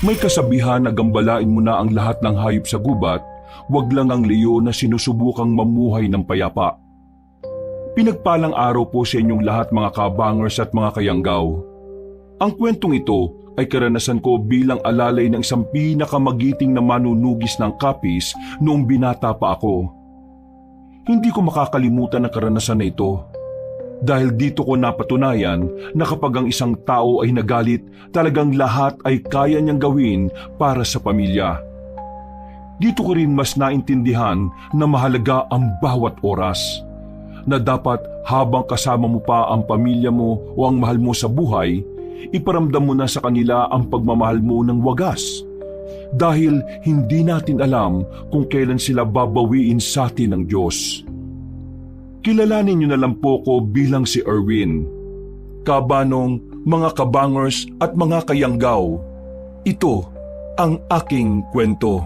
May kasabihan na gambalain mo na ang lahat ng hayop sa gubat, wag lang ang leon na sinusubukang mamuhay ng payapa. Pinagpalang araw po sa inyong lahat mga kabangers at mga kayanggaw. Ang kwentong ito ay karanasan ko bilang alalay ng isang pinakamagiting na manunugis ng kapis noong binata pa ako. Hindi ko makakalimutan ang karanasan na ito. Dahil dito ko napatunayan na kapag ang isang tao ay nagalit, talagang lahat ay kaya niyang gawin para sa pamilya. Dito ko rin mas naintindihan na mahalaga ang bawat oras. Na dapat habang kasama mo pa ang pamilya mo o ang mahal mo sa buhay, iparamdam mo na sa kanila ang pagmamahal mo ng wagas. Dahil hindi natin alam kung kailan sila babawiin sa atin ng Diyos. Kilalanin niyo na lang po ko bilang si Erwin. Kabanong, mga kabangers at mga kayanggaw, ito ang aking kwento.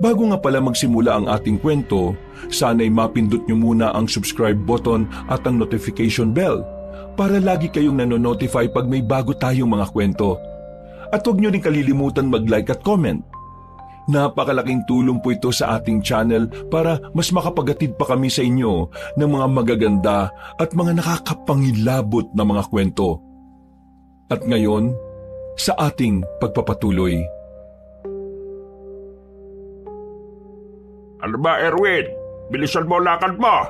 Bago nga pala magsimula ang ating kwento, sana'y mapindot niyo muna ang subscribe button at ang notification bell para lagi kayong nanonotify pag may bago tayong mga kwento. At huwag niyo rin kalilimutan mag-like at comment. Napakalaking tulong po ito sa ating channel para mas makapagatid pa kami sa inyo ng mga magaganda at mga nakakapangilabot na mga kwento. At ngayon, sa ating pagpapatuloy. Ano ba, Erwin? Bilisan mo lakad mo!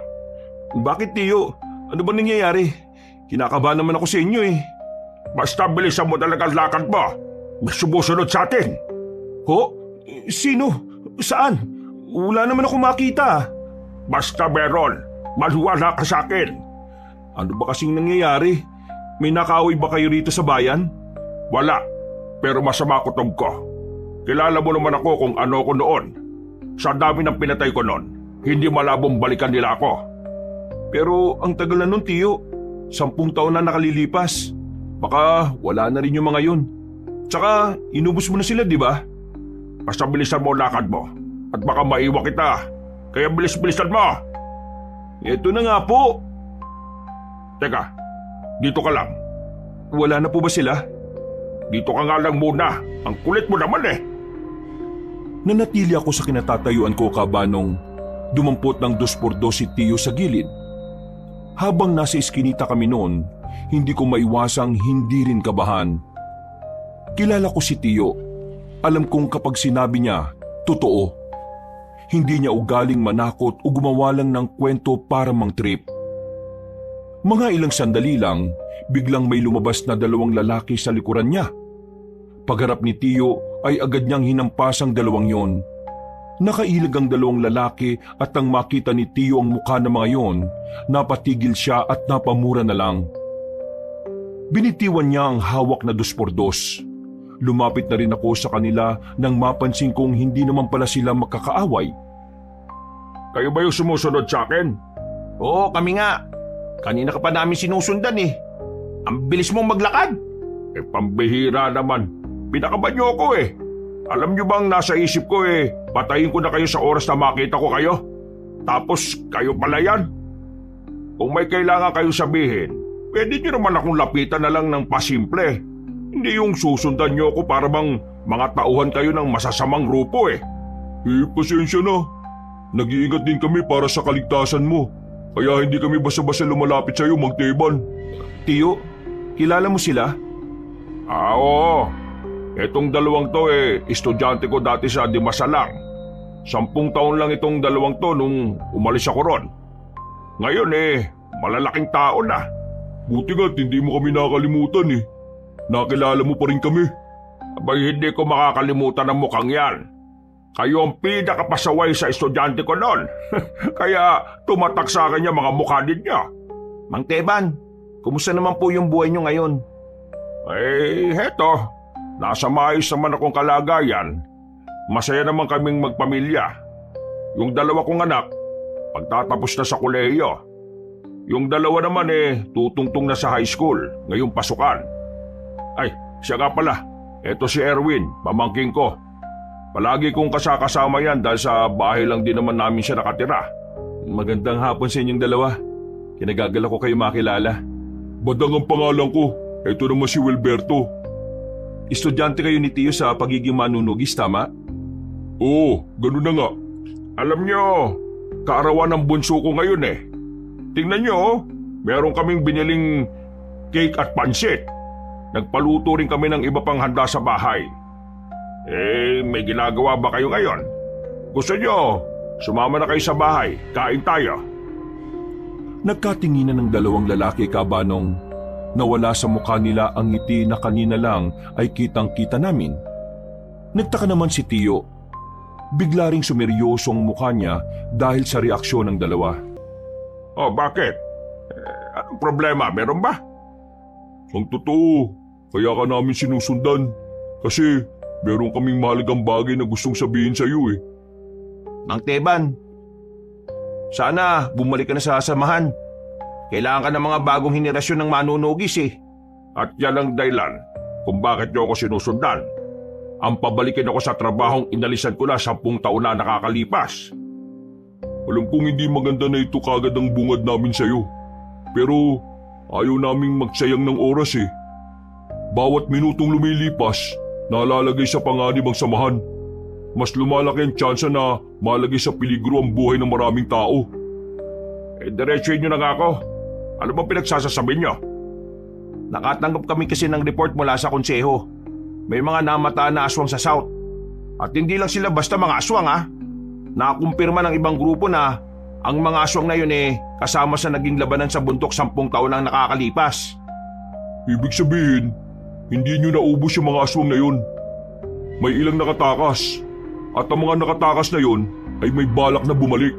Bakit, Tiyo? Ano ba nangyayari? Kinakabahan naman ako sa inyo eh. Basta bilisan mo talaga ang lakad mo! May sumusunod sa atin! Ho? Sino? Saan? Wala naman ako makita. Basta meron, maluwala ka sa akin! Ano ba kasing nangyayari? May nakaway ba kayo rito sa bayan? Wala, pero masama kutob ko. Kilala mo naman ako kung ano ko noon. Sa dami ng pinatay ko noon, hindi malabong balikan nila ako. Pero ang tagal na nun, Tiyo. 10 taon na nakalilipas. Baka wala na rin yung mga yun. Tsaka inubos mo na sila, di ba? Basta bilisan mo ang lakad mo at baka maiwan kita. Kaya bilis-bilisan mo! Ito na nga po. Teka, dito ka lang. Wala na po ba sila? Dito ka nga lang muna. Ang kulit mo naman eh. Nanatili ako sa kinatatayuan ko, Kabanong. Dumampot ng 2x2 si Tiyo sa gilid. Habang nasa iskinita kami noon, hindi ko maiwasang hindi rin kabahan. Kilala ko si Tiyo. Alam kong kapag sinabi niya, totoo. Hindi niya ugaling manakot o gumawa lang ng kwento para mang trip. Mga ilang sandali lang, biglang may lumabas na 2 lalaki sa likuran niya. Pagharap ni Tiyo ay agad niyang hinampas ang 2 yon. Nakailag ang 2 lalaki at nang makita ni Tiyo ang mukha ng mga yon, napatigil siya at napamura na lang. Binitiwan niya ang hawak na 2x2. Lumapit na rin ako sa kanila nang mapansin kong hindi naman pala sila magkakaaway. Kayo ba yung sumusunod sa akin? Oo, kami nga. Kanina ka pa namin sinusundan eh. Ang bilis mong maglakad. Eh, pambihira naman. Pinakaban niyo ako eh. Alam niyo bang nasa isip ko eh, patayin ko na kayo sa oras na makita ko kayo? Tapos kayo pala yan? Kung may kailangan kayong sabihin, pwede niyo naman akong lapitan na lang ng pasimple. Hindi yung susundan niyo ako para bang mga tauhan kayo ng masasamang grupo eh. Pasensya na. Nag-iingat din kami para sa kaligtasan mo. Kaya hindi kami basta-basta lumalapit sa iyo, Magteban. Tiyo, kilala mo sila? Oo. Etong 2 to eh, estudyante ko dati sa Dimasalang. 10 taon lang itong 2 to nung umalis ako ron. Ngayon eh, malalaking tao na. Buti nga't hindi mo kami nakalimutan eh. Nakilala mo pa rin kami. Abay, hindi ko makakalimutan ang mukhang yan. Kayo ang pinakapasaway sa estudyante ko noon. Kaya tumatak sa akin yung mga mukha ninyo. Mang Teban, kumusta naman po yung buhay nyo ngayon? Eh, heto. Nasa maayos naman akong kalagayan. Masaya naman kaming magpamilya. Yung 2 kong anak, pagtatapos na sa kolehiyo. Yung 2 naman eh, tutungtong na sa high school, ngayong pasukan. Ay, siya nga pala. Eto si Erwin, pamangking ko. Palagi kong kasama yan dahil sa bahay lang din naman namin siya nakatira. Magandang hapon sa inyong 2. Kinagagal ako kayo makilala. Badang ang pangalan ko. Ito naman si Wilberto. Estudyante kayo ni Tiyo sa pagiging manunugis, tama? Oo, ganun na nga. Alam nyo, kaarawan ng bunso ko ngayon eh. Tingnan nyo, meron kaming biniling cake at pansit. Nagpaluto rin kami ng iba pang handa sa bahay. May ginagawa ba kayo ngayon? Gusto nyo, sumama na kayo sa bahay, kain tayo. Nagkatinginan ng dalawang lalaki, Kabanong. Nawala sa mukha nila ang ngiti na kanina lang ay kitang-kita namin. Nagtaka naman si Tiyo. Bigla ring sumeryosong mukha niya dahil sa reaksyon ng dalawa. Oh, bakit? Anong problema? Meron ba? Ang totoo, kaya ka namin sinusundan. Kasi meron kaming mahalagang bagay na gustong sabihin sa iyo eh. Mang Teban, sana bumalik ka na sa samahan. Kailangan ka ng mga bagong henerasyon ng manunugis eh. At yan ang dahilan kung bakit nyo ako sinusundan. Ang pabalikin ako sa trabahong inalisan ko na 10 taon na nakakalipas. Alam kong hindi maganda na ito kagad ang bungad namin sa iyo. Pero ayaw naming magsayang ng oras eh. Bawat minutong lumilipas, nalalagay sa panganib ang samahan. Mas lumalaki ang tsansa na malagay sa peligro ang buhay ng maraming tao. Diretsuhin nyo na nga ako. Ano bang pinagsasasabi nyo? Nakatanggap kami kasi ng report mula sa konseho. May mga namataan na aswang sa South. At hindi lang sila basta mga aswang ha. Nakumpirma ng ibang grupo na ang mga aswang na yun kasama sa naging labanan sa bundok 10 taon ang nakakalipas. Ibig sabihin, hindi nyo naubos yung mga aswang na yun. May ilang nakatakas. At ang mga nakatakas na yun ay may balak na bumalik.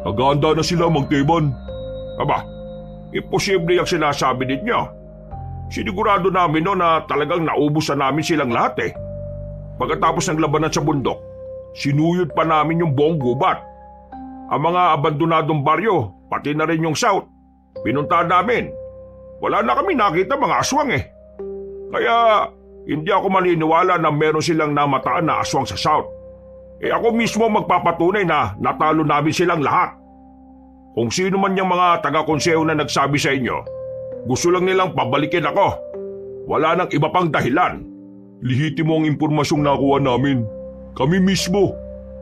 Naghahanda na sila, Mang Teban. Aba, imposible yung sinasabi ninyo. Sinigurado namin no na talagang naubos na namin silang lahat eh. Pagkatapos ng labanan sa bundok, sinuyod pa namin yung buong gubat. Ang mga abandonadong baryo, pati na rin yung South, pinuntahan namin. Wala na kami nakita mga aswang eh. Kaya hindi ako maniniwala na meron silang namataan na aswang sa South. Ako mismo magpapatunay na natalo namin silang lahat. Kung sino man yung mga taga-konseho na nagsabi sa inyo, gusto lang nilang pabalikin ako. Wala nang iba pang dahilan. Lihitimo ang impormasyong nakuha namin. Kami mismo.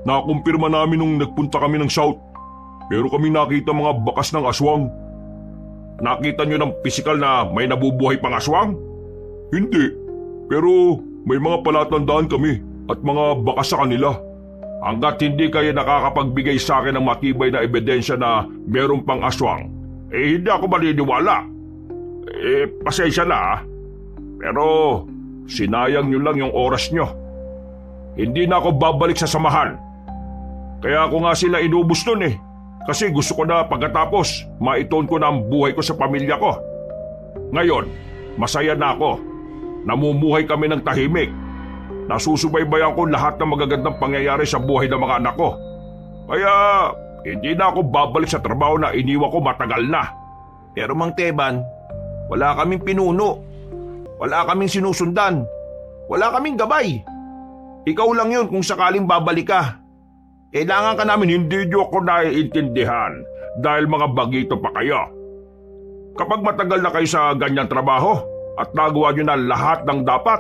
Nakumpirma namin nung nagpunta kami ng South. Pero kami nakita mga bakas ng aswang. Nakita nyo ng pisikal na may nabubuhay pang aswang? Hindi. Pero may mga palatandaan kami at mga bakas sa kanila. Hanggat hindi kayo nakakapagbigay sa akin ng matibay na ebidensya na meron pang aswang, hindi ako maniniwala. Pasensya na ah. Pero sinayang nyo lang yung oras nyo. Hindi na ako babalik sa samahan. Kaya ako nga sila inubos nun eh. Kasi gusto ko na pagkatapos maituon ko na ang buhay ko sa pamilya ko. Ngayon, masaya na ako. Namumuhay kami ng tahimik. Nasusubaybayan ko lahat ng magagandang pangyayari sa buhay ng mga anak ko. Kaya hindi na ako babalik sa trabaho na iniwan ko matagal na. Pero Mang Teban, wala kaming pinuno. Wala kaming sinusundan. Wala kaming gabay. Ikaw lang yun kung sakaling babalik ka. Kailangan ka namin, hindi nyo ako naiintindihan dahil mga bagito pa kayo. Kapag matagal na kayo sa ganyang trabaho at nagawa nyo na lahat ng dapat,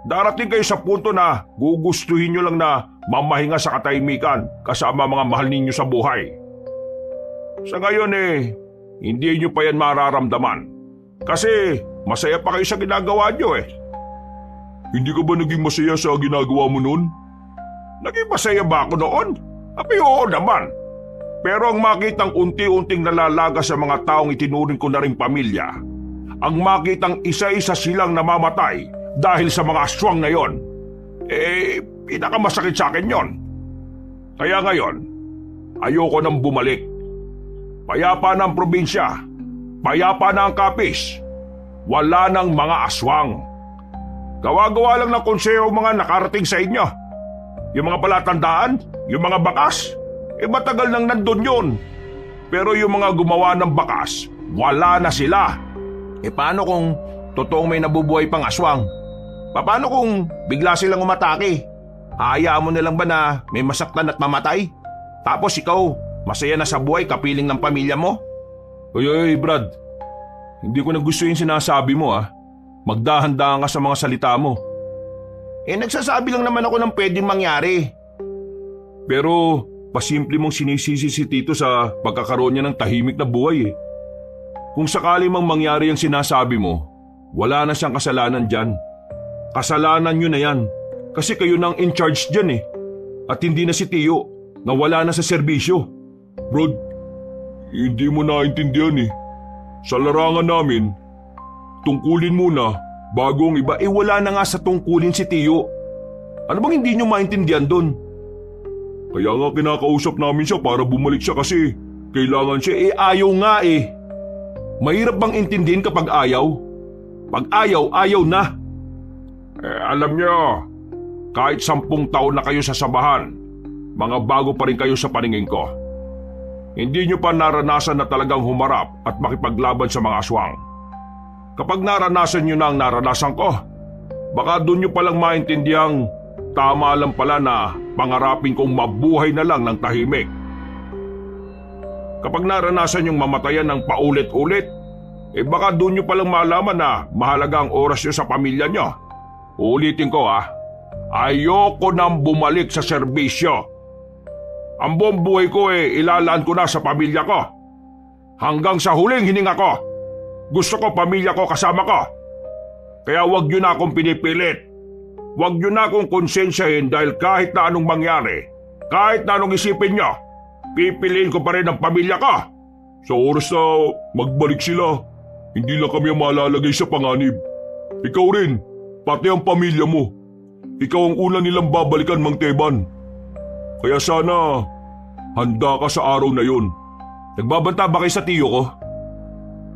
darating kayo sa punto na gugustuhin nyo lang na mamahinga sa katahimikan kasama mga mahal ninyo sa buhay. Sa ngayon hindi nyo pa yan mararamdaman. Kasi masaya pa kayo sa ginagawa nyo eh. Hindi ka ba naging masaya sa ginagawa mo noon? Naging masaya ba ako noon? Abi oo naman. Pero ang makitang unti-unting nalalaga sa mga taong itinuring ko na ring pamilya, ang makitang isa-isa silang namamatay dahil sa mga aswang na yon, pinakamasakit sa akin yon. Kaya ngayon, ayoko nang bumalik. Payapa na ang probinsya, payapa na ang Capiz, wala nang mga aswang. Gawa-gawa lang ng konseho mga nakarating sa inyo. Yung mga palatandaan, yung mga bakas, matagal nang nandun yun. Pero yung mga gumawa ng bakas, wala na sila. Paano kung totoong may nabubuhay pang aswang? Paano kung bigla silang umatake? Hayaan mo na lang ba na may masaktan at mamatay? Tapos ikaw, masaya na sa buhay kapiling ng pamilya mo? Ay, Brad. Hindi ko na gusto yung sinasabi mo Magdahan-dahan ka sa mga salita mo. Nagsasabi lang naman ako ng pwedeng mangyari. Pero pasimple mong sinisisi si Tito sa pagkakaroon niya ng tahimik na buhay Kung sakali mang mangyari ang sinasabi mo, wala na siyang kasalanan dyan. Kasalanan nyo na yan. Kasi kayo nang in charge dyan At hindi na si Tio na wala na sa serbisyo. Brad, hindi mo naintindihan Sa larangan namin, tungkulin muna bago ang iba. Wala na nga sa tungkulin si Tio. Ano bang hindi nyo maintindihan doon? Kaya nga kinakausap namin siya para bumalik siya kasi kailangan siya. Ayaw nga Mahirap bang intindihin kapag ayaw? Pag ayaw, ayaw na. Alam nyo, kahit 10 taon na kayo sa samahan, mga bago pa rin kayo sa paningin ko. Hindi nyo pa naranasan na talagang humarap at makipaglaban sa mga aswang. Kapag naranasan nyo na ang naranasan ko, baka doon nyo palang maintindihan tama lang pala na pangarapin kong mabuhay na lang ng tahimik. Kapag naranasan yung mamatayan ng paulit-ulit, baka doon nyo palang malaman na mahalaga ang oras nyo sa pamilya nyo. Ulitin ko ayoko nang bumalik sa serbisyo. Ang buong buhay ko ilalaan ko na sa pamilya ko. Hanggang sa huling hininga ko. Gusto ko pamilya ko kasama ko. Kaya wag nyo na akong pinipilit. Wag nyo na akong konsensyahin dahil kahit na anong mangyari, kahit na anong isipin nyo, pipiliin ko pa rin ang pamilya ko. Sa oras na magbalik sila, hindi lang kami ang malalagay sa panganib. Ikaw rin, pati ang pamilya mo. Ikaw ang una nilang babalikan, Mang Teban. Kaya sana, handa ka sa araw na yon. Nagbabanta ba kayo sa Tio ko?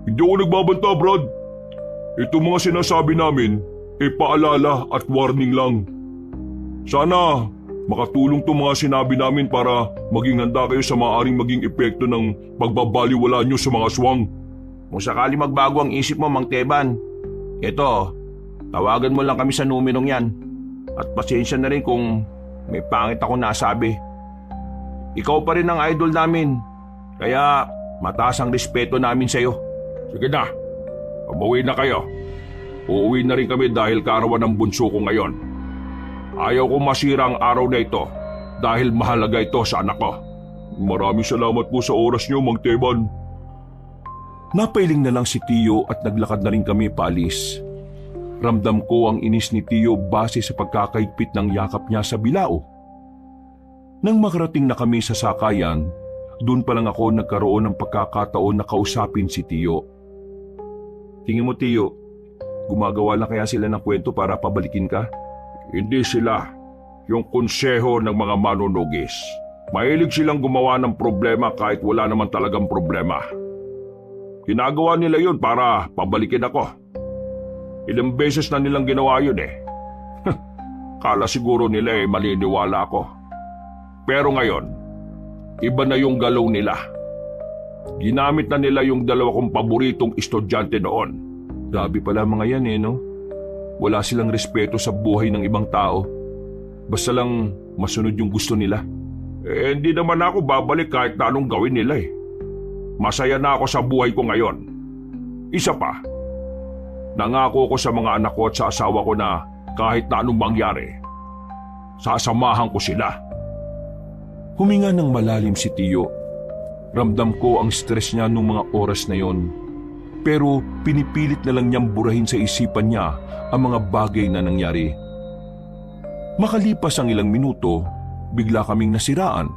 Hindi ako nagbabanta, Brad. Itong mga sinasabi namin, paalala at warning lang. Sana, makatulong itong mga sinabi namin para maging handa kayo sa maaaring maging epekto ng pagbabaliwala nyo sa mga aswang. Kung sakali magbago ang isip mo, Mang Teban, ito, tawagan mo lang kami sa numerong yan. At pasensya na rin kung may pangit ako nasabi. Ikaw pa rin ang idol namin, kaya mataas ang respeto namin sa'yo. Sige na, umuwi na kayo. Uuwi na rin kami dahil kaarawan ng bunso ko ngayon. Ayaw kong masira ang araw na ito dahil mahalaga ito sa anak ko. Maraming salamat po sa oras nyo, Mang Teban. Napailing na lang si Tio at naglakad na rin kami paalis. Ramdam ko ang inis ni Tio base sa pagkakaigpit ng yakap niya sa bilao. Nang makarating na kami sa sakayan, doon pa lang ako nagkaroon ng pagkakataon na kausapin si Tio. Tingin mo, Tio, gumagawa lang kaya sila ng kwento para pabalikin ka? Hindi sila yung konseho ng mga manunugis. Mahilig silang gumawa ng problema kahit wala naman talagang problema. Ginagawa nila yun para pabalikin ako. Ilang beses na nilang ginawa yun Kala siguro nila maliniwala ako. Pero ngayon, iba na yung galaw nila. Ginamit na nila yung 2 kong paboritong estudyante noon. Grabe pala mga yan no? Wala silang respeto sa buhay ng ibang tao. Basta lang masunod yung gusto nila. Hindi naman ako babalik kahit na anong gawin nila Masaya na ako sa buhay ko ngayon. Isa pa, nangako ko sa mga anak ko at sa asawa ko na kahit na anong mangyari, sasamahan ko sila. Huminga ng malalim si Tio. Ramdam ko ang stress niya nung mga oras na yon. Pero pinipilit na lang niyang burahin sa isipan niya ang mga bagay na nangyari. Makalipas ang ilang minuto, bigla kaming nasiraan.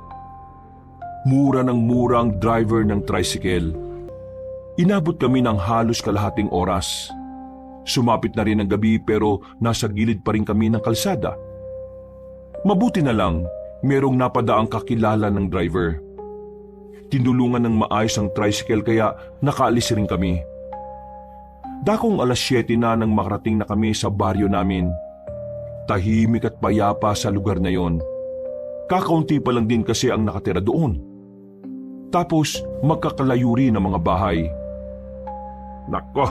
Mura ng mura ang driver ng tricycle. Inabot kami ng halos kalahating oras. Sumapit na rin ang gabi pero nasa gilid pa rin kami ng kalsada. Mabuti na lang, merong napadaang kakilala ng driver. Tinulungan ng maayos ang tricycle kaya nakaalis rin kami. Dakong 7:00 na nang makarating na kami sa baryo namin. Tahimik at payapa sa lugar na yon. Kakaunti pa lang din kasi ang nakatira doon. Tapos magkakalayo rin ang mga bahay. Nako,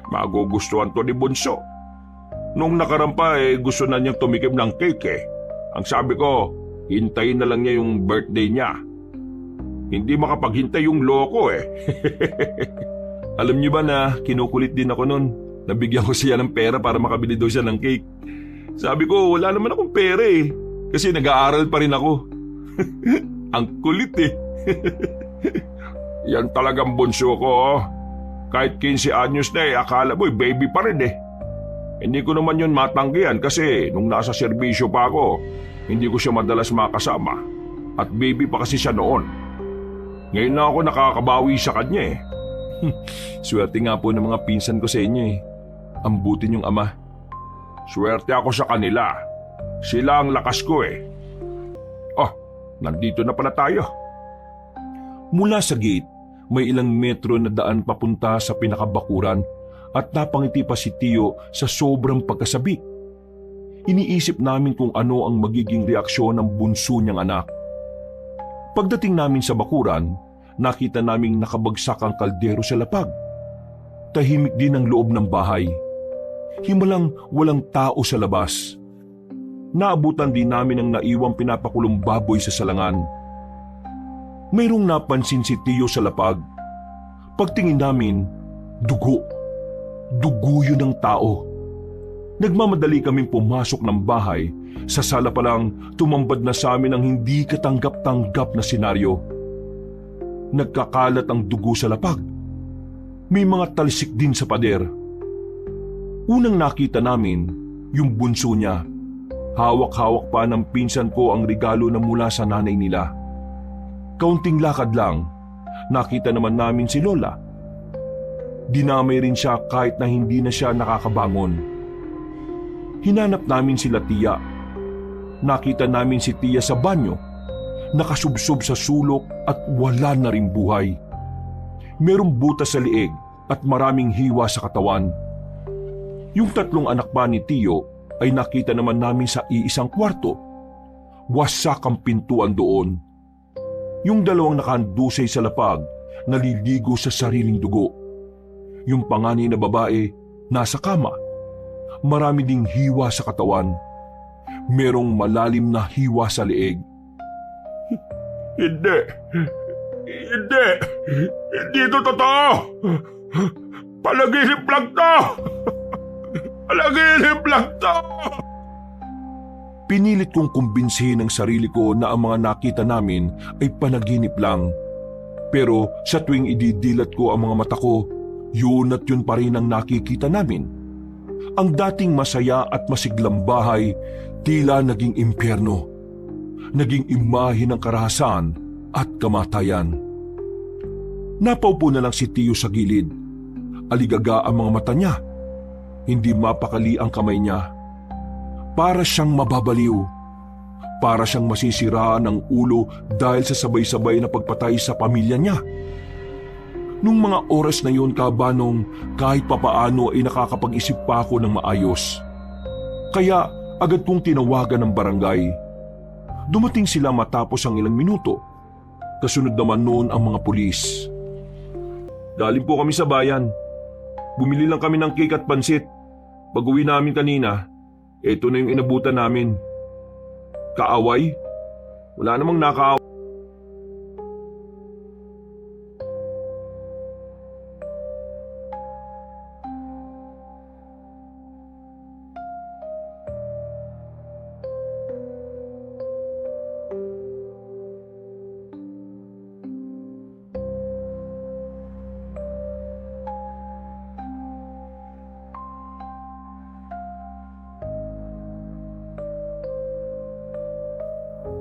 magugustuhan to ni Bunso. Nung nakarampa gusto na niyang tumikim ng cake Ang sabi ko, hintayin na lang niya yung birthday niya. Hindi makapaghintay yung loko Alam niyo ba na kinukulit din ako noon? Nabigyan ko siya ng pera para makabili daw siya ng cake. Sabi ko, wala naman akong pera eh. Kasi nag-aaral pa rin ako. Ang kulit eh. Yan talagang bunso ko, oh. Kahit 15 anyos na eh, akala mo baby pa rin eh. Hindi ko naman yun matanggihan kasi nung nasa serbisyo pa ako, hindi ko siya madalas makasama. At baby pa kasi siya noon. Ngayon na ako nakakabawi sa kanya eh. Swerte nga po ng mga pinsan ko sa inyo eh. Ang buti niyong ama. Swerte ako sa kanila. Sila ang lakas ko eh. Oh, nandito na pala tayo. Mula sa gate, may ilang metro na daan papunta sa pinakabakuran at napangiti pa si Tio sa sobrang pagkasabik. Iniisip namin kung ano ang magiging reaksyon ng bunso niyang anak. Pagdating namin sa bakuran, nakita naming nakabagsak ang kaldero sa lapag. Tahimik din ang loob ng bahay. Himalang walang tao sa labas. Naabutan din namin ang naiwang pinapakulong baboy sa salangan. Mayroong napansin si Tio sa lapag. Pagtingin namin, dugo. Dugo yun ng tao. Nagmamadali kaming pumasok ng bahay. Sa sala pa lang, tumambad na sa amin ang hindi katanggap-tanggap na senaryo. Nagkakalat ang dugo sa lapag. May mga talsik din sa pader. Unang nakita namin, yung bunso niya. Hawak-hawak pa ng pinsan ko ang regalo na mula sa nanay nila. Kaunting lakad lang, nakita naman namin si Lola. Dinamay rin siya kahit na hindi na siya nakakabangon. Hinanap namin sila Tia. Nakita namin si Tia sa banyo, nakasubsob sa sulok at wala na ring buhay. Merong butas sa liig at maraming hiwa sa katawan. Yung 3 anak pa ni Tio ay nakita naman namin sa iisang kwarto. Wasak ang pintuan doon. Yung 2 nakahandusay sa lapag, naliligo sa sariling dugo. Yung panganay na babae, nasa kama. Marami ding hiwa sa katawan. Merong malalim na hiwa sa leeg. Hindi. Hindi. Hindi ito totoo. Palaginip lang to. Palaginip lang to. Pinilit kong kumbinsihin ang sarili ko na ang mga nakita namin ay panaginip lang. Pero sa tuwing ididilat ko ang mga mata ko, yun at yun pa rin ang nakikita namin. Ang dating masaya at masiglang bahay, tila naging impyerno. Naging imahe ng karahasan at kamatayan. Napaupo na lang si Tio sa gilid. Aligaga ang mga mata niya. Hindi mapakali ang kamay niya. Para siyang mababaliw. Para siyang masisiraan ng ulo dahil sa sabay-sabay na pagpatay sa pamilya niya. Nung mga oras na yun, kabanong, kahit papaano ay nakakapag-isip pa ako ng maayos. Kaya agad kong tinawagan ng barangay. Dumating sila matapos ang ilang minuto. Kasunod naman noon ang mga pulis. Galing po kami sa bayan. Bumili lang kami ng cake at pansit. Pag-uwi namin kanina, eto na yung inabutan namin. Kaaway? Wala namang nakaaway.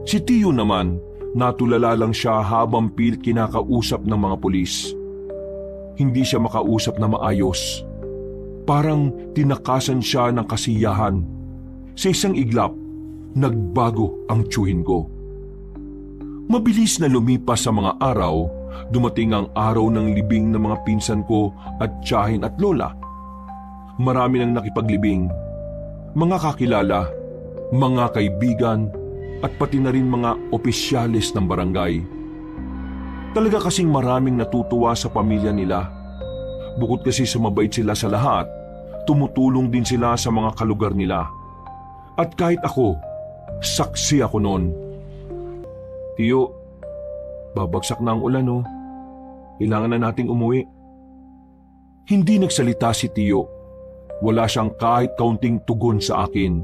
Si Tio naman, natulala lang siya habang pilit kinakausap ng mga pulis. Hindi siya makausap na maayos. Parang tinakasan siya ng kasiyahan. Sa isang iglap, nagbago ang tiyuhin ko. Mabilis na lumipas sa mga araw, dumating ang araw ng libing ng mga pinsan ko at tiyahin at lola. Marami nang nakipaglibing. Mga kakilala, mga kaibigan, at pati na rin mga opisyales ng barangay. Talaga kasing maraming natutuwa sa pamilya nila. Bukod kasi sa mabait sila sa lahat, tumutulong din sila sa mga kalugar nila. At kahit ako, saksi ako noon. Tio, babagsak na ang ulan oh. Kailangan na nating umuwi. Hindi nagsalita si Tio. Wala siyang kahit kaunting tugon sa akin.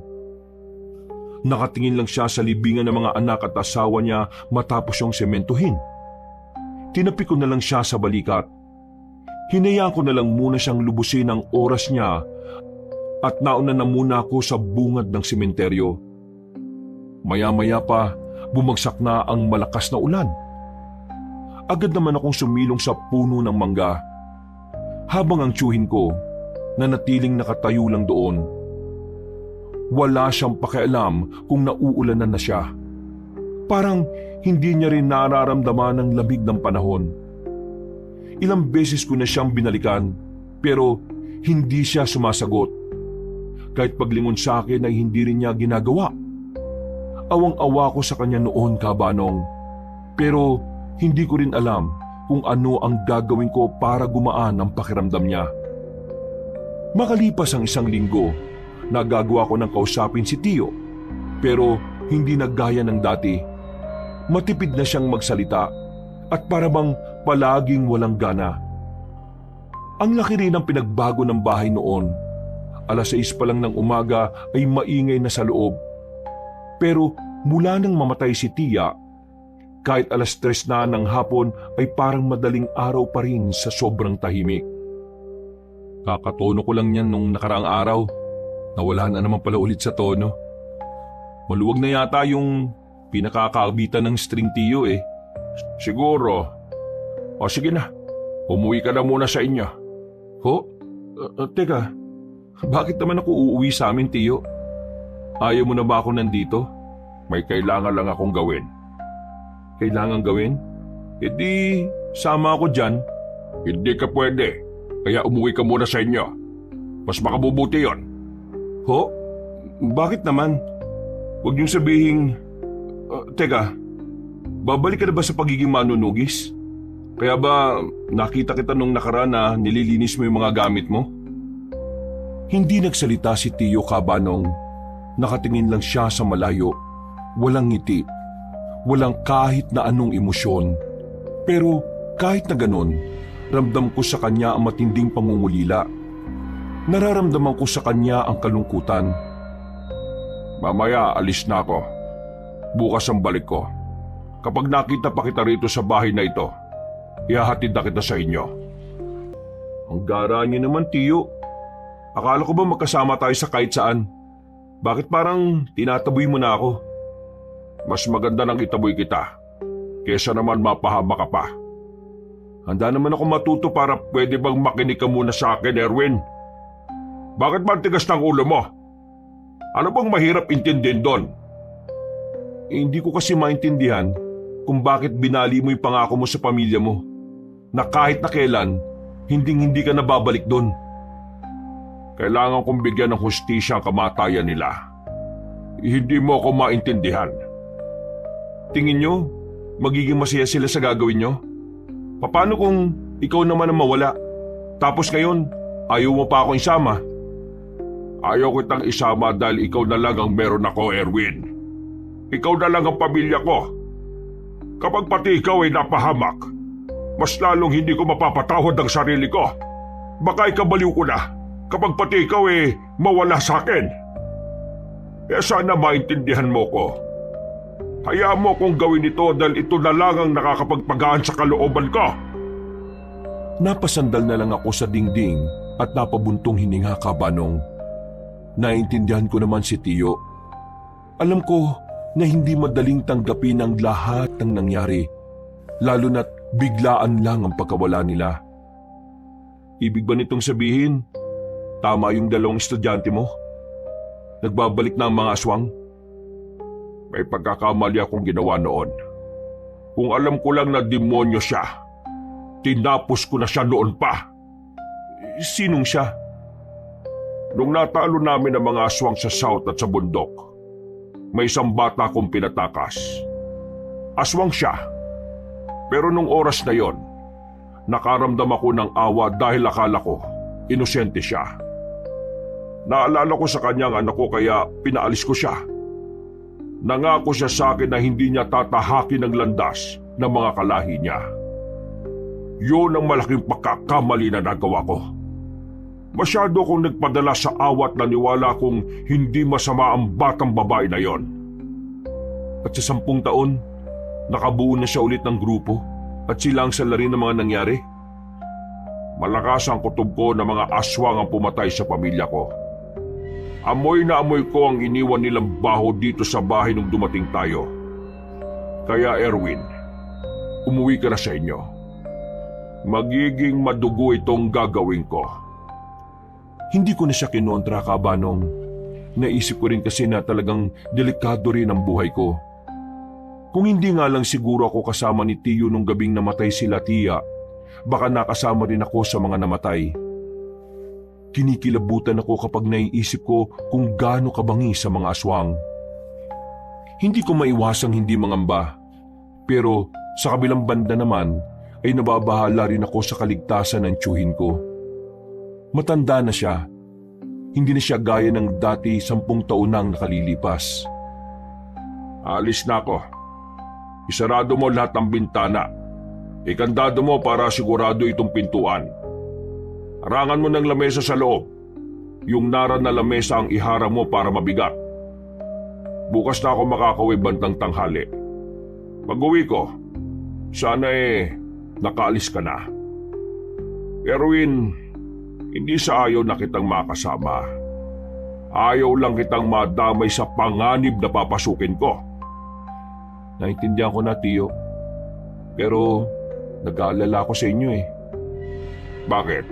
Nakatingin lang siya sa libingan ng mga anak at asawa niya matapos siyang sementuhin. Tinapi ko na lang siya sa balikat. Hinayaan ko na lang muna siyang lubusin ang oras niya at nauna na muna ako sa bungad ng sementeryo. Maya-maya pa, bumagsak na ang malakas na ulan. Agad naman akong sumilong sa puno ng mangga. Habang ang tiyuhin ko, nanatiling nakatayo lang doon. Wala siyang pakialam kung nauulanan na siya. Parang hindi niya rin nararamdaman ang lamig ng panahon. Ilang beses ko na siyang binalikan, pero hindi siya sumasagot. Kahit paglingon sa akin ay hindi rin niya ginagawa. Awang-awa ko sa kanya noon, Kabanong. Pero hindi ko rin alam kung ano ang gagawin ko para gumaan ang pakiramdam niya. Makalipas ang 1 linggo, nagagawa ko ng kausapin si Tio, pero hindi naggaya ng dati. Matipid na siyang magsalita at para bang palaging walang gana. Ang laki rin ng pinagbago ng bahay noon. 6:00 pa lang ng umaga ay maingay na sa loob. Pero mula nang mamatay si Tia, kahit 3:00 na ng hapon ay parang madaling araw pa rin sa sobrang tahimik. Kakatono ko lang yan nung nakaraang araw. Nawala na naman pala ulit sa tono. Maluwag na yata yung pinakakabitan ng string, Tio eh. Siguro. O sige na, umuwi ka na muna sa inyo. Ho? Teka, bakit naman ako uuwi sa amin, Tio? Ayaw mo na ba ako nandito? May kailangan lang akong gawin. Kailangan gawin? E di, sama ako dyan. Hindi ka pwede, kaya umuwi ka muna sa inyo. Mas makabubuti yon. Ho? Bakit naman? Huwag niyong sabihing... teka, babalik ka na ba sa pagiging manunugis? Kaya ba nakita kita nung nakaraan na nililinis mo yung mga gamit mo? Hindi nagsalita si Tio, Kabanong. Nakatingin lang siya sa malayo. Walang ngiti. Walang kahit na anong emosyon. Pero kahit na ganun, ramdam ko sa kanya ang matinding pangungulila. Nararamdaman ko sa kanya ang kalungkutan. Mamaya alis na ako. Bukas ang balik ko. Kapag nakita pa kita rito sa bahay na ito, ihahatid na kita sa inyo. Ang gara niyo naman, Tio. Akala ko ba magkasama tayo sa kahit saan? Bakit parang tinataboy mo na ako? Mas maganda nang itaboy kita, kesa naman mapahama ka pa. Handa naman ako matuto para Pwede bang makinig ka muna sa akin, Erwin? Bakit ba ang tigas ng ulo mo? Ano bang mahirap intindihin doon? Hindi ko kasi maintindihan kung bakit binali mo yung pangako mo sa pamilya mo na kahit na kailan, hindi ka nababalik doon. Kailangan kong bigyan ng hustisya ang kamatayan nila. Hindi mo ako maintindihan. Tingin nyo, magiging masaya sila sa gagawin nyo? Paano kung ikaw naman ang mawala? Tapos ngayon, ayaw mo pa akong isama? Ayaw kitang isama dahil ikaw na lang ang meron ako, Erwin. Ikaw na lang ang pamilya ko. Kapag pati ikaw ay napahamak, mas lalong hindi ko mapapatawad ang sarili ko. Baka ikabaliw ko na kapag pati ikaw ay mawala sa akin. Kaya sana maintindihan mo ko. Hayaan mo kong gawin ito dahil ito na lang ang nakakapagpagaan sa kalooban ko. Napasandal na lang ako sa dingding at napabuntong hininga, Kabanong. Naintindihan ko naman si Tio. Alam ko na hindi madaling tanggapin ang lahat ng nangyari, lalo na't biglaan lang ang pagkawala nila. Ibig ba nitong sabihin, tama yung 2 estudyante mo? Nagbabalik na ang mga aswang? May pagkakamali akong ginawa noon. Kung alam ko lang na demonyo siya, tinapos ko na siya noon pa. Sinong siya? Nung natalo namin ang mga aswang sa south at sa bundok, may isang bata akong pinatakas. Aswang siya. Pero nung oras na yon, nakaramdam ako ng awa dahil akala ko, inosente siya. Naalala ko sa kanyang anak ko kaya pinaalis ko siya. Nangako siya sa akin na hindi niya tatahakin ang landas ng mga kalahi niya. Yun ang malaking pagkakamali na nagawa ko. Masyado akong nagpadala sa awat na niwala kong hindi masama ang batang babae na yon. At sa 10 taon, nakabuo na siya ulit ng grupo at sila ang salarin ng mga nangyari. Malakas ang kutob ko na mga aswang ang pumatay sa pamilya ko. Amoy na amoy ko ang iniwan nilang baho dito sa bahay nung dumating tayo. Kaya Erwin, umuwi ka na sa inyo. Magiging madugo itong gagawin ko. Hindi ko na siya kinontra, Kabanong. Naisip ko rin kasi na talagang delikado rin ang buhay ko. Kung hindi nga lang siguro ako kasama ni Tiyo nung gabing namatay sila Tia, baka nakasama rin ako sa mga namatay. Kinikilabutan ako kapag naiisip ko kung gaano kabangi sa mga aswang. Hindi ko maiwasang hindi mangamba, pero sa kabilang banda naman ay nababahala rin ako sa kaligtasan ng tiyuhin ko. Matanda na siya. Hindi na siya gaya ng dati 10 taon nang nakalilipas. Alis na ako. Isarado mo lahat ng bintana. Ikandado mo para sigurado itong pintuan. Harangan mo ng lamesa sa loob. Yung naran na lamesa ang iharang mo para mabigat. Bukas na ako makakauwi bandang tanghali. Pag-uwi ko, sana nakaalis ka na. Erwin, hindi sa ayaw na kitang makasama. Ayaw lang kitang madamay sa panganib na papasukin ko. Naintindihan ko na, Tiyo. Pero nag-aalala ako sa inyo eh. Bakit?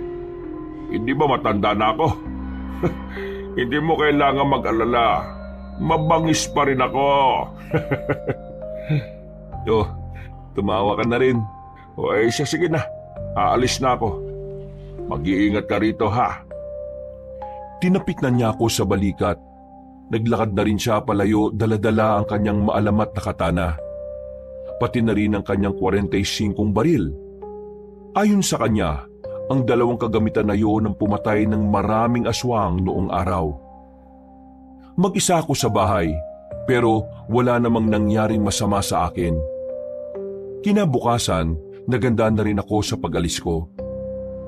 Hindi ba matanda na ako? Hindi mo kailangan mag-alala. Mabangis pa rin ako. Tumawa ka na rin. O sige na. Aalis na ako. Mag-iingat ka rito ha. Tinapik na niya ako sa balikat. Naglakad na rin siya palayo, dala-dala ang kanyang maalamat na katana. Pati na rin ang kanyang 45 baril. Ayon sa kanya, ang 2 kagamitan na yun ang pumatay ng maraming aswang noong araw. Mag-isa ako sa bahay, pero wala namang nangyaring masama sa akin. Kinabukasan, naganda na rin ako sa pag-alis ko.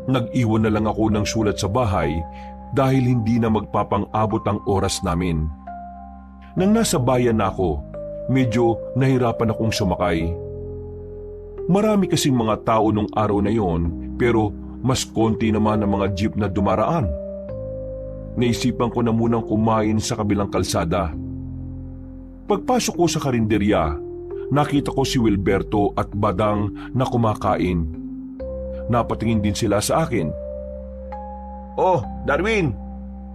Nag-iwan na lang ako ng sulat sa bahay dahil hindi na magpapang-abot ang oras namin. Nang nasa bayan na ako, medyo nahirapan akong sumakay. Marami kasing mga tao nung araw na yon, pero mas konti naman ang mga jeep na dumaraan. Naisipan ko na munang kumain sa kabilang kalsada. Pagpasok ko sa karinderya, nakita ko si Wilberto at Badang na kumakain. Napatingin din sila sa akin. Oh, Darwin,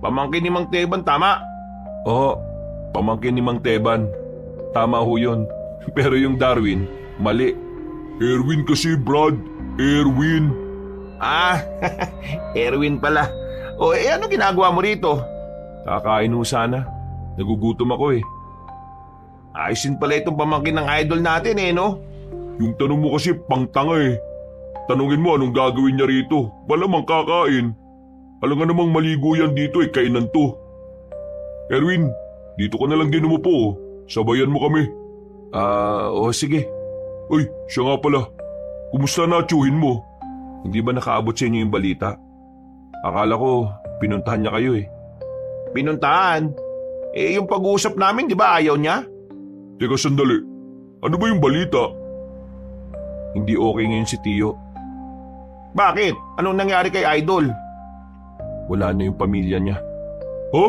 pamangkin ni Mang Teban, tama? Oo, pamangkin ni Mang Teban. Tama ho yun. Pero yung Darwin, mali. Erwin kasi, Brad. Erwin. Ah, Erwin pala. O ano ginagawa mo rito? Kakain ho sana. Nagugutom ako eh. Ayusin pala itong pamangkin ng idol natin no? Yung tanong mo kasi pangtanga eh. Tanungin mo anong gagawin niya rito. Malamang kakain. Alam nga namang maligo yan dito kainan to. Erwin, dito ka na lang din umupo. Sabayan mo kami. Sige. Uy, siya nga pala. Kumusta na tiyuhin mo? Hindi ba nakaabot sa inyo yung balita? Akala ko pinuntahan niya kayo eh. Pinuntahan? Yung pag-uusap namin, di ba ayaw niya? Teka sandali. Ano ba yung balita? Hindi okay ngayon si Tiyo. Bakit? Anong nangyari kay Idol? Wala na yung pamilya niya. Ha?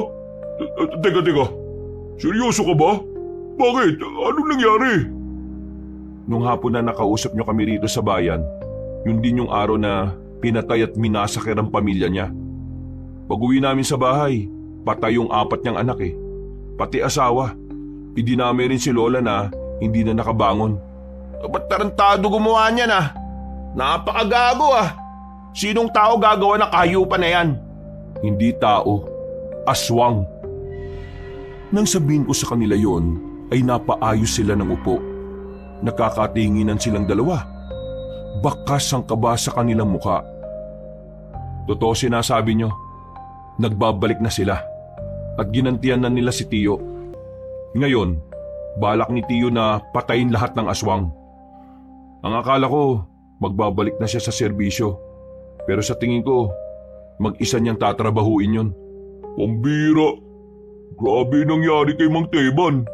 Teka. Seryoso ka ba? Bakit? Anong nangyari? Nung hapon na nakausap niyo kami rito sa bayan, yun din yung araw na pinatay at minasakir ang pamilya niya. Pag-uwi namin sa bahay, patay yung 4 niyang anak eh. Pati asawa. Idinami rin si Lola na hindi na nakabangon. Ba't tarantado gumawa niyan Napakagago Sinong tao gagawa ng kahayupan na yan? Hindi tao, aswang. Nang sabihin ko sa kanila yon, ay napaayos sila ng upo. Nakakatinginan silang dalawa. Bakas ang kaba sa kanilang muka. Totoo sinasabi nyo, nagbabalik na sila at ginantian na nila si Tiyo. Ngayon, balak ni Tiyo na patayin lahat ng aswang. Ang akala ko, magbabalik na siya sa serbisyo. Pero sa tingin ko, Mag-isa niyang tatrabahuin yon. Pambira. Grabe nangyari kay Mang Teban.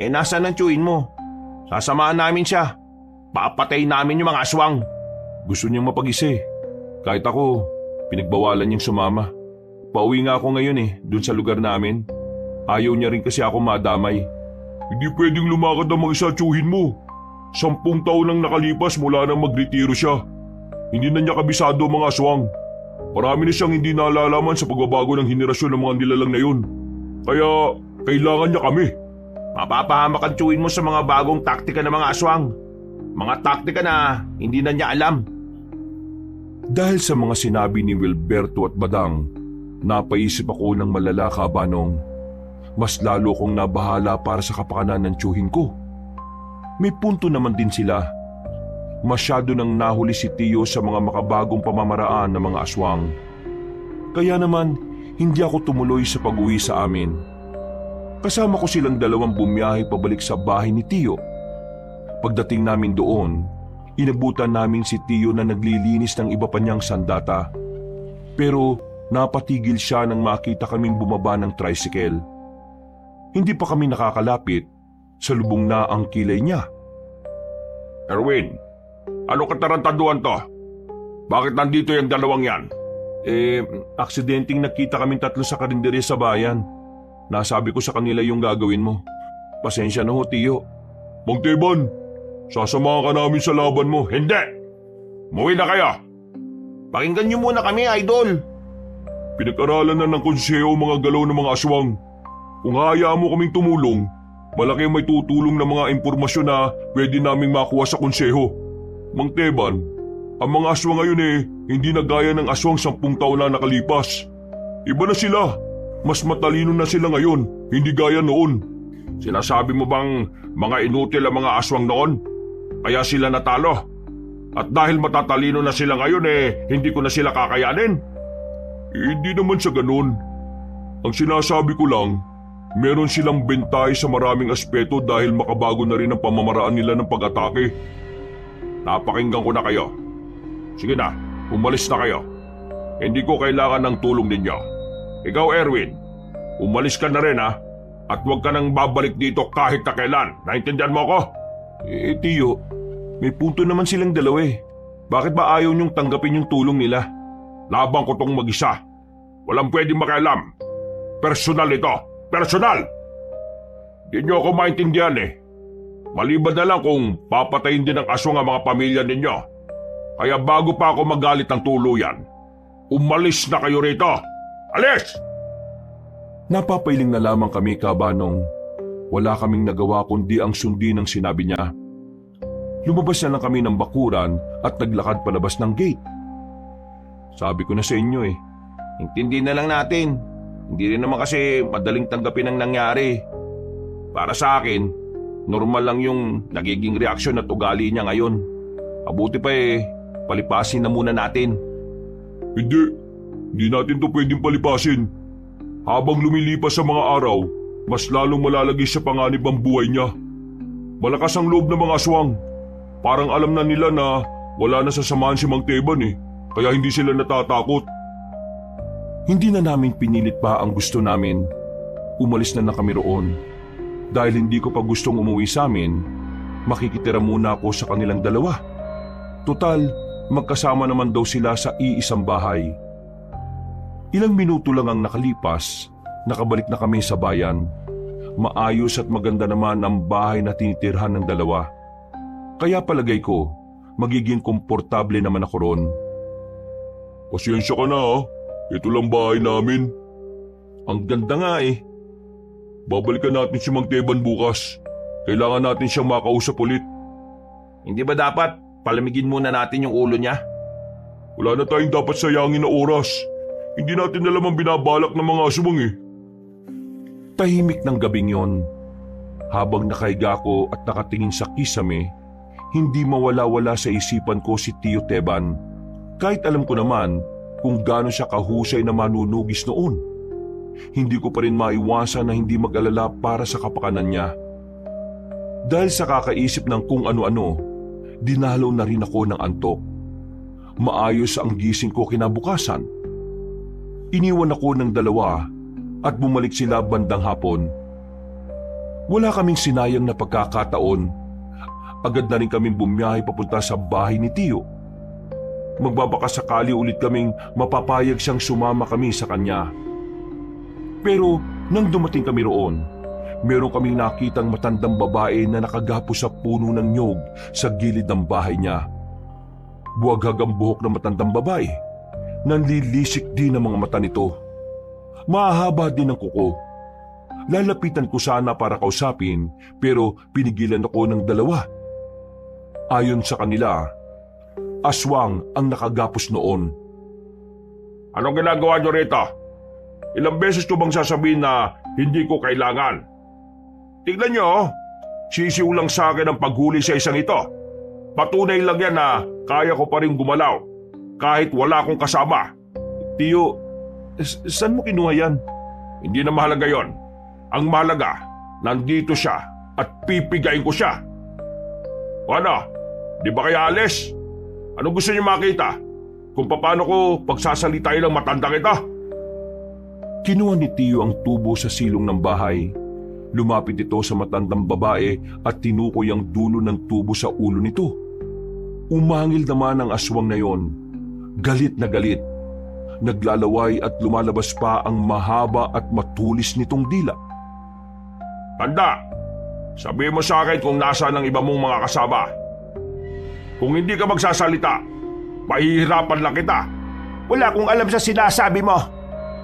Nasaan ang tiyuhin mo? Sasamahan namin siya. Papatayin namin yung mga aswang. Gusto niyang mapag-isa eh. Kahit ako, pinagbawalan niyang sumama. Pauwi nga ako ngayon dun sa lugar namin. Ayaw niya rin kasi ako madamay. Hindi pwedeng lumakad ang mag-isa tiyuhin mo. 10 taon nang nakalipas mula nang magretiro siya. Hindi na niya kabisado ang mga aswang. Marami na siyang hindi nalalaman sa pagbabago ng henerasyon ng mga nilalang na yun. Kaya kailangan niya kami. Mapapahamak ang tiyuhin mo sa mga bagong taktika ng mga aswang. Mga taktika na hindi na niya alam. Dahil sa mga sinabi ni Wilberto at Badang, napaisip ako ng malala, Kabanong. Mas lalo kong nabahala para sa kapakanan ng tiyuhin ko. May punto naman din sila. Masyado nang nahuli si Tiyo sa mga makabagong pamamaraan ng mga aswang. Kaya naman, hindi ako tumuloy sa pag-uwi sa amin. Kasama ko silang dalawang bumiyahe pabalik sa bahay ni Tiyo. Pagdating namin doon, inabutan namin si Tiyo na naglilinis ng iba pa niyang sandata. Pero napatigil siya nang makita kaming bumaba ng tricycle. Hindi pa kami nakakalapit, salubong na ang kilay niya. Erwin, ano katarantaduhan to? Bakit nandito yung dalawang yan? Aksidenteng nakita kaming tatlo sa karinderya sa bayan. Nasabi ko sa kanila yung gagawin mo. Pasensya na ho, Tiyo. Mang Teban, sasamahan ka namin sa laban mo. Hindi! Muwi na kayo! Pakinggan niyo muna kami, idol. Pinag-aralan na ng konseho mga galaw ng mga aswang. Kung hayaan mo kaming tumulong, malaki may tutulong na mga impormasyon na pwede naming makuha sa konseho. Mang Teban, ang mga aswang ngayon hindi na gaya ng aswang 10 taon na nakalipas. Iba na sila. Mas matalino na sila ngayon, hindi gaya noon. Sinasabi mo bang mga inutil ang mga aswang noon? Kaya sila natalo. At dahil matatalino na sila ngayon hindi ko na sila kakayanin? Hindi naman sa ganun. Ang sinasabi ko lang, meron silang bentay sa maraming aspeto dahil makabago na rin ang pamamaraan nila ng pag-atake. Napakinggan ko na kayo. Sige na, umalis na kayo. Hindi ko kailangan ng tulong ninyo. Ikaw, Erwin, umalis ka na rin at huwag ka nang babalik dito kahit na kailan. Naintindihan mo ako? Tiyo, may punto naman silang dalawa eh. Bakit ba ayaw niyong tanggapin yung tulong nila? Laban ko tong mag-isa. Walang pwedeng makialam. Personal ito. Personal! Di niyo ako maintindihan Maliban na lang kung papatayin din ng aswang ang mga pamilya ninyo. Kaya bago pa ako magalit ng tuluyan, umalis na kayo rito! Alis! Napapailing na lamang kami, Kabanong. Wala kaming nagawa kundi ang sundin ng sinabi niya. Lumabas na lang kami ng bakuran at naglakad palabas ng gate. Sabi ko na sa inyo Intindi na lang natin. Hindi rin naman kasi madaling tanggapin ang nangyari. Para sa akin, normal lang yung nagiging reaksyon at ugali niya ngayon. Mabuti pa palipasin na muna natin. Hindi natin to pwedeng palipasin. Habang lumilipas sa mga araw, mas lalong malalagi sa panganib ang buhay niya. Malakas ang loob ng mga aswang. Parang alam na nila na wala na sasamahan si Mang Teban kaya hindi sila natatakot. Hindi na namin pinilit pa ang gusto namin. Umalis na kami roon. Dahil hindi ko pa gustong umuwi sa amin, makikitira muna ako sa kanilang dalawa. Total, magkasama naman daw sila sa iisang bahay. Ilang minuto lang ang nakalipas, nakabalik na kami sa bayan. Maayos at maganda naman ang bahay na tinitirhan ng dalawa. Kaya palagay ko, magiging komportable naman ako ron. Pasensya ka na Ito lang bahay namin. Ang ganda nga Babalikan natin si Mang Teban bukas. Kailangan natin siyang makausap ulit. Hindi ba dapat palamigin muna natin yung ulo niya? Wala na tayong dapat sayangin na oras. Hindi natin alam ang binabalak ng mga aswang Tahimik ng gabing yon. Habang nakahiga ko at nakatingin sa kisame, hindi mawala-wala sa isipan ko si Tiyo Teban. Kahit alam ko naman kung gaano siya kahusay na manunugis noon. Hindi ko pa rin maiwasan na hindi mag-alala para sa kapakanan niya. Dahil sa kakaisip ng kung ano-ano, dinalaw na rin ako ng antok. Maayos ang gising ko kinabukasan. Iniwan ako ng dalawa at bumalik sila bandang hapon. Wala kaming sinayang na pagkakataon. Agad na rin kaming bumiyahe papunta sa bahay ni Tiyo. Magbabakasakali ulit kaming mapapayag siyang sumama kami sa kanya. Pero nang dumating kami roon, meron kaming nakitang matandang babae na nakagapo sa puno ng nyog sa gilid ng bahay niya. Buwaghag ang buhok ng matandang babae. Nanlilisik din ang mga mata nito. Mahahaba din ang kuko. Lalapitan ko sana para kausapin pero pinigilan ako ng dalawa. Ayon sa kanila, aswang ang nakagapos noon. Anong ginagawa niyo rito? Ilang beses ko bang sasabihin na hindi ko kailangan? Tignan niyo, sisiw lang sa akin ang paghuli sa isang ito. Patunay lang yan na kaya ko pa rin gumalaw kahit wala akong kasama. Tiyo, saan mo kinuha yan? Hindi na mahalaga yon. Ang mahalaga, nandito siya at pipigain ko siya. O ano, di ba kaya alis? Anong gusto niyo makita? Kung paano ko pagsasalitain ng matandang ito? Kinuha ni Tiyo ang tubo sa silong ng bahay. Lumapit ito sa matandang babae at tinukoy ang dulo ng tubo sa ulo nito. Umangil naman ang aswang na yon. Galit na galit. Naglalaway at lumalabas pa ang mahaba at matulis nitong dila. Tanda, sabihin mo sa akin kung nasaan ang iba mong mga kasama. Kung hindi ka magsasalita, mahihirapan lang kita. Wala akong alam sa sinasabi mo.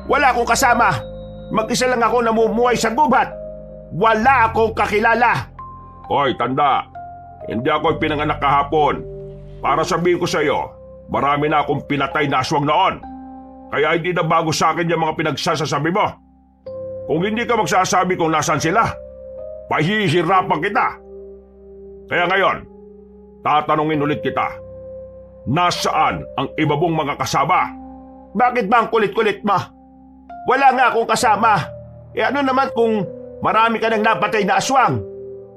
Wala akong kasama. Mag-isa lang ako namumuhay sa gubat. Wala akong kakilala. Hoy, tanda, hindi ako pinanganak kahapon. Para sabihin ko sa iyo, marami na akong pinatay na aswang noon. Kaya hindi na bago sa akin yung mga pinagsasasabi mo. Kung hindi ka magsasabi kung nasaan sila, pahihirapan kita. Kaya ngayon, tatanungin ulit kita. Nasaan ang iba mong mga kasama? Bakit ba ang kulit-kulit mo? Wala nga akong kasama. Ano naman kung marami ka nang napatay na aswang?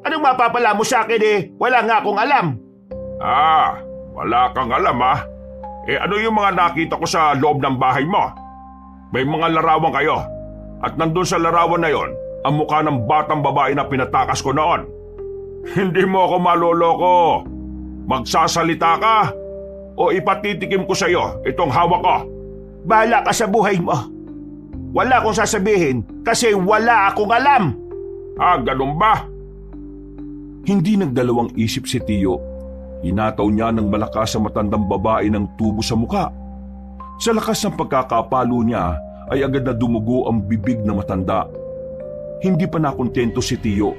Anong mapapala mo sa akin wala nga akong alam. Wala kang alam ano yung mga nakita ko sa loob ng bahay mo? May mga larawan kayo. At nandun sa larawan na yon, ang mukha ng batang babae na pinatakas ko noon. Hindi mo ako maloloko. Magsasalita ka o ipatitikim ko sa iyo itong hawak ko. Bahala ka sa buhay mo. Wala akong sasabihin kasi wala akong alam. Ganun ba? Hindi nagdalawang isip si Tiyo. Hinataw niya ng malakas sa matandang babae ng tubo sa muka. Sa lakas ng pagkakapalo niya ay agad na dumugo ang bibig na matanda. Hindi pa nakontento si Tiyo.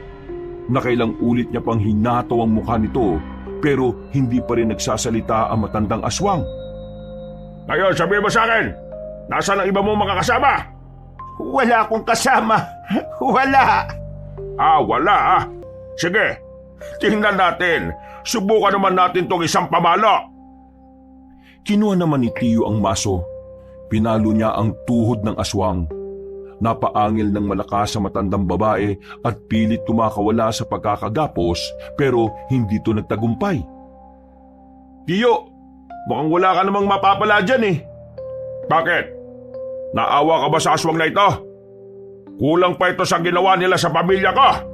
Nakailang ulit niya pang hinataw ang mukha nito pero hindi pa rin nagsasalita ang matandang aswang. Ngayon, sabihin mo sa akin, nasaan ang iba mong mga kasama? Wala akong kasama. Wala. Wala. Sige, tingnan natin. Subukan naman natin tong isang pamalo. Kinuha naman ni Tiyo ang maso. Pinalo niya ang tuhod ng aswang. Napaangil ng malakas sa matandang babae at pilit tumakawala sa pagkakagapos pero hindi ito nagtagumpay. Tiyo, mukhang wala ka namang mapapala dyan Bakit? Naawa ka ba sa aswang na ito? Kulang pa ito sa ginawa nila sa pamilya ko.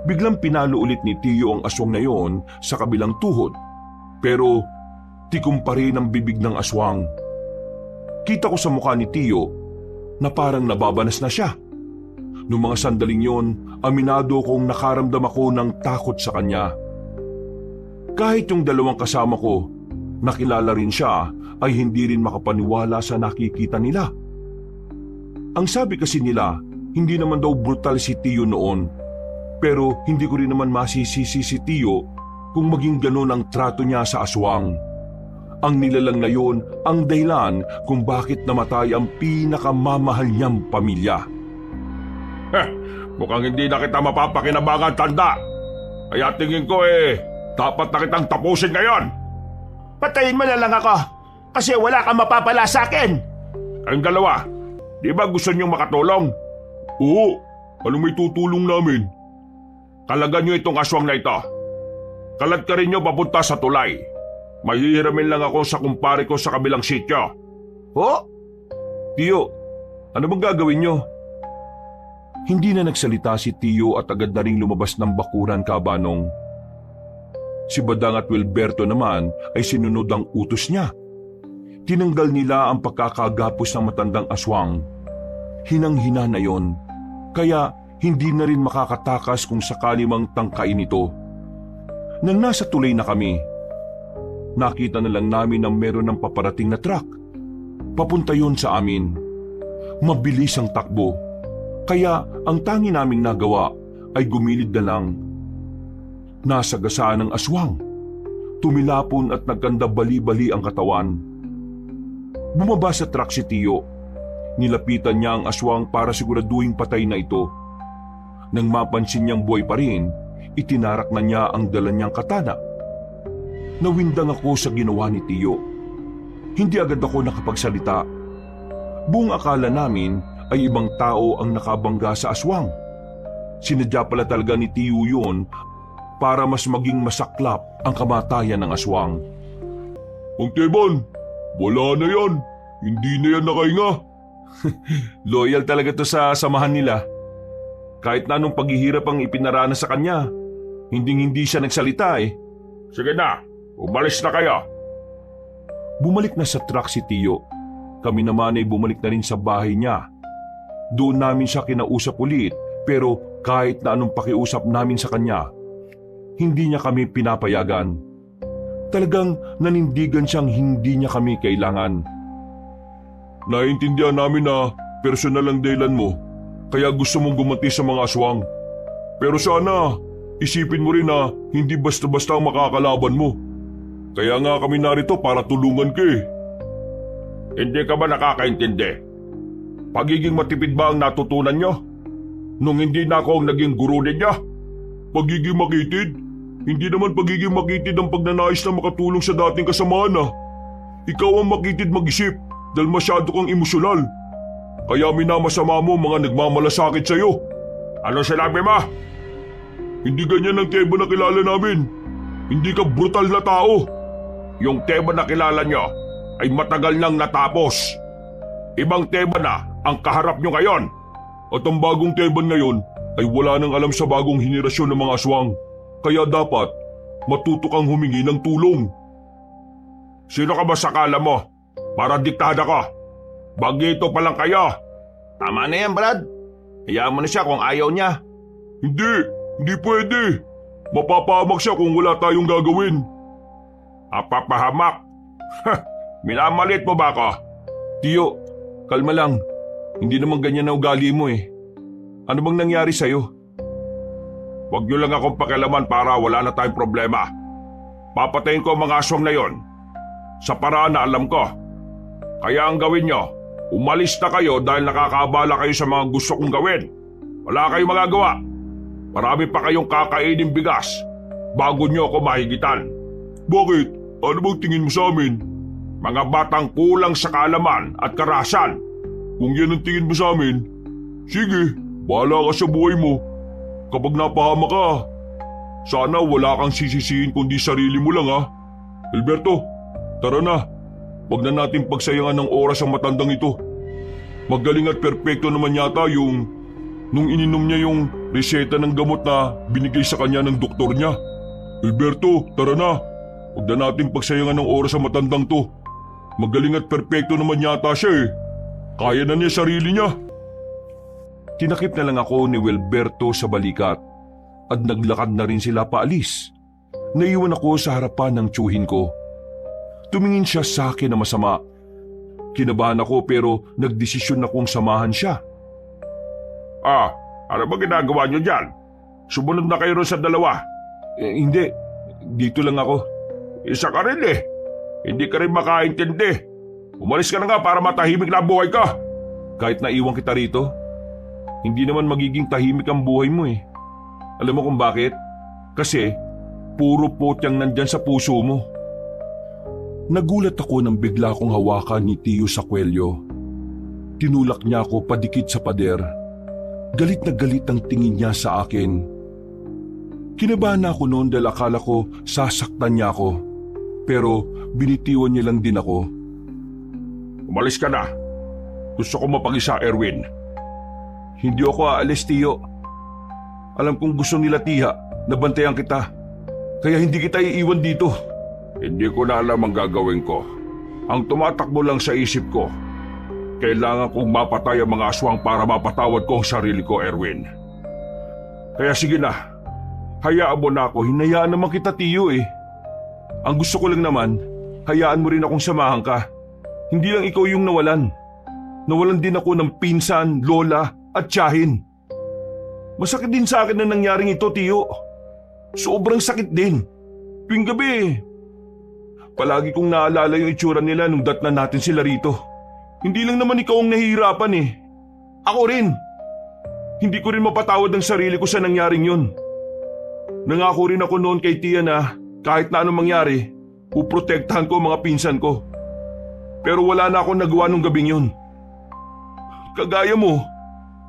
Biglang pinalo ulit ni Tiyo ang aswang na yon sa kabilang tuhod. Pero tikom pa rin ang bibig ng aswang. Kita ko sa mukha ni Tiyo na parang nababanas na siya. Noong mga sandaling yon, aminado kong nakaramdam ako ng takot sa kanya. Kahit yung dalawang kasama ko, nakilala rin siya, ay hindi rin makapaniwala sa nakikita nila. Ang sabi kasi nila, hindi naman daw brutal si Tiyo noon. Pero hindi ko rin naman masisisi si Tiyo kung maging ganon ang trato niya sa aswang. Ang nilalang na yon ang dahilan kung bakit namatay ang pinakamamahal niyang pamilya. Mukhang hindi na kita mapapakinabangan, tanda. Kaya tingin ko dapat na kitang tapusin ngayon. Patayin mo na lang ako kasi wala kang mapapala sa akin. Ang dalawa, di ba gusto niyong makatulong? Oo, ano may tutulong namin? Kalagan niyo itong aswang na ito. Kalat ka rin niyo papunta sa tulay. Mahihiramin lang ako sa kumpare ko sa kabilang sityo. Tiyo, ano bang gagawin nyo? Hindi na nagsalita si Tio at agad na ring lumabas ng bakuran, Kabanong. Si Badang at Wilberto naman ay sinunod ang utos niya. Tinanggal nila ang pagkakagapos ng matandang aswang. Hinang-hina na yon, kaya hindi na rin makakatakas kung sakali mang tangkain ito. Nang nasa tulay na kami, nakita na lang namin na meron ng paparating na truck. Papunta yon sa amin. Mabilis ang takbo, kaya ang tangi naming nagawa ay gumilid na lang. Nasagasaan ng aswang. Tumilapon at nagkanda bali-bali ang katawan. Bumaba sa truck si Tio. Nilapitan niya ang aswang para siguraduhin patay na ito. Nang mapansin niyang buhay pa rin, itinarak na niya ang dala niyang katana. Nawindang ako sa ginawa ni Tio. Hindi agad ako nakapagsalita. Buong akala namin ay ibang tao ang nakabangga sa aswang. Sinadya pala talaga ni Tio yun para mas maging masaklap ang kamatayan ng aswang. Ang Teban, wala na yan. Hindi na yan nakahinga. Loyal talaga to sa samahan nila. Kahit na anong paghihirap ang ipinaranas sa kanya, hindi siya nagsalita eh. Sige na, umalis na kayo. Bumalik na sa truck si Tio. Kami naman ay bumalik na rin sa bahay niya. Doon namin siya kinausap ulit, pero kahit na anong pakiusap namin sa kanya, hindi niya kami pinapayagan. Talagang nanindigan siyang hindi niya kami kailangan. Naiintindihan namin na personal ang dahilan mo, kaya gusto mong gumanti sa mga aswang. Pero sana, isipin mo rin na hindi basta-basta ang makakalaban mo. Kaya nga kami narito para tulungan ka eh. Hindi ka ba nakakaintindi? Pagiging matipid ba ang natutunan nyo? Nung hindi na ako ang naging guru ninyo? Pagiging makitid? Hindi naman pagiging makitid ang pagnanais na makatulong sa dating kasamahan ah. Ikaw ang makitid mag-isip dahil masyado kang emosyonal. Kaya minamasama mo mga nagmamalasakit sa'yo. Ano sinabi mo? Hindi ganyan ang Teban na kilala namin. Hindi ka brutal na tao. Yung Teban na kilala nyo ay matagal nang natapos. Ibang Teban na ang kaharap nyo ngayon. At ang bagong Teban ngayon ay wala nang alam sa bagong henerasyon ng mga aswang. Kaya dapat matuto kang humingi ng tulong. Sino ka ba sa kala mo? Para diktada ka. Bagito pa lang kayo. Tama na yan, Brad. Hayaan mo na siya kung ayaw niya. Hindi pwede. Mapapahamak siya kung wala tayong gagawin. Papahamak? Minamalit mo ba ako? Tio, kalma lang. Hindi naman ganyan na ugali mo eh. Ano bang nangyari sa'yo? Huwag niyo lang akong pakialaman para wala na tayong problema. Papatayin ko ang mga aswang na yon. Sa paraan na alam ko. Kaya ang gawin nyo, umalis na kayo dahil nakakaabala kayo sa mga gusto kong gawin. Wala kayong magagawa. Marami pa kayong kakainin bigas bago nyo ako mahigitan. Bakit? Ano bang tingin mo sa amin? Mga batang kulang sa kaalaman at karahasan. Kung yan ang tingin mo sa amin, sige, bahala ka sa buhay mo. Kapag napahama ka, sana wala kang sisisihin kundi sarili mo lang ha. Alberto, tara na. Huwag na natin pagsayangan ng oras ang matandang ito. Magaling at perpekto naman yata yung nung ininom niya yung reseta ng gamot na binigay sa kanya ng doktor niya. Alberto, tara na. Huwag na natin pagsayangan ng oras ang matandang to. Magaling at perpekto naman yata siya eh. Kaya na niya sarili niya. Tinakip na lang ako ni Wilberto sa balikat at naglakad na rin sila paalis. Naiwan ako sa harapan ng tiyuhin ko. Tumingin siya sa akin na masama. Kinabahan ako pero nagdesisyon akong samahan siya. Ano ba ginagawa niyo dyan? Sumunod na kayo ron sa dalawa. Hindi, dito lang ako. Isa ka rin eh. Hindi ka rin makaintindi. Umalis ka na nga para matahimik na buhay ka. Kahit naiwan kita rito, hindi naman magiging tahimik ang buhay mo eh. Alam mo kung bakit? Kasi puro potyang nandyan sa puso mo. Nagulat ako nang bigla kong hawakan ni Tio sa kwelyo. Tinulak niya ako padikit sa pader. Galit na galit ang tingin niya sa akin. Kinabahan ako noon dahil akala ko sasaktan niya ako. Pero binitiwan niya lang din ako. Umalis ka na. Gusto ko mapag-isa, Erwin. Hindi ako aalis, Tiyo. Alam kong gusto nila Tiha na bantayan kita. Kaya hindi kita iiwan dito. Hindi ko na alam ang gagawin ko. Ang tumatakbo lang sa isip ko, kailangan kong mapatay ang mga aswang para mapatawad ko ang sarili ko, Erwin. Kaya sige na, hayaan mo na ako. Hinayaan naman kita, Tiyo eh. Ang gusto ko lang naman, hayaan mo rin akong samahan ka. Hindi lang ikaw yung nawalan. Nawalan din ako ng pinsan, lola at tiyahin. Masakit din sa akin na nangyaring ito, Tiyo. Sobrang sakit din. Tuwing gabi, palagi kong naalala yung itsura nila nung datnan natin sila rito. Hindi lang naman ikaw ang nahihirapan eh. Ako rin. Hindi ko rin mapatawad ang sarili ko sa nangyaring yun. Nangako rin ako noon kay Tia na kahit na anong mangyari, puprotektahan ko ang mga pinsan ko. Pero wala na akong nagawa nung gabing yun. Kagaya mo,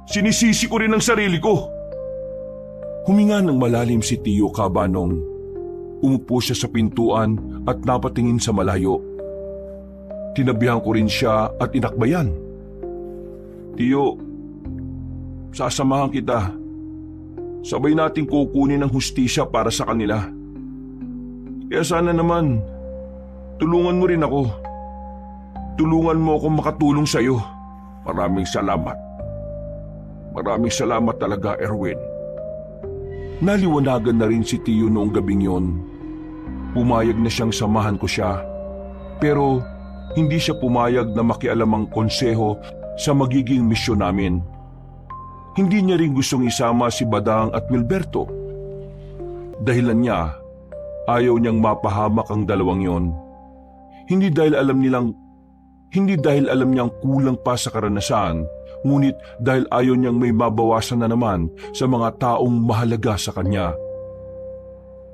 sinisisi ko rin ang sarili ko. Huminga ng malalim si Tiyo Kabanong. Umupo siya sa pintuan at napatingin sa malayo. Tinabihan ko rin siya at inakbayan. Tiyo, sasamahan kita. Sabay nating kukunin ang hustisya para sa kanila. Kaya sana naman, tulungan mo rin ako. Tulungan mo akong makatulong sa'yo. Maraming salamat. Maraming salamat talaga, Erwin. Naliwanagan na rin si Tiyo noong gabing yon. Pumayag na siyang samahan ko siya. Pero hindi siya pumayag na makialam ang konseho sa magiging misyon namin. Hindi niya rin gustong isama si Badang at Wilberto. Dahilan niya, ayaw niyang mapahamak ang dalawang yon. Hindi dahil alam niyang kulang pa sa karanasan, ngunit dahil ayaw niyang may mabawasan na naman sa mga taong mahalaga sa kanya.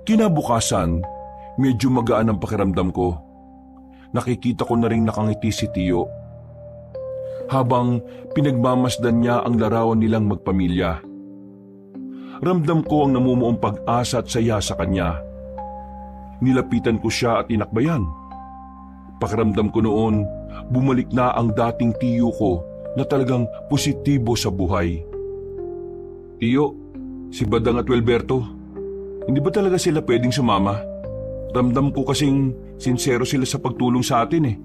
Kinabukasan, medyo magaan ang pakiramdam ko. Nakikita ko na rin nakangiti si Tiyo. Habang pinagmamasdan niya ang larawan nilang magpamilya. Ramdam ko ang namumuong pag-asa at saya sa kanya. Nilapitan ko siya at inakbayan. Pakiramdam ko noon, bumalik na ang dating Tiyo ko na talagang positibo sa buhay. Tiyo, si Badang at Wilberto, hindi ba talaga sila pwedeng sumama? Ramdam ko kasing sincero sila sa pagtulong sa atin eh.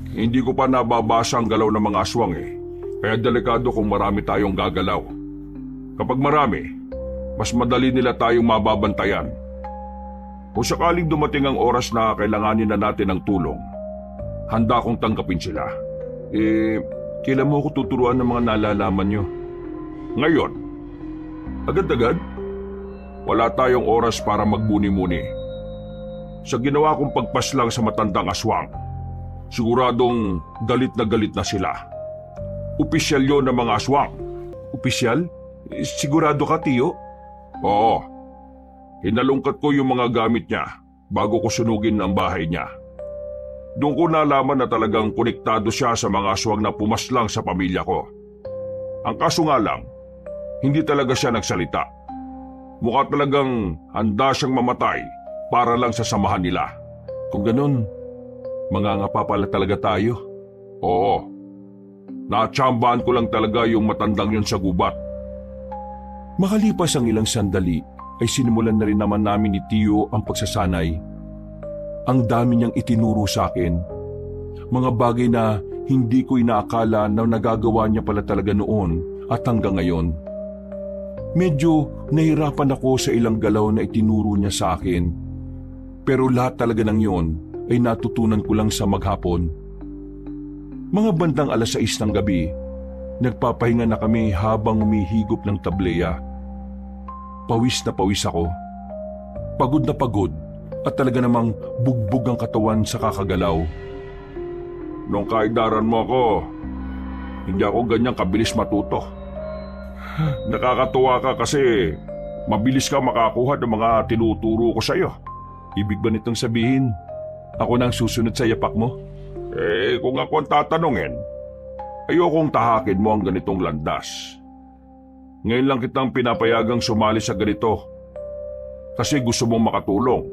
Hindi ko pa nababasa ang galaw ng mga aswang eh. Kaya delikado kung marami tayong gagalaw. Kapag marami, mas madali nila tayong mababantayan. Kung sakaling dumating ang oras na kailanganin na natin ng tulong, handa akong tanggapin sila. Kailan mo ako tuturuan ng mga nalalaman nyo? Ngayon, agad-agad, wala tayong oras para magbuni-muni. Sa ginawa kong pagpaslang sa matandang aswang, siguradong galit na sila. Opisyal yun ng mga aswang. Opisyal? Sigurado ka, Tiyo? Oo. Hinalungkat ko yung mga gamit niya bago ko sunugin ang bahay niya. Doon ko nalaman na talagang konektado siya sa mga aswang na pumaslang sa pamilya ko. Ang kaso nga lang, hindi talaga siya nagsalita. Mukha talagang handa siyang mamatay para lang sa samahan nila. Kung ganun, mangangapa pala talaga tayo. Oo. Natsambahan ko lang talaga yung matandang yun sa gubat. Makalipas ang ilang sandali, ay sinimulan na rin naman namin ni Tiyo ang pagsasanay. Ang dami niyang itinuro sa akin. Mga bagay na hindi ko inaakala na nagagawa niya pala talaga noon at hanggang ngayon. Medyo nahirapan ako sa ilang galaw na itinuro niya sa akin. Pero lahat talaga ng yon ay natutunan ko lang sa maghapon. Mga bandang 6:00 ng gabi, nagpapahinga na kami habang umihigop ng tableya. Pawis na pawis ako. Pagod na pagod at talaga namang bugbog ang katawan sa kakagalaw. Nung kaidaran mo ako, hindi ako ganyang kabilis matuto. Nakakatuwa ka kasi mabilis ka makakuha ng mga tinuturo ko sa'yo. Ibig ba nitong sabihin, ako na ang susunod sa yapak mo? Kung ako ang tatanungin, ayokong tahakin mo ang ganitong landas. Ngayon lang kitang pinapayagang sumali sa ganito kasi gusto mong makatulong.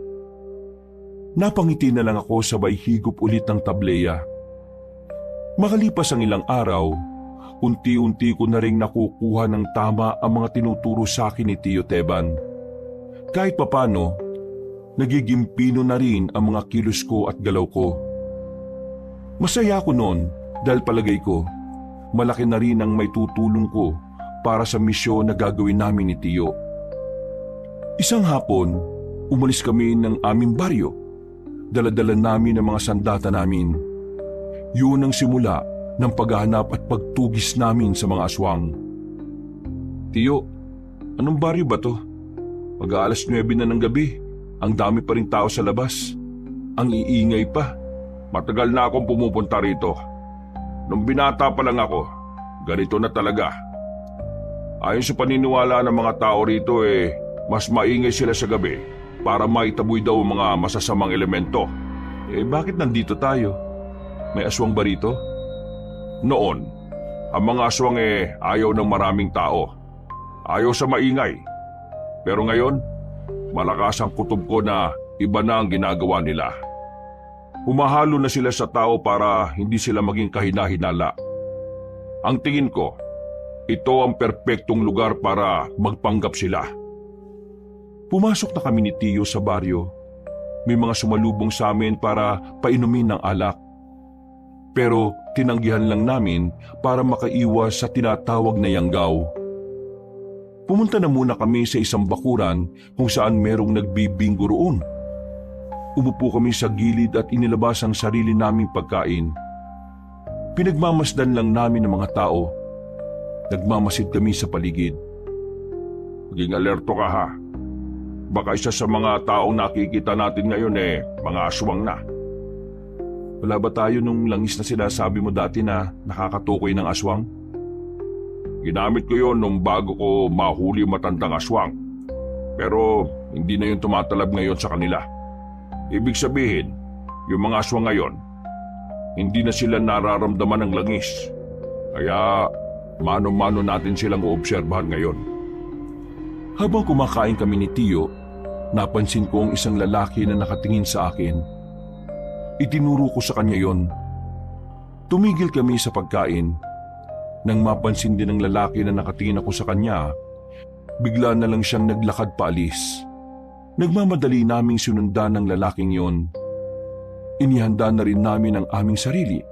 Napangiti na lang ako sabay higop ulit ng tableya. Makalipas ang ilang araw, unti-unti ko na ring nakukuha ng tama ang mga tinuturo sa akin ni Tio Teban. Kahit papano, nagiging pino na rin ang mga kilos ko at galaw ko. Masaya ako noon dahil palagay ko, malaki na rin ang may tutulong ko para sa misyon na gagawin namin ni Tio. Isang hapon, umalis kami ng aming baryo. Dala-dala namin ang mga sandata namin. Yun ang simula ng paghahanap at pagtugis namin sa mga aswang. Tio, anong baryo ba to? Mag-aalas 9 na ng gabi. Ang dami pa rin tao sa labas. Ang iingay pa. Matagal na akong pumupunta rito. Nung binata pa lang ako, ganito na talaga. Ayon sa paniniwala ng mga tao rito mas maingay sila sa gabi para maitaboy daw ang mga masasamang elemento. Bakit nandito tayo? May aswang ba rito? Noon, ang mga aswang ayaw ng maraming tao. Ayaw sa maingay. Pero ngayon, malakas ang kutob ko na iba na ang ginagawa nila. Humahalo na sila sa tao para hindi sila maging kahina-hinala. Ang tingin ko, ito ang perpektong lugar para magpanggap sila. Pumasok na kami ni Tio sa baryo. May mga sumalubong sa amin para painumin ng alak. Pero tinanggihan lang namin para makaiwas sa tinatawag na yanggaw. Pumunta na muna kami sa isang bakuran kung saan merong nagbibinggo roon. Umupo kami sa gilid at inilabas ang sarili naming pagkain. Pinagmamasdan lang namin ang mga tao. Nagmamasid kami sa paligid. Maging alerto ka ha. Baka isa sa mga taong nakikita natin ngayon mga aswang na. Wala ba tayo nung langis na sinasabi mo dati na nakakatukoy ng aswang? Ginamit ko yon nung bago ko mahuli yung matandang aswang. Pero hindi na yun tumatalab ngayon sa kanila. Ibig sabihin, yung mga aswang ngayon, hindi na sila nararamdaman ng langis. Kaya mano-mano natin silang uobserbahan ngayon. Habang kumakain kami ni Tio, napansin ko ang isang lalaki na nakatingin sa akin. Itinuro ko sa kanya yon. Tumigil kami sa pagkain. Nang mapansin din ng lalaki na nakatingin ako sa kanya, bigla na lang siyang naglakad paalis. Nagmamadali naming sinundan ng lalaking yon. Inihanda na rin namin ang aming sarili.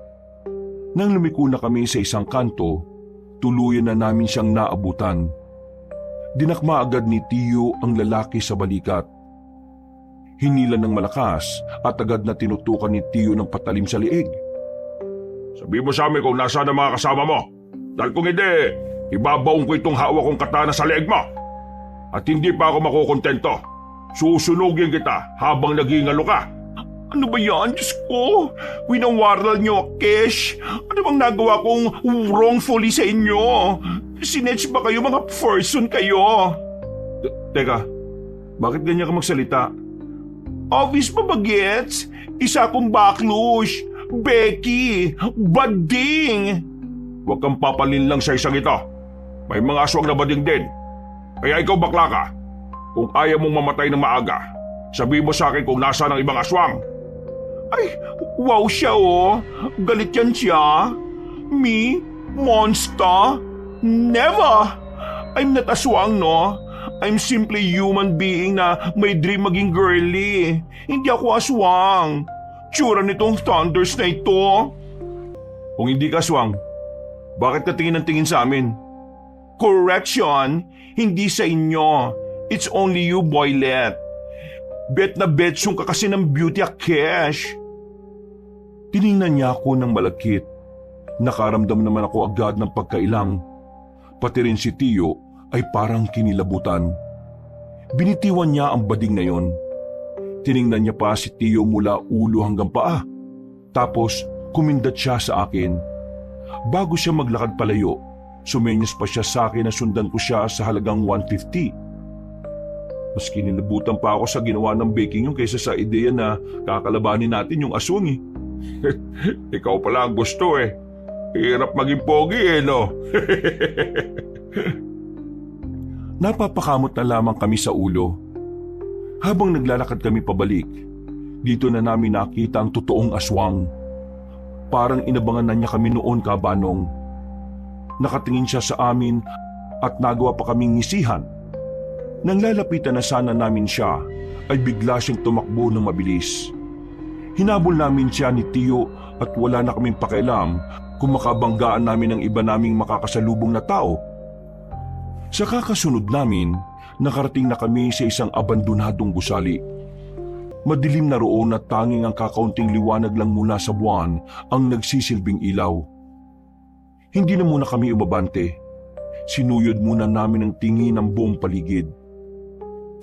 Nang lumiko na kami sa isang kanto, tuluyan na namin siyang naabutan. Dinakma agad ni Tio ang lalaki sa balikat. Hinila ng malakas at agad na tinutukan ni Tio ng patalim sa liig. Sabi mo sa amin kung nasaan ang mga kasama mo. Dahil kung hindi, ibabaong ko itong hawak kong katana sa liig mo. At hindi pa ako makukontento. Susunugin kita habang naghihingalo ka. Ano ba yan? Diyos ko! Winawaral niyo, Kesh! Ano bang nagawa kong wrongfully sa inyo? Sinetch ba kayo? Mga person kayo? Teka, bakit ganyan ka magsalita? Obvious ba bagets? Isa akong baklush, Becky, bading! Huwag kang papalin lang sa isang ito. May mga aswang na bading din. Kaya ikaw bakla ka. Kung ayaw mong mamatay ng maaga, sabihin mo sa akin kung nasaan ang ibang aswang. Ay, wow siya oh. Galit yan siya. Me? Monster? Never! I'm not aswang, no? I'm simply human being na may dream maging girly. Hindi ako aswang. Tsura nitong thunders na ito. Kung hindi ka aswang, bakit ka tingin ng tingin sa amin? Correction, hindi sa inyo. It's only you, boylet. Bet na betsong ka kasi ng beauty Kesh. Tiningnan niya ako ng malagkit. Nakaramdam naman ako agad ng pagkailang. Pati rin si Tio ay parang kinilabutan. Binitiwan niya ang bading na yon. Tiningnan niya pa si Tio mula ulo hanggang paa. Tapos kumindat siya sa akin. Bago siya maglakad palayo, sumenyas pa siya sa akin na sundan ko siya sa halagang 150. Mas kinilabutan pa ako sa ginawa ng baking yung kaysa sa ideya na kakalabanin natin yung aswang eh. Ikaw pala ang gusto eh. Hirap maging pogi no? Napapakamot na lamang kami sa ulo. Habang naglalakad kami pabalik, dito na namin nakita ang totoong aswang. Parang inabangan na niya kami noon, kabanong. Nakatingin siya sa amin at nagawa pa kaming ngisihan. Nang lalapitan na sana namin siya, ay bigla siyang tumakbo ng mabilis. Hinabol namin siya ni Tio at wala na kaming pakialam kung makabanggaan namin ang iba naming makakasalubong na tao. Sa kakasunod namin, nakarating na kami sa isang abandonadong gusali. Madilim na roon at tanging ang kakaunting liwanag lang mula sa buwan ang nagsisilbing ilaw. Hindi na muna kami umabante. Sinuyod muna namin ang tingin ng buong paligid.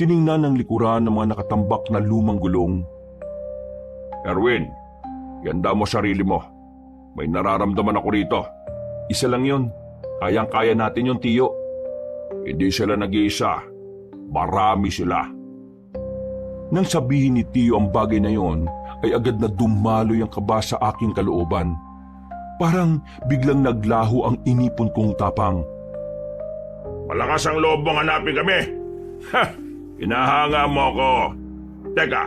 Tiningnan ng likuran ng mga nakatambak na lumang gulong. Erwin, ganda mo sarili mo. May nararamdaman ako rito. Isa lang yun. Kayang-kaya natin yun, Tio. Hindi sila nag-iisa. Marami sila. Nang sabihin ni Tio ang bagay na yon, ay agad na dumaloy ang kaba sa aking kalooban. Parang biglang naglaho ang inipon kong tapang. Malakas ang loob mong hanapin kami. Ha! Hinahanga mo ako. Teka,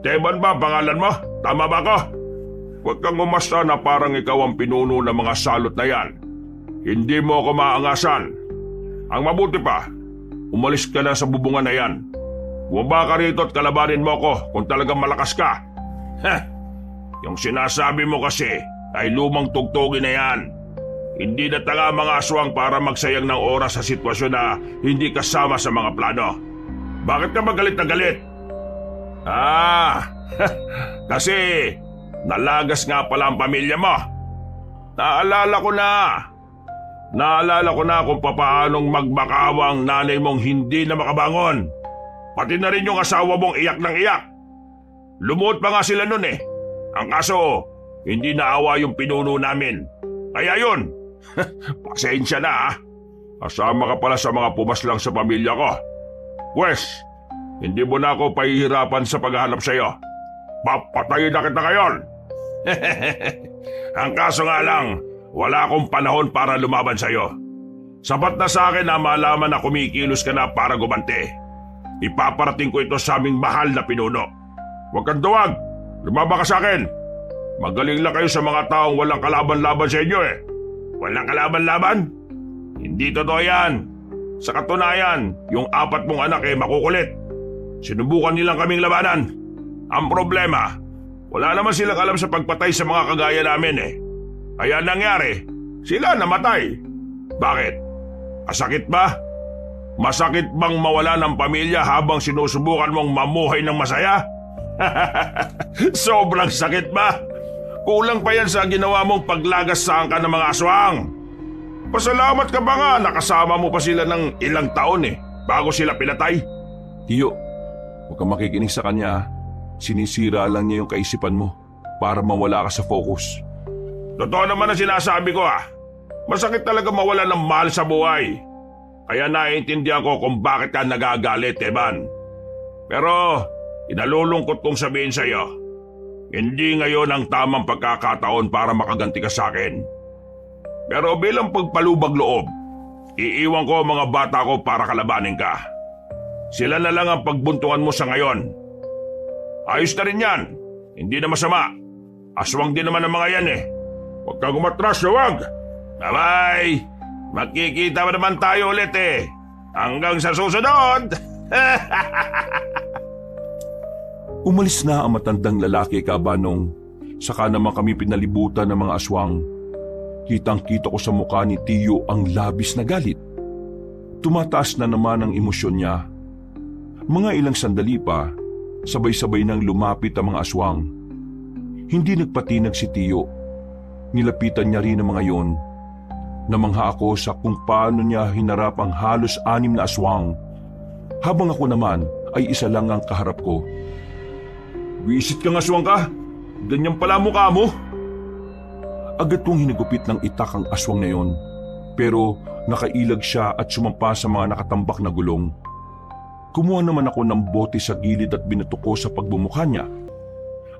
Teban ba pangalan mo? Tama ba ako? Huwag kang umasta na parang ikaw ang pinuno ng mga salot na yan. Hindi mo ako maangasan. Ang mabuti pa, umalis ka na sa bubungan na yan. Bumaba ka rito at kalabanin mo ako kung talagang malakas ka. Heh, yung sinasabi mo kasi ay lumang tugtugin na yan. Hindi na tanga mga aswang para magsayang ng oras sa sitwasyon na hindi kasama sa mga plano. Bakit ka magalit na galit? Kasi nalagas nga pala ang pamilya mo. Naalala ko na kung papaanong magbakawang nanay mong hindi na makabangon. Pati na rin yung asawa mong iyak ng iyak. Lumuot pa nga sila nun eh. Ang kaso, hindi naawa yung pinuno namin. Kaya yun, pasensya na ha. Kasama ka pala sa mga pumaslang sa pamilya ko. Pwes, hindi mo na ako pahihirapan sa paghahanap sa'yo. Papatayin na kita ngayon. Ang kaso nga lang, wala akong panahon para lumaban sa'yo. Sapat na sa akin na malaman na kumikilos ka na para gumante. Ipaparating ko ito sa aming mahal na pinuno. Huwag kang duwag. Lumaba ka sa akin. Magaling lang kayo sa mga taong walang kalaban-laban sa inyo eh. Walang kalaban-laban? Hindi totoo yan. Sa katunayan, yung 4 mong anak eh makukulit. Sinubukan nilang kaming labanan. Ang problema, wala naman silang alam sa pagpatay sa mga kagaya namin eh. Kaya nangyari, sila namatay. Bakit? Masakit ba? Masakit bang mawala ng pamilya habang sinusubukan mong mamuhay ng masaya? Sobrang sakit ba? Kulang pa yan sa ginawa mong paglagas sa angka ng mga aswang. Pasalamat ka ba nga nakasama mo pa sila ng ilang taon eh, bago sila pinatay? Tio, huwag kang makikinig sa kanya. Sinisira lang niya yung kaisipan mo para mawala ka sa focus. Totoo naman ang sinasabi ko ah. Masakit talaga mawala ng mahal sa buhay. Kaya naiintindihan ko kung bakit ka nagagalit, Evan. Pero inalulungkot kong sabihin sa iyo, hindi ngayon ang tamang pagkakataon para makaganti ka sa akin. Pero bilang pagpalubag loob, iiwan ko ang mga bata ko para kalabanin ka. Sila na lang ang pagbuntungan mo sa ngayon. Ayos na rin yan. Hindi na masama. Aswang din naman ang mga yan eh. Huwag kang umatras, huwag. Bye-bye. Magkikita pa naman tayo ulit eh. Hanggang sa susunod. Umalis na ang matandang lalaki, Kabanong. Saka naman kami pinalibutan ng mga aswang. Kitang-kita ko sa mukha ni Tio ang labis na galit. Tumataas na naman ang emosyon niya. Mga ilang sandali pa, sabay-sabay nang lumapit ang mga aswang. Hindi nagpatinag si Tio. Nilapitan niya rin ang mga yon. Namangha ako sa kung paano niya hinarap ang halos 6 na aswang. Habang ako naman ay isa lang ang kaharap ko. Wisit kang aswang ka? Ganyan pala mukha mo? Agad kong hinagupit ng itak ang aswang na yon. Pero nakailag siya at sumampa sa mga nakatambak na gulong. Kumuha naman ako ng bote sa gilid at binato ko sa pagbumukha niya.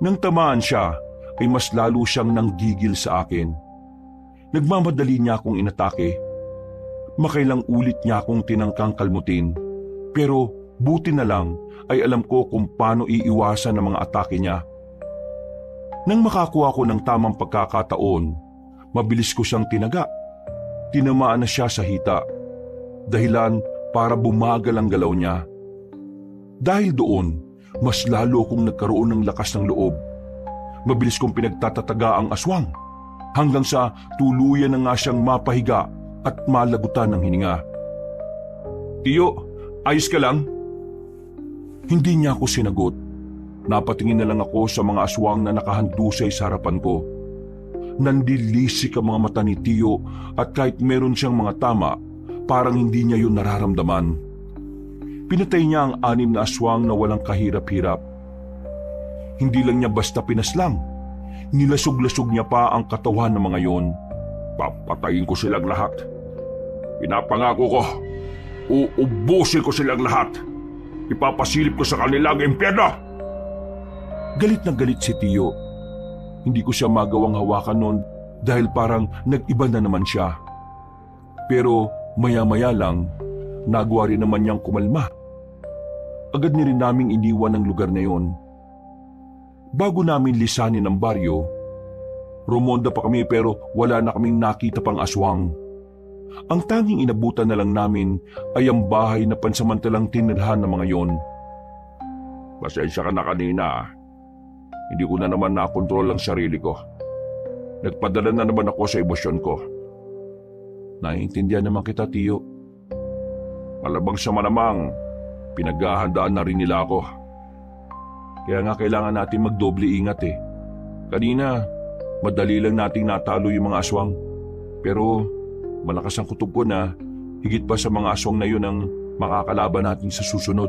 Nang tamaan siya, ay mas lalo siyang nanggigil sa akin. Nagmamadali niya akong inatake. Makailang ulit niya akong tinangkang kalmutin. Pero buti na lang ay alam ko kung paano iiwasan ang mga atake niya. Nang makakuha ko ng tamang pagkakataon, mabilis ko siyang tinaga. tinamaan na siya sa hita. Dahilan para bumagal ang galaw niya. Dahil doon, mas lalo akong nagkaroon ng lakas ng loob. Mabilis kong pinagtatataga ang aswang hanggang sa tuluyan na nga siyang mapahiga at malagutan ng hininga. "Tiyo, ayos ka lang?" Hindi niya ako sinagot. Napatingin na lang ako sa mga aswang na nakahandusay sa harapan ko. Nandilisik ang mga mata ni Tiyo at kahit meron siyang mga tama, parang hindi niya yun nararamdaman. Pinatay niya ang 6 na aswang na walang kahirap-hirap. Hindi lang niya basta pinaslang. Nilasog-lasog niya pa ang katawan ng mga yon. Papatayin ko silang lahat. Pinapangako ko, uubusin ko silang lahat. Ipapasilip ko sa kanila ang impyerno. Galit na galit si Tiyo. Hindi ko siya magawang hawakan noon dahil parang nag-iba na naman siya. Pero maya-maya lang, nagawa rin naman niyang kumalma. Agad ni rin naming iniwan ang lugar na yon. Bago namin lisanin ang baryo, rumonda pa kami pero wala na kaming nakita pang aswang. Ang tanging inabutan na lang namin ay ang bahay na pansamantalang tinirhan ng mga yon. Pasensya ka na kanina. Hindi ko na naman nakontrol ang sarili ko. Nagpadala na naman ako sa emosyon ko. Naiintindihan naman kita, Tiyo. Malabang sa malamang, pinaghahandaan na rin nila ako. Kaya nga kailangan natin magdoble ingat eh. Kanina, madali lang nating natalo yung mga aswang. Pero malakas ang kutob ko na higit pa sa mga aswang na yun ang makakalaban natin sa susunod.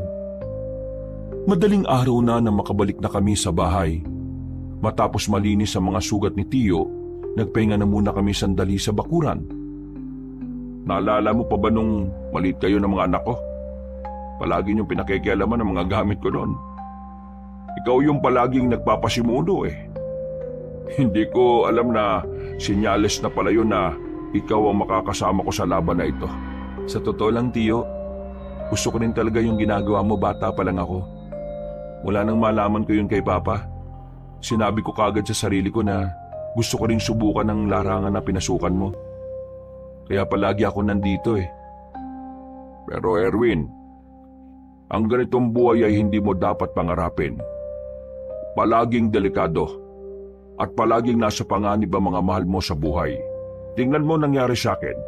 Madaling araw na makabalik na kami sa bahay. Matapos malinis ang mga sugat ni Tiyo, nagpahinga na muna kami sandali sa bakuran. Naalala mo pa ba nung maliit kayo ng mga anak ko? Palagi niyong pinakikialaman ng mga gamit ko noon. Ikaw yung palaging nagpapasimuno eh. Hindi ko alam na senyales na pala yun na ikaw ang makakasama ko sa laban na ito. Sa totoo lang, Tiyo, gusto ko rin talaga yung ginagawa mo, bata pa lang ako. Mula nang malaman ko yun kay Papa, sinabi ko kagad sa sarili ko na gusto ko rin subukan ang larangan na pinasukan mo. Kaya palagi ako nandito eh. Pero Erwin, ang ganitong buhay ay hindi mo dapat pangarapin. Palaging delikado at palaging nasa panganib ang mga mahal mo sa buhay. Tingnan mo nangyari sa akin.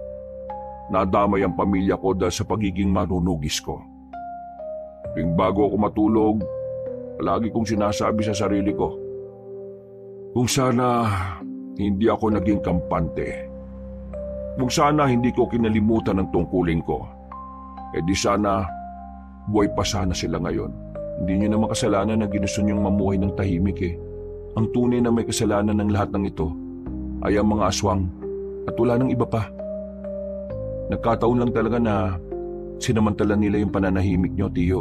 Nadamay ang pamilya ko dahil sa pagiging marunugis ko. Tuwing bago ako matulog, palagi kong sinasabi sa sarili ko, kung sana hindi ako naging kampante. Kung sana hindi ko kinalimutan ang tungkulin ko. E di sana, buhay pa sana sila ngayon. Hindi niyo naman kasalanan na ginusto niyong mamuhay ng tahimik eh. Ang tunay na may kasalanan ng lahat ng ito ay ang mga aswang at wala nang iba pa. Nagkataon lang talaga na sinamantala nila yung pananahimik niyo, Tiyo.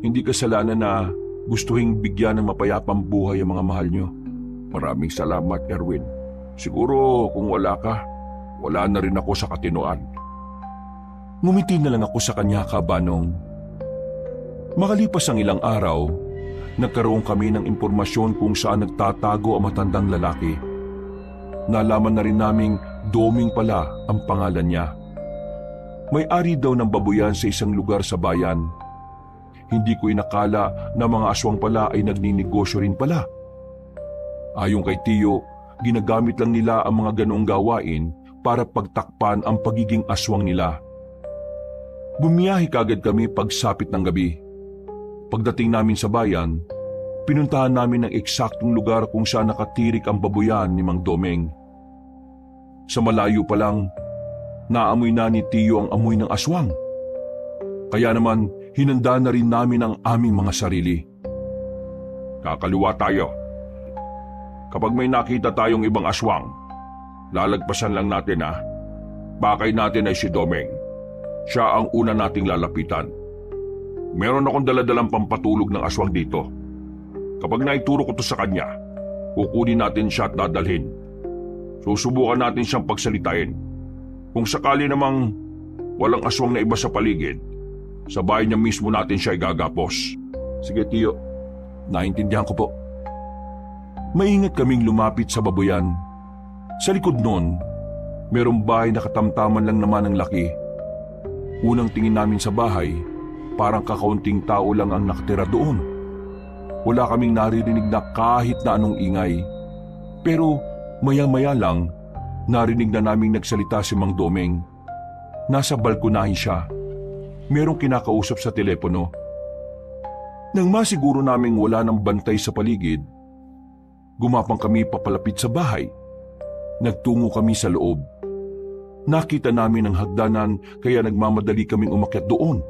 Hindi kasalanan na gustuhing bigyan ng mapayapang buhay ang mga mahal niyo. Maraming salamat, Erwin. Siguro kung wala ka, wala na rin ako sa katinoan. Ngumiti na lang ako sa kanya, Kabanong. Makalipas ang ilang araw, nagkaroon kami ng impormasyon kung saan nagtatago ang matandang lalaki. Nalaman na rin naming Doming pala ang pangalan niya. May-ari daw ng babuyan sa isang lugar sa bayan. Hindi ko inakala na mga aswang pala ay nagninegosyo rin pala. Ayon kay Tiyo, ginagamit lang nila ang mga ganoong gawain para pagtakpan ang pagiging aswang nila. Bumiyahe kagad kami pagsapit ng gabi. Pagdating namin sa bayan, pinuntahan namin ang eksaktong lugar kung saan nakatirik ang babuyan ni Mang Domeng. Sa malayo pa lang, naamoy na ni Tiyo ang amoy ng aswang. Kaya naman, hinanda na rin namin ang aming mga sarili. Kakaliwa tayo. Kapag may nakita tayong ibang aswang, lalagpasan lang natin ha. Bakay natin ay si Domeng. Siya ang una nating lalapitan. Meron akong daladalang pampatulog ng aswang dito. Kapag naituro ko to sa kanya, kukunin natin siya at dadalhin. Susubukan natin siyang pagsalitain. Kung sakali namang walang aswang na iba sa paligid, sa bahay niya mismo natin siya igagapos. Sige, Tiyo. Naintindihan ko po. Maingat kaming lumapit sa babuyan. Sa likod nun, Merong bahay na katamtaman lang naman ang laki. Unang tingin namin sa bahay, parang kakaunting tao lang ang nakatira doon. Wala kaming naririnig na kahit na anong ingay. Pero maya-maya lang, narinig na naming nagsalita si Mang Domeng. Nasa balkonahin siya. Merong kinakausap sa telepono. Nang masiguro naming wala ng bantay sa paligid, gumapang kami papalapit sa bahay. Nagtungo kami sa loob. Nakita namin ang hagdanan kaya nagmamadali kaming umakyat doon.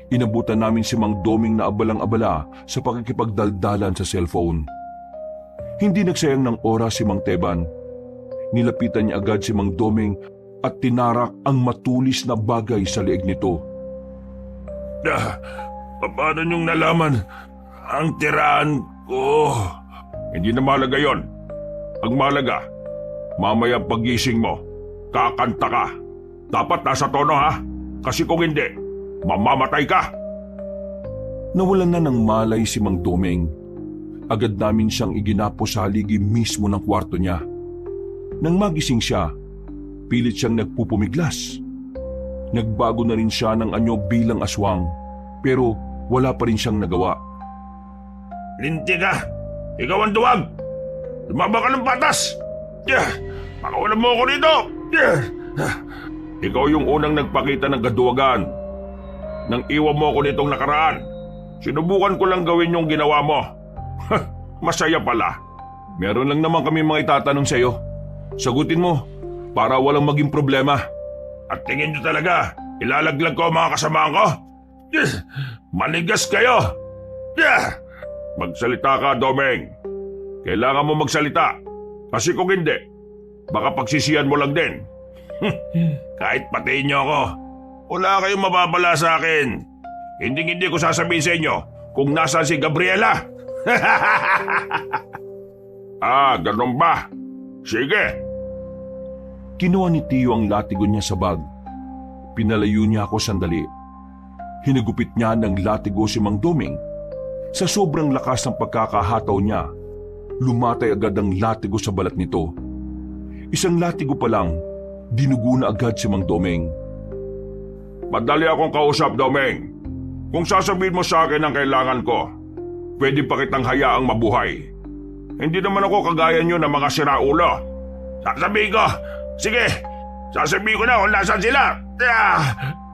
Inabutan namin si Mang Domeng na abalang-abala sa pakikipagdaldalan sa cellphone. Hindi nagsayang ng oras si Mang Teban. Nilapitan niya agad si Mang Domeng at tinarak ang matulis na bagay sa leeg nito. Paano niyong nalaman ang tiraan ko? Hindi na mahalaga yon. Ang mahalaga, mamaya pagising mo, kakanta ka. Dapat nasa tono ha, kasi kung hindi, mamamatay ka. Nawalan na ng malay si Mang Domeng. Agad namin siyang iginapo sa haligi mismo ng kwarto niya. Nang magising siya, pilit siyang nagpupumiglas. Nagbago na rin siya ng anyo bilang aswang, pero wala pa rin siyang nagawa. Linti ka! Ikaw ang duwag! Lumaba ka ng patas! Pakawalan mo ako dito! Ikaw yung unang nagpakita ng kaduwagan. Nang iwan mo ako nitong nakaraan, sinubukan ko lang gawin yung ginawa mo. Masaya pala. Meron lang naman kami mga itatanong sa iyo. Sagutin mo para walang maging problema. At tingin nyo talaga, ilalaglag ko ang mga kasamahan ko? Manigas kayo! Magsalita ka, Domeng. Kailangan mo magsalita. Kasi kung hindi, baka pagsisiyan mo lang din. Kahit patayin nyo ako, wala kayong mababala sa akin. Hindi ko sasabihin sa inyo kung nasaan si Gabriela. Ganun ba? Sige. Kinuha ni Tio ang latigo niya sa bag. Pinalayo niya ako sandali. Hinagupit niya ng latigo si Mang Domeng. Sa sobrang lakas ng pagkakahataw niya, lumatay agad ang latigo sa balat nito. Isang latigo pa lang, dinugo na agad si Mang Domeng. Madali akong kausap, Domeng. Kung sasabihin mo sa akin ang kailangan ko, pwede pa kitang hayaang mabuhay. Hindi naman ako kagaya nyo ng mga siraulo. Sasabihin ko, sige, sasabihin ko na kung nasaan sila.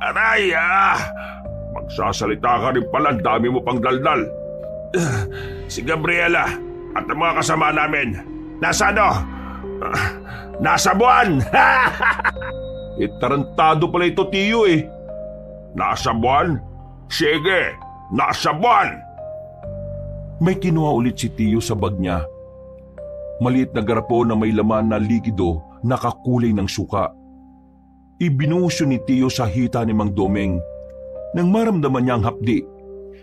Aray, magsasalita ka rin pala, dami mo pang daldal. Si Gabriela at ang mga kasama namin, nasa nasa buwan. Tarantado pala ito, Tio eh. Nasa buwan? Sige, nasa buwan. May kinuha ulit si Tio sa bag niya. Maliit na garapo na may laman na likido na kakulay ng suka. Ibinuhos ni Tio sa hita ni Mang Domeng. Nang maramdaman niya ang hapdi,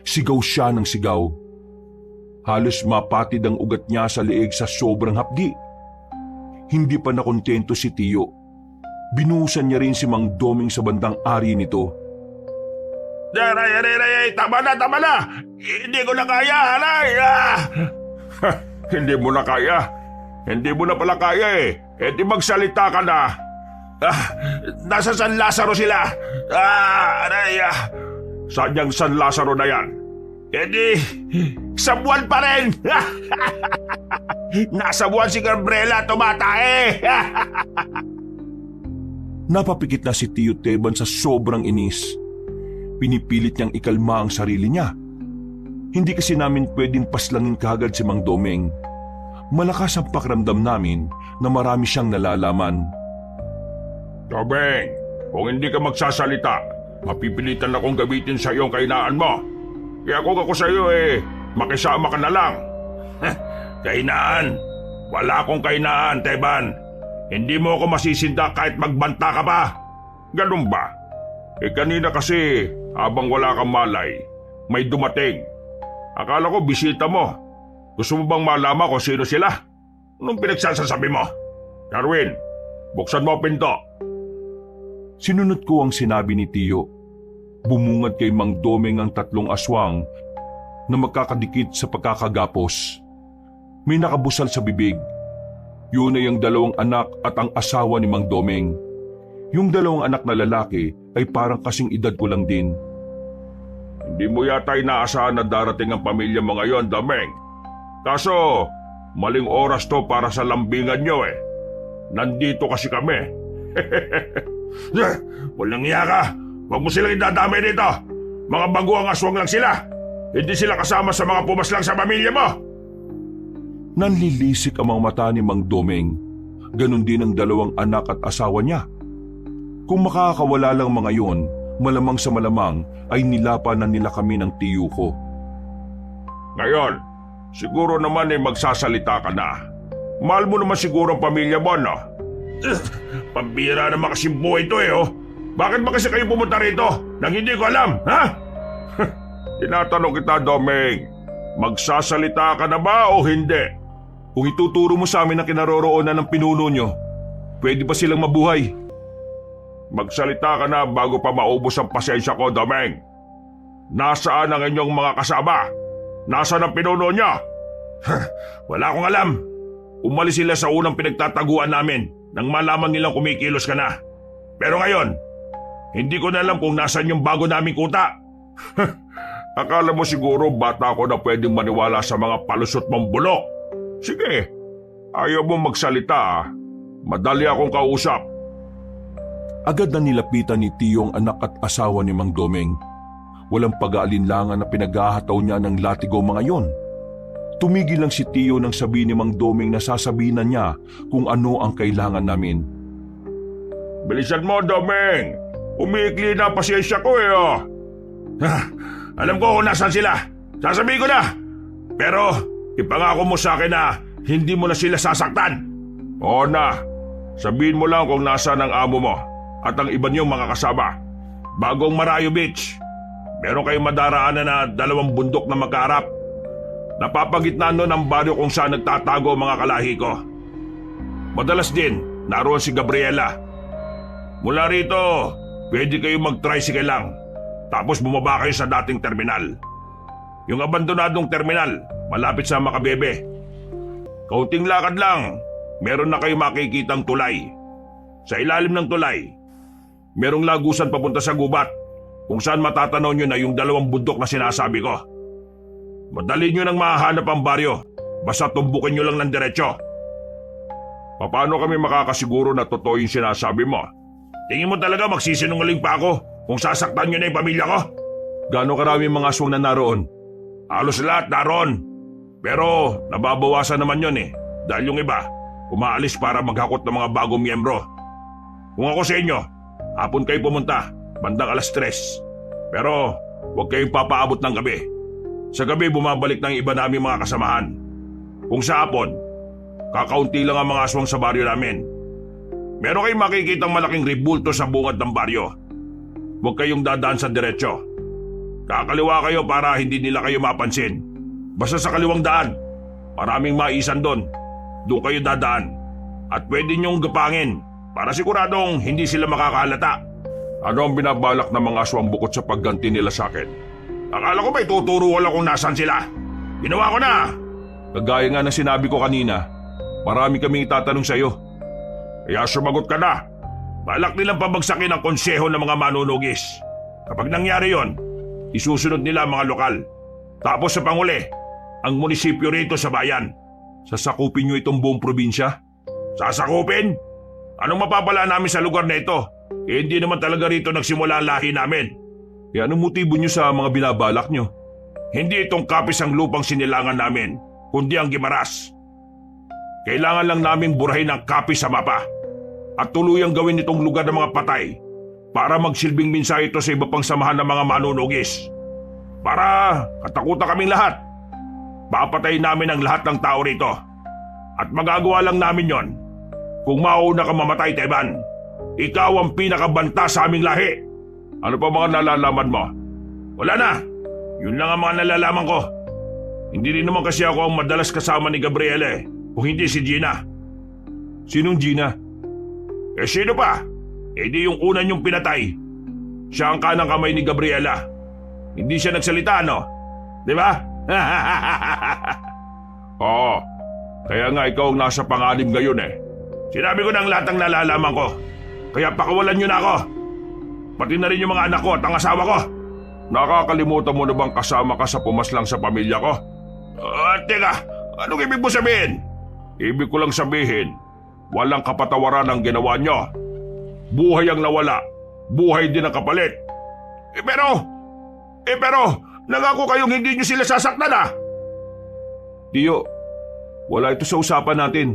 sigaw siya ng sigaw. Halos mapatid ang ugat niya sa leeg sa sobrang hapdi. Hindi pa nakontento si Tio. Binuhusan niya rin si Mang Domeng sa bandang ari nito. Tama na! Hindi ko na kaya, halay! Hindi mo na kaya? Hindi mo na pala kaya eh. E di magsalita ka na. Nasa San Lazaro sila. Saan yung San Lazaro na yan? E di, sa buwan pa rin. Nasa buwan si Gabriela, tumatae. Napapikit na si Tio Teban sa sobrang inis. Pinipilit niyang ikalma ang sarili niya. Hindi kasi namin pwedeng paslangin kaagad si Mang Domeng. Malakas ang pakiramdam namin na marami siyang nalalaman. Domeng, kung hindi ka magsasalita, mapipilitan akong gamitin sa iyo ang kainaan mo. Kaya kung ako sa iyo makisama ka na lang. Kainaan? Wala akong kainaan, Teban. Hindi mo ako masisinda kahit magbanta ka pa. Ganun ba? Kanina kasi, habang wala kang malay, may dumating. Akala ko bisita mo. Gusto mo bang malaman kung sino sila? Anong pinagsasasabi mo? Darwin, buksan mo ang pinto. Sinunod ko ang sinabi ni Tio. Bumungad kay Mang Domeng ang tatlong aswang na magkakadikit sa pagkakagapos. May nakabusal sa bibig. Yun ay ang 2 anak at ang asawa ni Mang Domeng. Yung 2 anak na lalaki ay parang kasing edad ko lang din. Hindi mo yata inaasahan na darating ang pamilya mo ngayon, Domeng. Kaso, maling oras to para sa lambingan nyo eh. Nandito kasi kami. Walang iya ka. Huwag mo silang idadamay dito. Mga baguang aswang lang sila. Hindi sila kasama sa mga pumaslang sa pamilya mo. Nanlilisik ang mga mata ni Mang Domeng. Ganon din ang 2 anak at asawa niya. Kung makakawala lang mga yon, malamang sa malamang ay nilapan na nila kami ng tiyo ko. Ngayon, siguro naman magsasalita ka na. Mahal mo naman siguro ang pamilya mo, no? Pambira naman kasing buhay ito eh, oh. Bakit ba kasi kayo pumunta rito nang hindi ko alam, ha? Tinatanong kita, Domeng. Magsasalita ka na ba o hindi? Kung ituturo mo sa amin ang kinaroroonan ng pinuno nyo, pwede ba silang mabuhay? Magsalita ka na bago pa maubos ang pasensya ko, Domeng. Nasaan ang inyong mga kasama? Nasaan ang pinuno niya? Wala akong alam. Umalis sila sa unang pinagtataguan namin nang malaman nilang kumikilos ka na. Pero ngayon, hindi ko na alam kung nasaan yung bago naming kuta. Akala mo siguro bata ko na pwedeng maniwala sa mga palusot mong bulok. Sige, ayaw mo magsalita ah. Madali akong kausap. Agad na nilapitan ni Tiyo ang anak at asawa ni Mang Domeng. Walang pag-aalinlangan na pinaghahataw niya ng latigo mga yon. Tumigil lang si Tiyo nang sabihin ni Mang Domeng na sasabihin na niya kung ano ang kailangan namin. Bilisan mo, Domeng. Umiikli na pasensya ko eh, oh. Alam ko kung nasan sila. Sasabihin ko na. Pero ipangako mo sa akin na hindi mo na sila sasaktan. Oo na. Sabihin mo lang kung nasaan ang amo mo at ang iba niyong mga kasama. Bagong Marayo Beach. Meron kayong madaraanan na 2 bundok na magkaharap. Napapagitnaan nun ang baryo kung saan nagtatago ang mga kalahi ko. Madalas din, naroon si Gabriela. Mula rito, pwede kayong mag-tricycle lang. Tapos bumaba kayo sa dating terminal. Yung abandonadong terminal, malapit sa Makabebe. Kaunting lakad lang, meron na kayo makikitang tulay. Sa ilalim ng tulay, merong lagusan papunta sa gubat kung saan matatanaw nyo na yung 2 bundok na sinasabi ko. Madali nyo nang mahanap ang baryo, basta tumbukin nyo lang ng diretsyo. Paano kami makakasiguro na totoo yung sinasabi mo? Tingin mo talaga magsisinungaling pa ako kung sasaktan nyo na yung pamilya ko? Gaano karami mga aswang na naroon? Halos lahat naroon. Pero nababawasan naman yon eh. Dahil yung iba, umaalis para maghakot ng mga bagong miyembro. Kung ako sa inyo, hapon kayo pumunta, bandang 3:00. Pero huwag kayong papaabot ng gabi. Sa gabi bumabalik ng iba naming mga kasamahan. Kung sa hapon, kakaunti lang ang mga aswang sa baryo namin. Meron kayong makikitang malaking ribulto sa bungad ng baryo. Huwag kayong dadaan sa diretsyo. Kakaliwa kayo para hindi nila kayo mapansin. Basta sa kaliwang daan, maraming maisan doon. Doon kayo dadaan. At pwede niyong gapangin para siguradong hindi sila makakahalata. Ano ang binabalak ng mga aswang bukod sa pagganti nila sa akin? Akala ko ba ituturo ko lang kung nasan sila? Ginawa ko na! Kagaya nga ng sinabi ko kanina, marami kaming itatanong sa iyo. Kaya sumagot ka na. Balak nilang pabagsakin ang konseho ng mga manunugis. Kapag nangyari yon, isusunod nila ang mga lokal. Tapos sa panguli, ang munisipyo rito sa bayan. Sasakupin niyo itong buong probinsya? Sasakupin? Anong mapapala namin sa lugar na ito? Hindi naman talaga rito nagsimula ang lahi namin. E anong motibo niyo sa mga binabalak niyo? Hindi itong kapis ang lupang sinilangan namin, kundi ang Gimaras. Kailangan lang naming burahin ang kapis sa mapa at tuluyang gawin itong lugar ng mga patay para magsilbing mensahe ito sa iba pang samahan ng mga manunugis. Para katakutan kaming lahat. Papatayin namin ang lahat ng tao rito. At magagawa lang namin yon kung mauna ka mamatay, Teban. Ikaw ang pinakabanta sa aming lahi. Ano pa mga nalalaman mo? Wala na. Yun lang ang mga nalalaman ko. Hindi rin naman kasi ako ang madalas kasama ni Gabriela kung hindi si Gina. Sinong Gina? Eh sino pa? Eh di yung una niyong pinatay. Siya ang kanang kamay ni Gabriela. Hindi siya nagsalita, no? Di ba? Oo. Kaya nga ikaw ang nasa panganib ngayon eh. Sinabi ko ng lahat ng nalalaman ko. Kaya pakawalan niyo na ako. Pati na rin yung mga anak ko at ang asawa ko. Nakakalimutan mo na bang kasama ka sa pumaslang sa pamilya ko? Teka, anong ibig mo sabihin? Ibig ko lang sabihin, walang kapatawaran ang ginawa niyo. Buhay ang nawala, buhay din ang kapalit. Pero, nangako kayong hindi niyo sila sasaktan ah! Tiyo, wala ito sa usapan natin.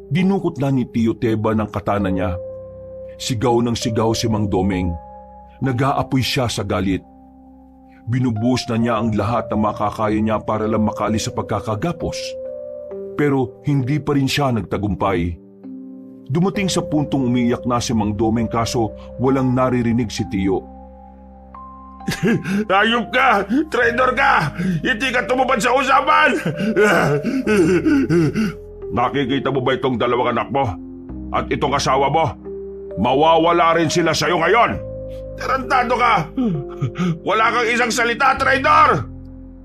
Dinukot na ni Tiyo Teba ng katana niya. Sigaw ng sigaw si Mang Domeng. Nag-aapoy siya sa galit. Binubuhos na niya ang lahat na makakaya niya para lang makaalis sa pagkakagapos. Pero hindi pa rin siya nagtagumpay. Dumating sa puntong umiyak na si Mang Domeng kaso walang naririnig si Tiyo. Ayop ka! Traidor ka! Hindi ka tumupad sa usapan! Nakikita mo ba itong dalawang anak mo? At itong asawa mo? Mawawala rin sila sa'yo ngayon! Tarantado ka! Wala kang isang salita, traidor!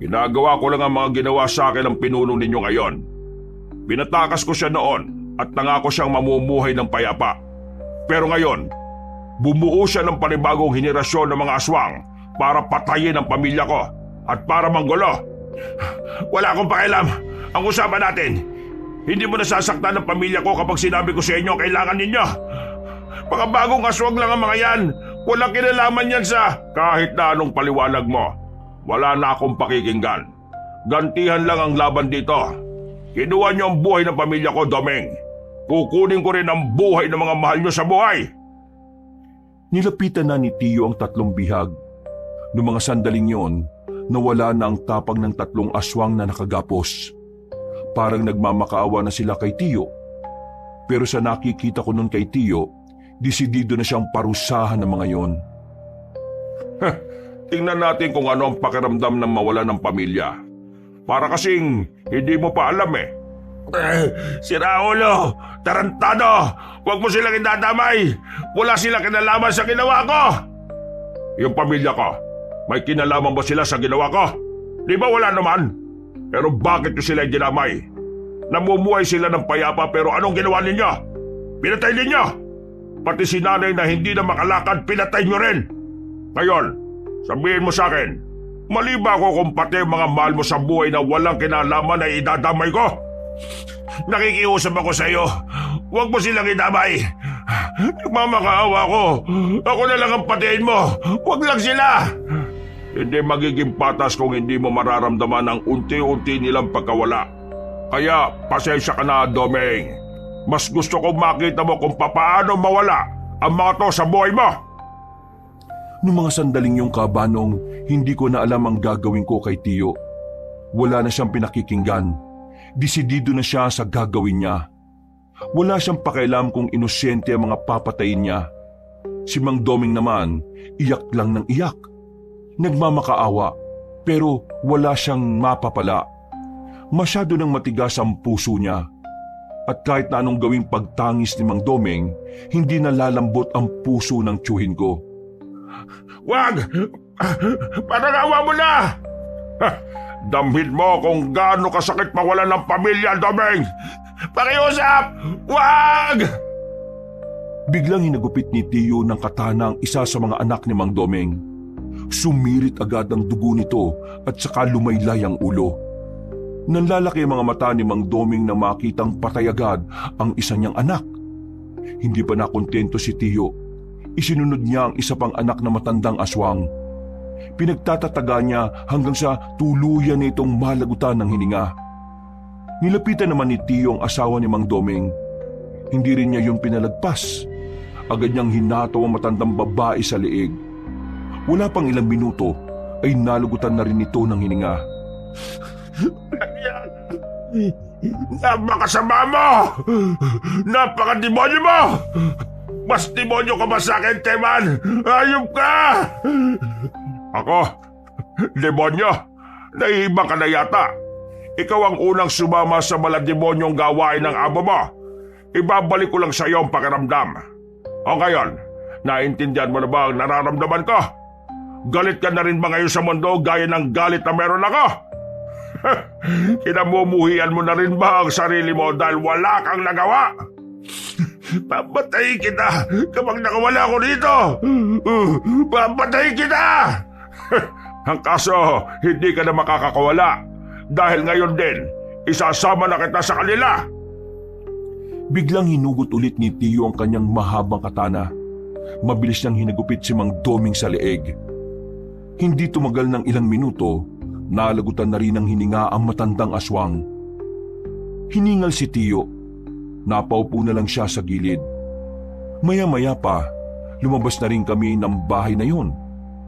Ginagawa ko lang ang mga ginawa sa akin ng pinuno ninyo ngayon. Pinatakas ko siya noon at nangako siyang mamumuhay ng payapa. Pero ngayon, bumuo siya ng panibagong henerasyon ng mga aswang para patayin ang pamilya ko at para manggulo. Wala akong pakialam. Ang usapan natin, hindi mo nasasaktan ng pamilya ko kapag sinabi ko sa inyo kailangan ninyo. Mga bagong aswang lang ang mga yan. Walang kinalaman yan sa kahit na anong paliwanag mo. Wala na akong pakikinggan. Gantihan lang ang laban dito. Kinuha niyo ang buhay ng pamilya ko, Domeng. Kukunin ko rin ang buhay ng mga mahal niyo sa buhay. Nilapitan na ni Tiyo ang tatlong bihag. Noong mga sandaling yon, nawala na ang tapang ng tatlong aswang na nakagapos. Parang nagmamakaawa na sila kay Tiyo. Pero sa nakikita ko nun kay Tiyo, desidido na siyang parusahan ng mga yon. Tingnan natin kung ano ang pakiramdam ng mawala ng pamilya. Para kasing hindi mo pa alam eh. Si Raulo! Tarantado! Huwag mo silang idadamay! Wala silang kinalaman sa ginawa ko! Yung pamilya ko, may kinalaman ba sila sa ginawa ko? Di ba wala naman? Pero bakit nyo sila dinamay? Namumuhay sila ng payapa pero anong ginawa ninyo? Pinatay ninyo! Pati si nanay na hindi na makalakad, pinatay nyo rin! Ngayon, sabihin mo sa akin, mali ba ako kung pati mga mahal mo sa buhay na walang kinalaman ay idadamay ko? Nakikiusap ako sa iyo. Huwag mo silang idamay. Nagmamakaawa ko. Ako na lang ang patayin mo. Huwag lang sila. Hindi magiging patas kung hindi mo mararamdaman ang unti-unti nilang pagkawala. Kaya pasensya ka na, Domeng. Mas gusto kong makita mo kung papaano mawala ang mga to sa buhay mo. Noong mga sandaling yung kabanong, hindi ko na alam ang gagawin ko kay Tiyo. Wala na siyang pinakikinggan. Desidido na siya sa gagawin niya. Wala siyang pakialam kung inosente ang mga papatayin niya. Si Mang Domeng naman, iyak lang ng iyak. Nagmamakaawa, pero wala siyang mapapala. Masyado nang matigas ang puso niya. At kahit na anong gawing pagtangis ni Mang Domeng, hindi nalalambot ang puso ng tiyuhin ko. Wag! Parang awa mo na! Damhin mo kung gaano kasakit mawalan ng pamilya, Domeng! Pakiusap! Wag! Biglang hinagupit ni Tiyo ng katana ang isa sa mga anak ni Mang Domeng. Sumirit agad ang dugo nito at saka lumaylay ang ulo. Nanlalaki ang mga mata ni Mang Domeng na makitang patay agad ang isa niyang anak. Hindi pa nakontento si Tiyo. Isinunod niya ang isa pang anak na matandang aswang. Pinagtatataga niya hanggang sa tuluyan na itong malagutan ng hininga. Nilapitan naman ni Tiyo ang asawa ni Mang Domeng. Hindi rin niya yung pinalagpas. Agad niyang hinato ang matandang babae sa liig. Wala pang ilang minuto ay nalugutan na rin ito ng hininga. Napakasama mo! Napakademonyo mo! Mas demonyo ka ba sa akin, Teman? Ayop ka! Ako? Demonyo? Naiibang ka na yata. Ikaw ang unang sumama sa malademonyong gawain ng amo mo. Ibabalik ko lang sa iyo ang pakiramdam. O ngayon, naintindihan mo na ba ang nararamdaman ko? Galit ka na rin ba ngayon sa mundo gaya ng galit na meron ako? Kinamumuhian mo na rin ba ang sarili mo dahil wala kang nagawa? Papatayin kita kapag nakawala ko dito! Papatayin kita! Ang kaso, hindi ka na makakakawala dahil ngayon din, isasama na kita sa kanila! Biglang hinugot ulit ni Tio ang kanyang mahabang katana. Mabilis niyang hinagupit si Mang Doming sa leeg. Hindi tumagal ng ilang minuto, nalagutan na rin ng hininga ang matandang aswang. Hiningal si Tio. Napaupo na lang siya sa gilid. Maya-maya pa, lumabas na rin kami ng bahay na yun.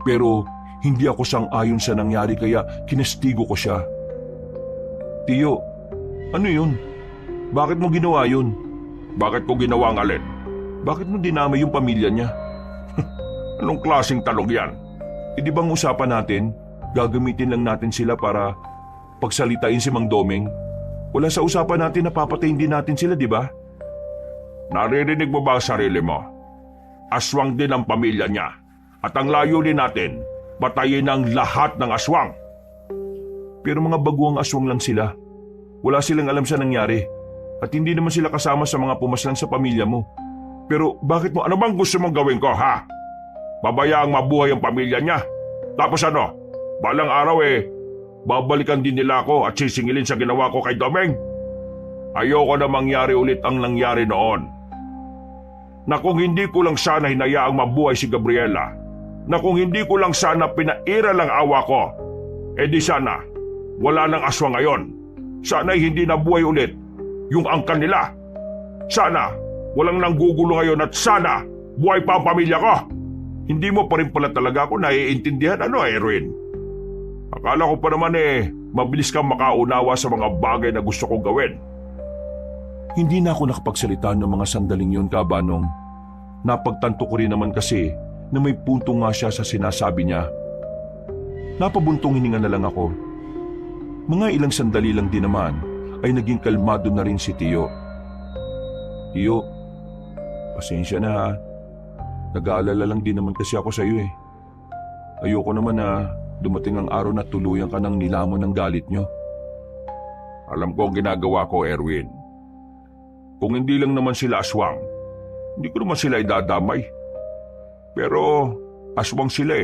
Pero hindi ako sang-ayon sa nangyari kaya kinastigo ko siya. Tio, ano yun? Bakit mo ginawa yun? Bakit ko ginawa ang alin? Bakit mo dinamay yung pamilya niya? Anong klaseng tanong yan? Di bang usapan natin, gagamitin lang natin sila para pagsalitain si Mang Doming? Wala sa usapan natin na papatayin din natin sila, di ba? Naririnig mo ba ang sarili mo? Aswang din ang pamilya niya. At ang layunin natin, patayin ang lahat ng aswang. Pero mga baguang aswang lang sila. Wala silang alam sa nangyari. At hindi naman sila kasama sa mga pumaslang sa pamilya mo. Pero bakit mo, ano bang gusto mong gawin ko, ha? Babayaang mabuhay ang pamilya niya. Tapos ano, balang araw babalikan din nila ako at sisingilin sa ginawa ko kay Domeng. Ayoko na mangyari ulit ang nangyari noon. Na kung hindi ko lang sana hinayaang mabuhay si Gabriela, na kung hindi ko lang sana pinaira lang awa ko, di sana, wala nang aswang ngayon. Sana'y hindi nabuhay ulit yung angkan nila. Sana, walang nanggugulo ngayon at sana, buhay pa ang pamilya ko. Hindi mo pa rin pala talaga ako naiintindihan, Erwin? Akala ko pa naman mabilis kang makaunawa sa mga bagay na gusto kong gawin. Hindi na ako nakapagsalita ng mga sandaling yun, Kabanong. Napagtanto ko rin naman kasi na may punto nga siya sa sinasabi niya. Napabuntong hininga na lang ako. Mga ilang sandali lang din naman ay naging kalmado na rin si Tio. Tio, pasensya na ha. Nag-aalala lang din naman kasi ako sa iyo. Ayoko naman na dumating ang araw na tuluyan ka ng nilamon ng galit nyo. Alam ko ang ginagawa ko, Erwin. Kung hindi lang naman sila aswang, hindi ko naman sila idadamay. Pero aswang sila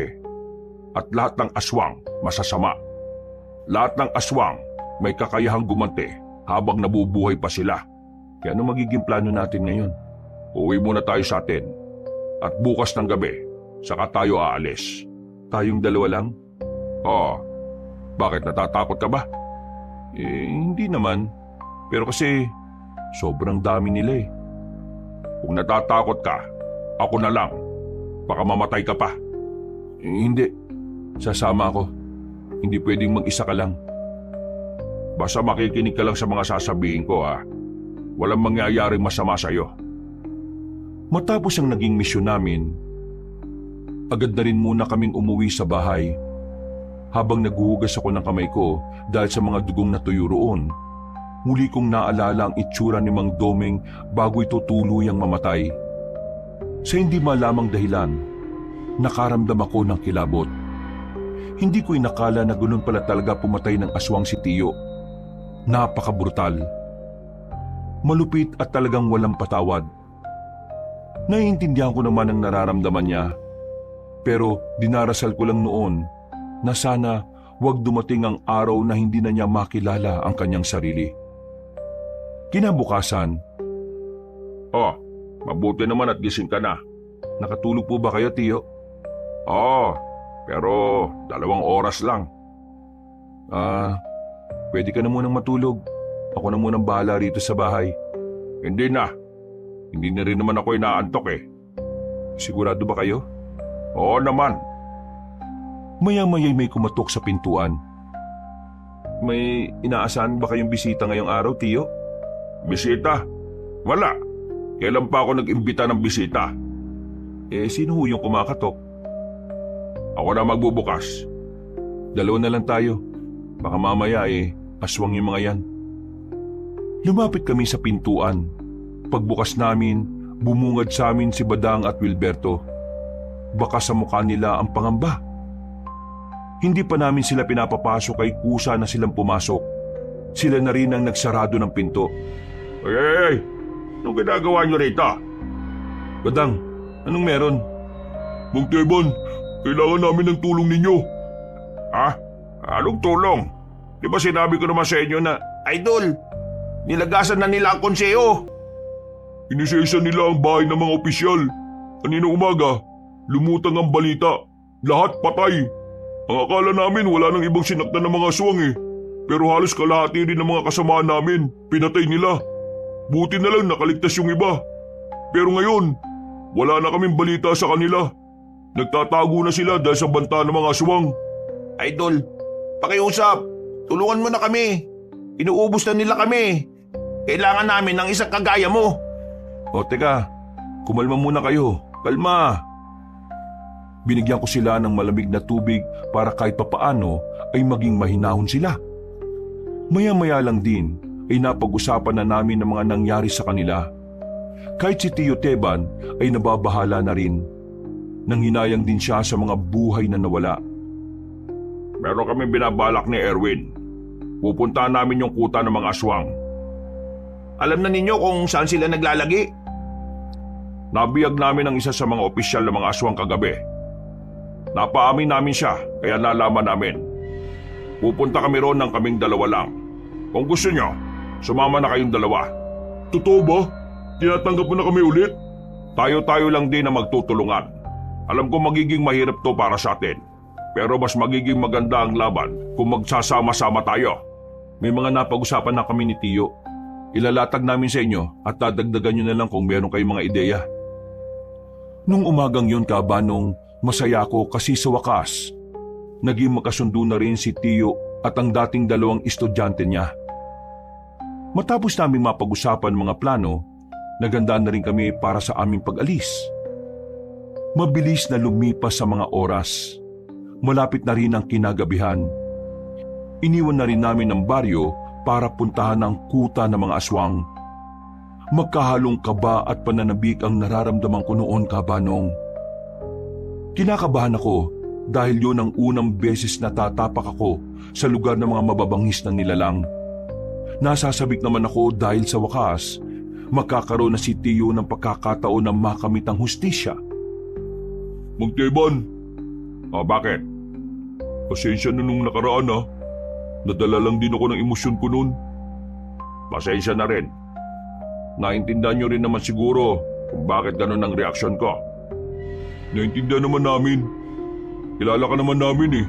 At lahat ng aswang masasama. Lahat ng aswang may kakayahang gumanti habang nabubuhay pa sila. Kaya ano magiging plano natin ngayon? Uwi muna tayo sa atin. At bukas ng gabi, saka tayo aalis. Tayong dalawa lang? Oo. Bakit natatakot ka ba? Hindi naman. Pero kasi sobrang dami nila Kung natatakot ka, ako na lang. Baka mamatay ka pa. Hindi. Sasama ako. Hindi pwedeng mag-isa ka lang. Basta makikinig ka lang sa mga sasabihin ko, ha. Walang mangyayaring masama sa'yo. Matapos ang naging misyon namin, agad na rin muna kaming umuwi sa bahay. Habang naghuhugas ako ng kamay ko dahil sa mga dugong natuyo roon, muli kong naalala ang itsura ni Mang Doming bago ito tuluyang mamatay. Sa hindi malamang dahilan, nakaramdam ako ng kilabot. Hindi ko inakala na ganun pala talaga pumatay ng aswang si Tio. Napakabrutal. Malupit at talagang walang patawad. Naiintindihan ko naman ang nararamdaman niya. Pero dinarasal ko lang noon na sana wag dumating ang araw na hindi na niya makilala ang kanyang sarili. Kinabukasan, Oh, mabuti naman at gising ka na. nakatulog po ba kayo, Tio? Oo, pero 2 oras lang. Pwede ka na munang matulog. Ako na munang bahala rito sa bahay. Hindi na. Hindi na rin naman ako inaantok Sigurado ba kayo? Oo naman. Maya-maya'y may kumatok sa pintuan. May inaasahan ba kayong bisita ngayong araw, Tio? Bisita? Wala. Kailan pa ako nag-imbita ng bisita? Sino ho yung kumakatok? Ako na magbubukas. 2 na lang tayo. Baka mamaya aswang yung mga yan. Lumapit kami sa pintuan. Pagbukas namin, bumungad sa amin si Badang at Wilberto. Baka sa mukha nila ang pangamba. Hindi pa namin sila pinapapasok ay kusa na silang pumasok. Sila na rin ang nagsarado ng pinto. Ay! Anong ginagawa niyo rito? Badang, anong meron? Mang Teban, kailangan namin ng tulong ninyo. Ha? Anong tulong? Di ba sinabi ko naman sa inyo na, Idol, nilagasan na nila ang konseho. Inisesa nila ang bahay ng mga opisyal. Kanina umaga, lumutang ang balita. Lahat patay. Ang akala namin wala nang ibang sinaktan ng mga aswang eh. Pero halos kalahati rin ng mga kasamaan namin, pinatay nila. Buti na lang nakaligtas yung iba. Pero ngayon, wala na kaming balita sa kanila. Nagtatago na sila dahil sa banta ng mga aswang. Idol, pakiusap. Tulungan mo na kami. Inuubos na nila kami. Kailangan namin ng isang kagaya mo. O teka, kumalma muna kayo. Kalma. Binigyan ko sila ng malamig na tubig para kahit papaano ay maging mahinahon sila. Maya-maya lang din ay napag-usapan na namin ang mga nangyari sa kanila. Kahit si Tio Teban ay nababahala na rin. Nanghinayang din siya sa mga buhay na nawala. Meron kami binabalak ni Erwin. Pupuntahan namin yung kuta ng mga aswang. Alam na ninyo kung saan sila naglalagi? Nabiyag namin ang isa sa mga opisyal ng mga aswang kagabi. Napaamin namin siya kaya nalaman namin. Pupunta kami roon ng kaming dalawa lang. Kung gusto nyo, sumama na kayong dalawa. Totoo ba? Tinatanggap mo na kami ulit? Tayo-tayo lang din na magtutulungan. Alam ko magiging mahirap to para sa atin. Pero mas magiging maganda ang laban kung magsasama-sama tayo. May mga napag-usapan na kami ni Tio. Ilalatag namin sa inyo at dadagdagan nyo na lang kung meron kayong mga ideya. Nung umagang yun, Kabanong, masaya ko kasi sa wakas, naging makasundo na rin si Tio at ang dating dalawang estudyante niya. Matapos naming mapag-usapan mga plano, naganda na rin kami para sa aming pag-alis. Mabilis na lumipas sa mga oras. Malapit na rin ang kinagabihan. Iniwan na rin namin ang baryo para puntahan ang kuta ng mga aswang. Magkahalong kaba at pananabik ang nararamdaman ko noon, Kabanong. Kinakabahan ako dahil yun ang unang beses na tatapak ako sa lugar ng mga mababangis na nilalang. Nasasabik naman ako dahil sa wakas, magkakaroon na si Tio ng pagkakataon na makamit ang hustisya. Mang Teban. Bakit? Pasensya na nung nakaraan ha. Nadala lang din ako ng emosyon ko noon. Pasensya na rin. Naintindihan nyo rin naman siguro kung bakit ganun ang reaksyon ko. Naintindihan naman namin. Kilala ka naman namin eh.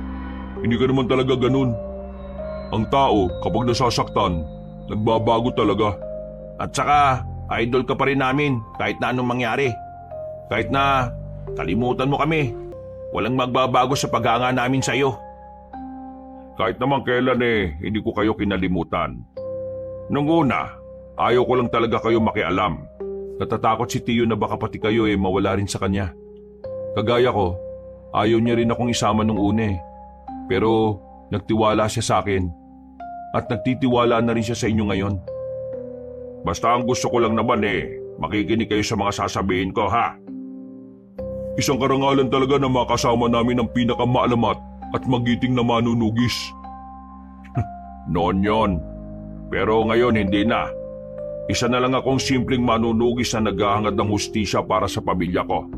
Hindi ka naman talaga ganun. Ang tao kapag nasasaktan, nagbabago talaga. At saka, idol ka pa rin namin kahit na anong mangyari. Kahit na kalimutan mo kami, walang magbabago sa paghanga namin sa iyo. Kahit naman kailan hindi ko kayo kinalimutan. Nung una, ayaw ko lang talaga kayo makialam. Natatakot si Tio na baka pati kayo mawala rin sa kanya. Kagaya ko, ayaw niya rin akong isama nung una Pero nagtiwala siya sa akin. At nagtitiwala na rin siya sa inyo ngayon. Basta ang gusto ko lang naman makikinig kayo sa mga sasabihin ko ha. Isang karangalan talaga na makasama namin ang pinakamaalamat at magiting na manunugis. Noon yon. Pero ngayon hindi na. Isa na lang akong simpleng manunugis na naghahangad ng hustisya para sa pamilya ko.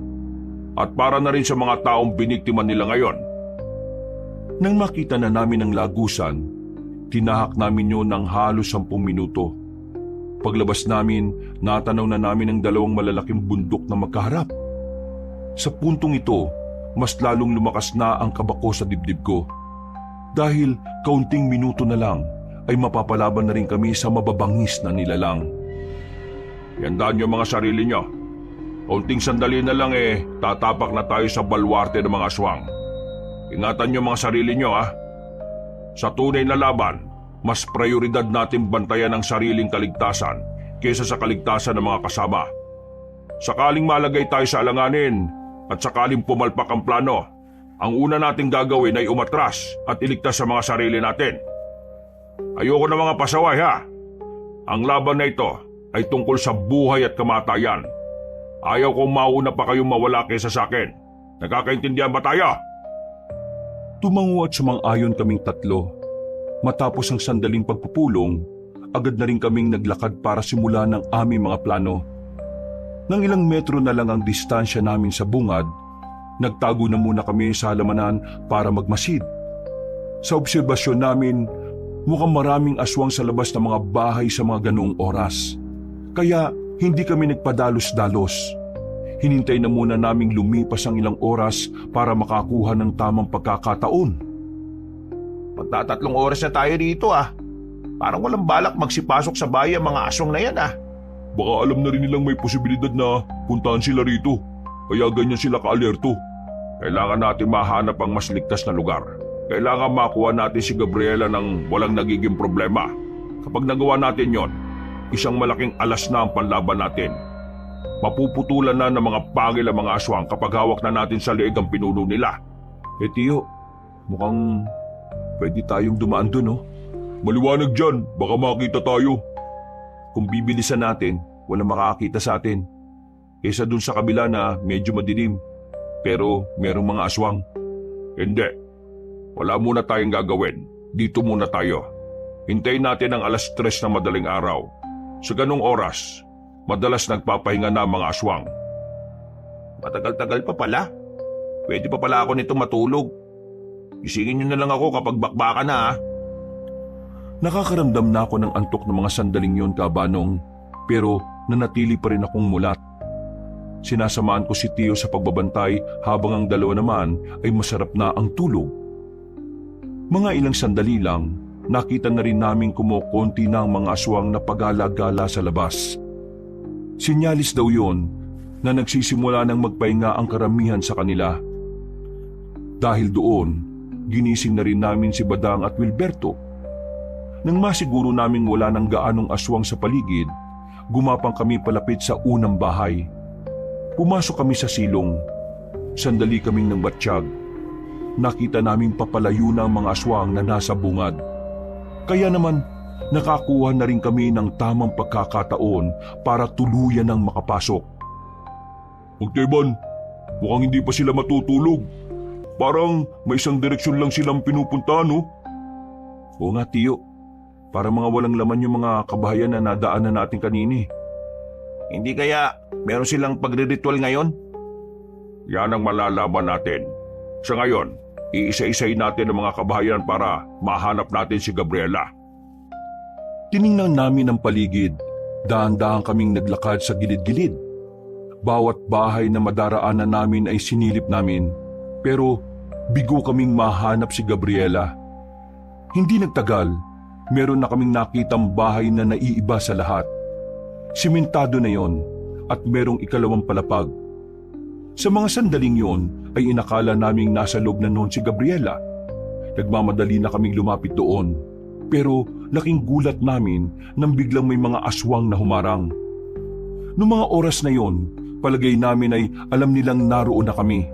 At para na rin sa mga taong biniktima nila ngayon. Nang makita na namin ang lagusan, tinahak namin yun ng halos 10 minuto. Paglabas namin, natanaw na namin ang dalawang malalaking bundok na magkaharap. Sa puntong ito, mas lalong lumakas na ang kaba ko sa dibdib ko. Dahil kaunting minuto na lang ay mapapalaban na rin kami sa mababangis na nilalang. Yandaan niyo mga sarili niyo. Kaunting sandali na lang tatapak na tayo sa balwarte ng mga aswang. Ingatan niyo mga sarili niyo ha. Sa tunay na laban, mas prioridad natin bantayan ang sariling kaligtasan kaysa sa kaligtasan ng mga kasama. Sakaling malagay tayo sa alanganin at sakaling pumalpak ang plano, ang una nating gagawin ay umatras at iligtas sa mga sarili natin. Ayoko na mga pasaway ha. Ang laban na ito ay tungkol sa buhay at kamatayan. Ayaw kong mauna pa kayong mawala kaysa sa akin. Nagkakaintindihan ba tayo? Tumango at sumang-ayon kaming tatlo. Matapos ang sandaling pagpupulong, agad na rin kaming naglakad para simulan ang aming mga plano. Nang ilang metro na lang ang distansya namin sa bungad, nagtago na muna kami sa halamanan para magmasid. Sa obserbasyon namin, mukhang maraming aswang sa labas ng mga bahay sa mga ganoong oras. Kaya hindi kami nagpadalos-dalos. Hinintay na muna naming lumipas ang ilang oras para makakuha ng tamang pagkakataon. Magtatatlong oras na tayo rito Parang walang balak magsipasok sa bahay ang mga aswang na yan Baka alam na rin nilang may posibilidad na puntahan sila rito. Kaya ganyan sila ka-alerto. Kailangan natin mahanap ang mas ligtas na lugar. Kailangan makuha natin si Gabriela ng walang nagiging problema. Kapag nagawa natin yon, isang malaking alas na ang panlaban natin. Mapuputulan na ng mga pangil ang mga aswang kapag hawak na natin sa leeg ang pinuno nila. Tiyo, mukhang pwede tayong dumaan dun, no? Maliwanag dyan, baka makita tayo. Kung bibilisan natin, walang makakakita sa atin. Kesa dun sa kabila na medyo madilim, pero merong mga aswang. Hindi. Wala muna tayong gagawin. Dito muna tayo. Hintayin natin ang 3:00 ng madaling araw. Sa ganong oras, madalas nagpapahinga na ang mga aswang. Matagal-tagal pa pala. Pwede pa pala ako nito matulog. Isingin niyo na lang ako kapag bakbakan na Nakakaramdam na ako ng antok ng mga sandaling yon, Kabanong, pero nanatili pa rin akong mulat. Sinasamahan ko si Tio sa pagbabantay habang ang dalawa naman ay masarap na ang tulog. Mga ilang sandali lang, nakita na rin namin kumukonti na ang mga aswang na pagala-gala sa labas. Sinyalis daw yon na nagsisimula ng magpahinga ang karamihan sa kanila. Dahil doon, ginising na rin namin si Badang at Wilberto. Nang masiguro naming wala ng gaanong aswang sa paligid, gumapang kami palapit sa unang bahay. Pumasok kami sa silong. Sandali kaming nang batsyag. Nakita naming papalayo na ang mga aswang na nasa bungad. Kaya naman, nakakuha na rin kami ng tamang pagkakataon para tuluyan ng makapasok. Magteban, mukhang hindi pa sila matutulog. Parang may isang direksyon lang silang pinupunta, no? Oo nga, Tiyo. Para mga walang laman yung mga kabahayan na nadaanan natin kanini. Hindi kaya meron silang pagre-ritual ngayon? Yan ang malalaman natin. Sa ngayon, iisa-isay natin ang mga kabahayan para mahanap natin si Gabriela. Tiningnan namin ang paligid. Dahan-dahan kaming naglakad sa gilid-gilid. Bawat bahay na madaraanan namin ay sinilip namin. Pero bigo kaming mahanap si Gabriela. Hindi nagtagal, meron na kaming nakitang bahay na naiiba sa lahat. Simentado na yon at merong ikalawang palapag. Sa mga sandaling yon ay inakala naming nasa loob na noon si Gabriela. Nagmamadali na kaming lumapit doon. Pero laking gulat namin nang biglang may mga aswang na humarang. Noong mga oras na yon, palagay namin ay alam nilang naroon na kami.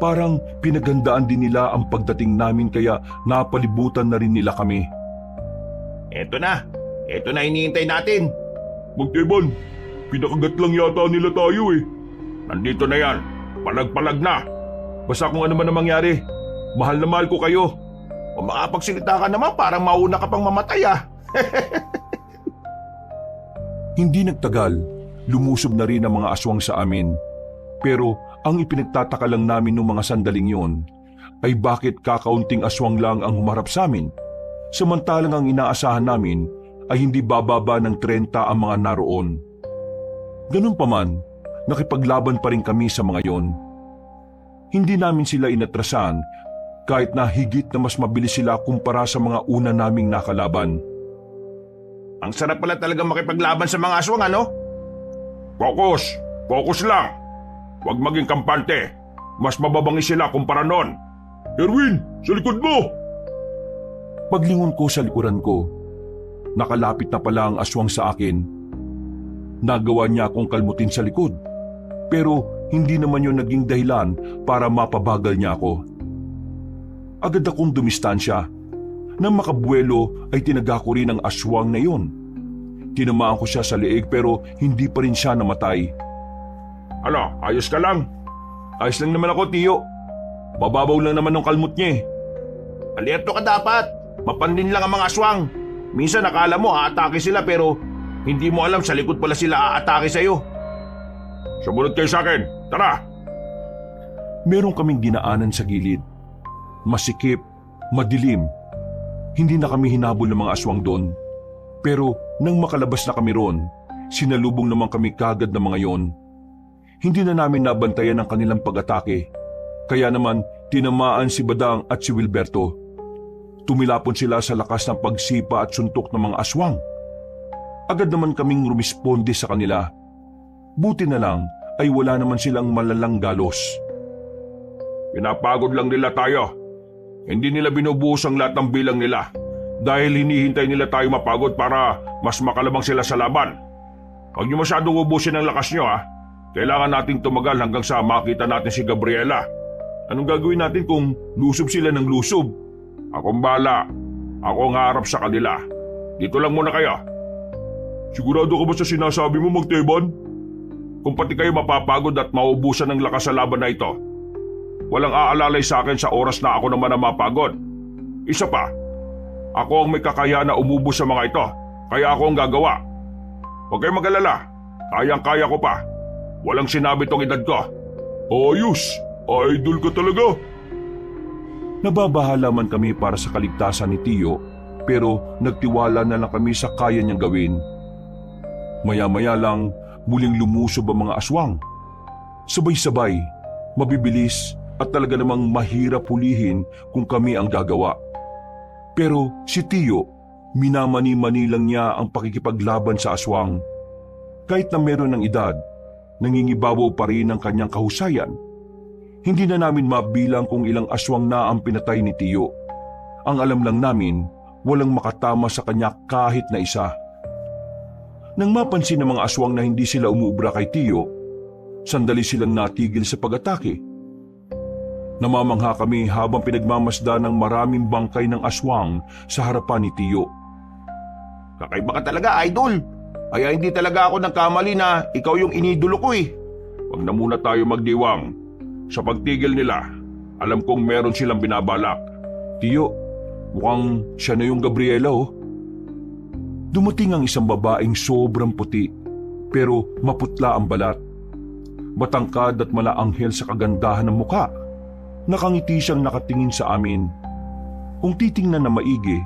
Parang pinaghandaan din nila ang pagdating namin kaya napalibutan na rin nila kami. Eto na hinihintay natin. Magteban, pinakagat lang yata nila tayo eh. Nandito na yan, palag-palag na. Basta kung ano man ang mangyari, mahal na mahal ko kayo. Kung makapagsalita ka naman, parang mauna ka pang mamatay Hindi nagtagal, lumusob na rin ang mga aswang sa amin. Pero ang ipinagtataka lang namin noong mga sandaling yon ay bakit kakaunting aswang lang ang humarap sa amin, samantalang ang inaasahan namin ay hindi bababa ng 30 ang mga naroon. Ganun pa man, nakipaglaban pa rin kami sa mga yon. Hindi namin sila inatrasan kahit na higit na mas mabilis sila kumpara sa mga una naming nakalaban. Ang sarap pala talagang makipaglaban sa mga aswang, ano? Focus lang. Huwag maging kampante. Mas mababangi sila kumpara noon. Erwin, sa likod mo! Paglingon ko sa likuran ko, nakalapit na pala ang aswang sa akin. Nagawa niya akong kalmutin sa likod, pero hindi naman yun naging dahilan para mapabagal niya ako. Agad akong dumistansya. Nang makabuelo ay tinaga ko rin ang aswang na yun. Tinamaan ko siya sa leeg pero hindi pa rin siya namatay. Ano, ayos ka lang? Ayos lang naman ako, Tiyo. Bababaw lang naman ng kalmot niya eh. Alerto ka dapat. Mapandin lang ang mga aswang. Minsan akala mo aatake sila pero hindi mo alam sa likod pala sila aatake sa'yo. Sumunod kayo sa akin. Tara! Meron kaming dinaanan sa gilid. Masikip, madilim. Hindi na kami hinabol ng mga aswang doon. Pero nang makalabas na kami roon, sinalubong naman kami kagad ng mga yon. Hindi na namin nabantayan ang kanilang pag-atake. Kaya naman tinamaan si Badang at si Wilberto. Tumilapon sila sa lakas ng pagsipa at suntok ng mga aswang. Agad naman kaming rumisponde sa kanila. Buti na lang ay wala naman silang malalang galos. Pinapagod lang nila tayo. Hindi nila binubuhos ang lahat ng bilang nila dahil hinihintay nila tayo mapagod para mas makalabang sila sa laban. Huwag niyo masyadong ubusin ang lakas niyo ha. Kailangan nating tumagal hanggang sa makita natin si Gabriela. Anong gagawin natin kung lusob sila ng lusob? Akong bala. Ako ang harap sa kanila. Dito lang muna kayo. Sigurado ka ba sa sinasabi mo, Magteban? Kung pati kayo mapapagod at maubusan ng lakas sa laban na ito, walang aalalay sa akin sa oras na ako naman ang mapagod. Isa pa, ako ang may kakayahan na umubos sa mga ito, kaya ako ang gagawa. Huwag kayong mag-alala, kayang-kaya ko pa. Walang sinabi tong edad ko. Ayos! Idol ka talaga! Nababahala man kami para sa kaligtasan ni Tiyo, pero nagtiwala na lang kami sa kaya niyang gawin. Maya-maya lang, muling lumusob ang mga aswang. Sabay-sabay, mabibilis at talaga namang mahirap hulihin kung kami ang gagawa. Pero si Tiyo, minamani-mani lang niya ang pakikipaglaban sa aswang. Kahit na meron ng edad, nangingibabaw pa rin ang kanyang kahusayan. Hindi na namin mabilang kung ilang aswang na ang pinatay ni Tiyo. Ang alam lang namin, walang makatama sa kanya kahit na isa. Nang mapansin ng mga aswang na hindi sila umuubra kay Tiyo, sandali silang natigil sa pag-atake. Namamangha kami habang pinagmamasda ng maraming bangkay ng aswang sa harapan ni Tiyo. Kakaiba ka talaga, idol. Kaya hindi talaga ako nagkamali na ikaw yung inidolo ko eh. Huwag na muna tayo magdiwang. Sa pagtigil nila, alam kong meron silang binabalak. Tiyo, mukhang siya na yung Gabriela oh. Dumating ang isang babaeng sobrang puti, pero maputla ang balat. Matangkad at malaanghel sa kagandahan ng muka. Nakangiti siyang nakatingin sa amin. Kung titingnan na maigi,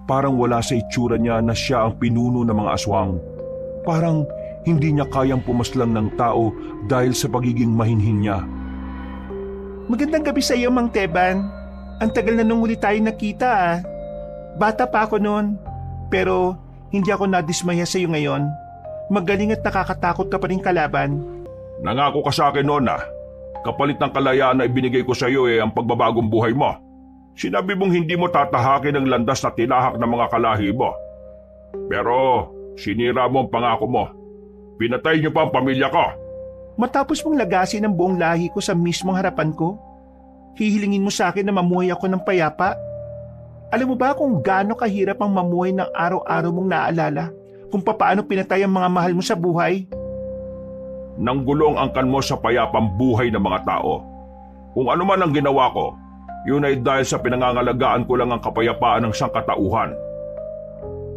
parang wala sa itsura niya na siya ang pinuno ng mga aswang. Parang hindi niya kayang pumaslang ng tao dahil sa pagiging mahinhin niya. Magandang gabi sa iyo, Mang Teban. Ang tagal na nung huli tayo nakita ah. Bata pa ako noon, pero hindi ako nadismaya sa iyo ngayon. Magaling at nakakatakot ka pa rin kalaban. Nangako ka sa akin noon na kapalit ng kalayaan na ibinigay ko sa iyo ang pagbabagong buhay mo. Sinabi mong hindi mo tatahakin ang landas na tinahak ng mga kalahi mo. Pero sinira mo ang pangako mo. Pinatay niyo pa ang pamilya ko. Matapos mong lagasin ang buong lahi ko sa mismong harapan ko, hihilingin mo sa akin na mamuhay ako ng payapa. Alam mo ba kung gaano kahirap ang mamuhay ng araw-araw mong naalala kung papaano pinatay ang mga mahal mo sa buhay? Nanggulong angkan mo sa payapang buhay ng mga tao. Kung ano man ang ginawa ko, yun ay dahil sa pinangangalagaan ko lang ang kapayapaan ng sangkatauhan.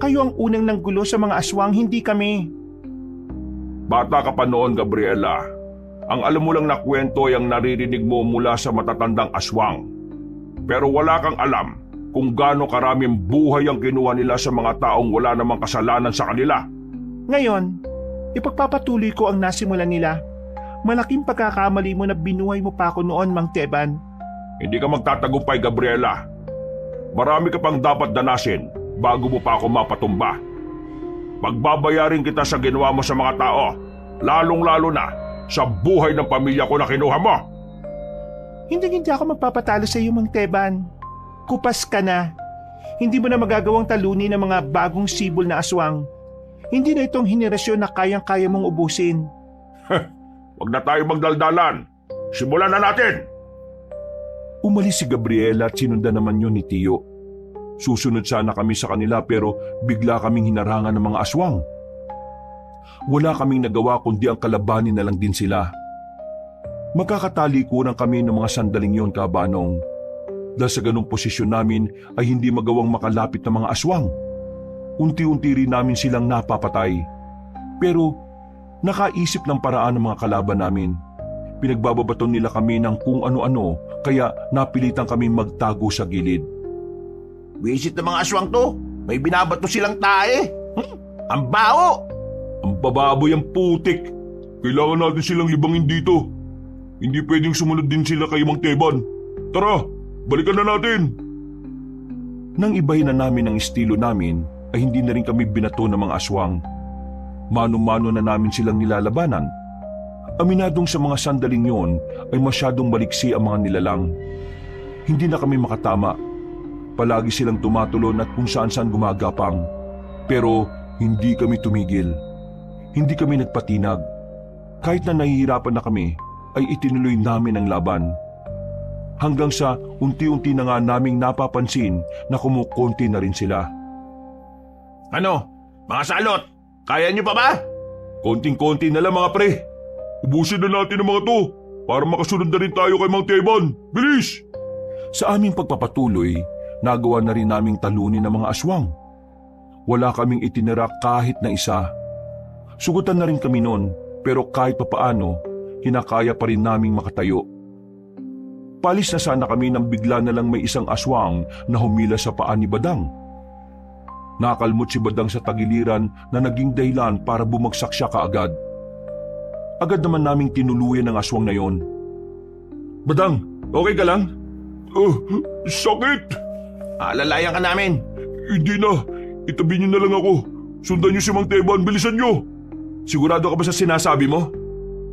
Kayo ang unang nanggulo sa mga aswang, hindi kami. Bata ka pa noon, Gabriela. Ang alam mo lang na kwento ay ang naririnig mo mula sa matatandang aswang. Pero wala kang alam kung gaano karaming buhay ang kinuha nila sa mga taong wala namang kasalanan sa kanila. Ngayon, ipagpapatuloy ko ang nasimulan nila. Malaking pagkakamali mo na binuhay mo pa ako noon, Mang Teban. Hindi ka magtatagumpay, Gabriela. Marami ka pang dapat danasin bago mo pa ako mapatumba. Pagbabayarin kita sa ginawa mo sa mga tao, lalong-lalo na sa buhay ng pamilya ko na kinuha mo. Hindi ako magpapatalo sa iyo, Mang Teban. Kupas ka na. Hindi mo na magagawang talunin ng mga bagong sibol na aswang. Hindi na itong henerasyon na kayang-kaya mong ubusin. Huwag na tayo magdaldalan. Simulan na natin! Umalis si Gabriela at sinundan naman yun ni Tiyo. Susunod sana kami sa kanila pero bigla kaming hinarangan ng mga aswang. Wala kaming nagawa kundi ang kalabanin na lang din sila. Magkakatalikuran kami ng mga sandaling yon, Kabanong. Dahil sa ganung posisyon namin ay hindi magawang makalapit ng mga aswang. Unti-unti rin namin silang napapatay. Pero nakaisip ng paraan ng mga kalaban namin. Pinagbababaton nila kami ng kung ano-ano kaya napilitan kami magtago sa gilid. Visit ng mga aswang to. May binabato silang tae. Ang baho! Ang bababoy ang putik. Kailangan natin silang libangin dito. Hindi pwedeng sumunod din sila kay Mang Teban. Tara, balikan na natin. Nang ibahin na namin ang estilo namin, ay hindi na rin kami binato ng mga aswang. Mano-mano na namin silang nilalabanan. Aminadong sa mga sandaling yon ay masyadong maliksi ang mga nilalang. Hindi na kami makatama. Palagi silang tumatulon at kung saan-saan gumagapang. Pero hindi kami tumigil. Hindi kami nagpatinag. Kahit na nahihirapan na kami, ay itinuloy namin ang laban. Hanggang sa unti-unti na nga naming napapansin na kumukonti na rin sila. Ano? Mga salot! Kaya niyo pa ba? Konting-konti na lang mga pre. Ubusin na natin ang mga to para makasunod na rin tayo kay Mang Teban. Bilis! Sa aming pagpapatuloy, nagawa na rin naming talunin ng mga aswang. Wala kaming itinira kahit na isa. Sugutan na rin kami noon pero kahit papaano, hinakaya pa rin naming makatayo. Palis na sana kami nang bigla na lang may isang aswang na humila sa paa ni Badang. Nakalmot si Badang sa tagiliran na naging dahilan para bumagsak siya kaagad. Agad naman naming tinuluyan ang aswang na yon. Badang, okay ka lang? Sakit! Alalayan ka namin. Hindi na. Itabi niyo na lang ako. Sundan niyo si Mang Teban, bilisan niyo. Sigurado ka ba sa sinasabi mo?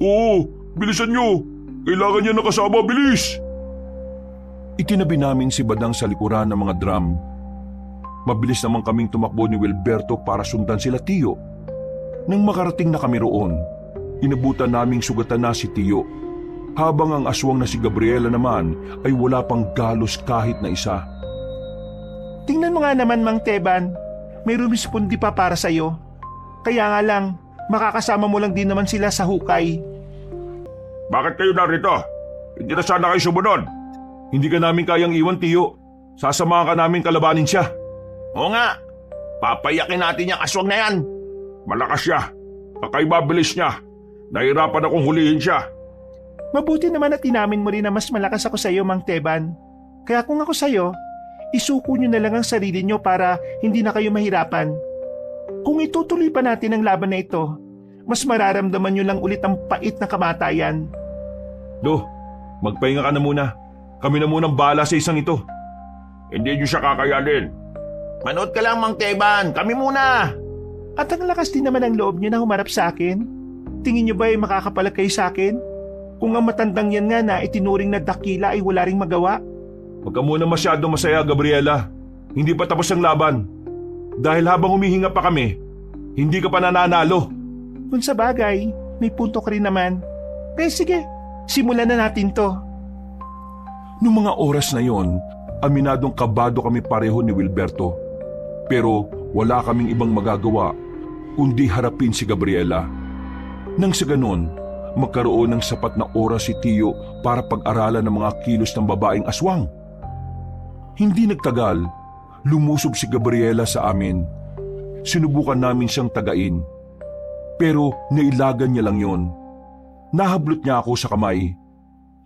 Oo, bilisan niyo. Kailangan niya nakasama, bilis! Itinabi namin si Badang sa likuran ng mga drum. Mabilis naman kaming tumakbo ni Wilberto para sundan sila Tiyo. Nang makarating na kami roon, inabutan naming sugatan na si Tiyo. Habang ang aswang na si Gabriela naman ay wala pang galos kahit na isa. Tingnan mo nga naman, Mang Teban. May rumispondi pa para sa'yo. Kaya nga lang, makakasama mo lang din naman sila sa hukay. Bakit kayo narito? Hindi na sana kayo sumunod. Hindi ka namin kayang iwan, Tiyo. Sasamahan ka namin kalabanin siya. Oo nga. Papayakin natin yung aswang na yan. Malakas siya. Kakaiba bilis niya. Nahirapan akong hulihin siya. Mabuti naman at inamin mo rin na mas malakas ako sa'yo, Mang Teban. Kaya kung ako sa'yo, isuko nyo na lang ang sarili nyo para hindi na kayo mahirapan. Kung itutuloy pa natin ang laban na ito, mas mararamdaman nyo lang ulit ang pait na kamatayan. Do, magpahinga ka na muna. Kami na munang bahala sa isang ito. Hindi niyo siya kakayanin. Manood ka lang, Mang Teban. Kami muna. At ang lakas din naman ang loob nyo na humarap sa akin. Tingin nyo ba ay makakapalag kayo sa akin? Kung ang matandang yan nga na itinuring na dakila ay wala ring magawa. Huwag ka muna masyadong masaya, Gabriela. Hindi pa tapos ang laban. Dahil habang humihinga pa kami, hindi ka pa nananalo. Kung sa bagay, may punto ka rin naman. Kaya sige, simulan na natin to. Noong mga oras na yon, aminadong kabado kami pareho ni Wilberto. Pero wala kaming ibang magagawa kundi harapin si Gabriela. Nang sa ganon, magkaroon ng sapat na oras si Tiyo para pag-aralan ng mga kilos ng babaeng aswang. Hindi nagtagal, lumusob si Gabriela sa amin. Sinubukan namin siyang tagain. Pero nailagan niya lang yon. Nahablot niya ako sa kamay.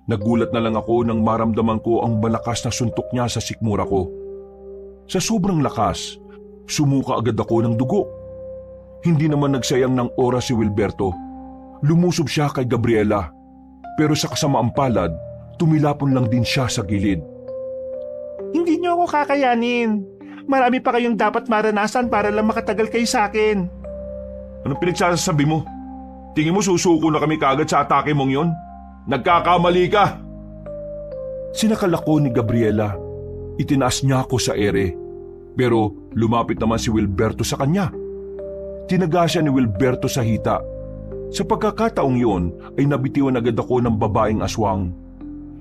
Nagulat na lang ako nang maramdaman ko ang malakas na suntok niya sa sikmura ko. Sa sobrang lakas, sumuka agad ako ng dugo. Hindi naman nagsayang ng oras si Wilberto. Lumusob siya kay Gabriela. Pero sa kasamaang palad, tumilapon lang din siya sa gilid. Hindi niyo ako kakayanin. Marami pa kayong dapat maranasan para lang makatagal kayo sa akin. Anong pinagsasabi mo? Tingin mo susuko na kami kagad sa atake mong yon? Nagkakamali ka! Sinakal ako ni Gabriela. Itinaas niya ako sa ere. Pero lumapit naman si Wilberto sa kanya. Tinaga siya ni Wilberto sa hita. Sa pagkakataong yon ay nabitiwan agad ako ng babaeng aswang.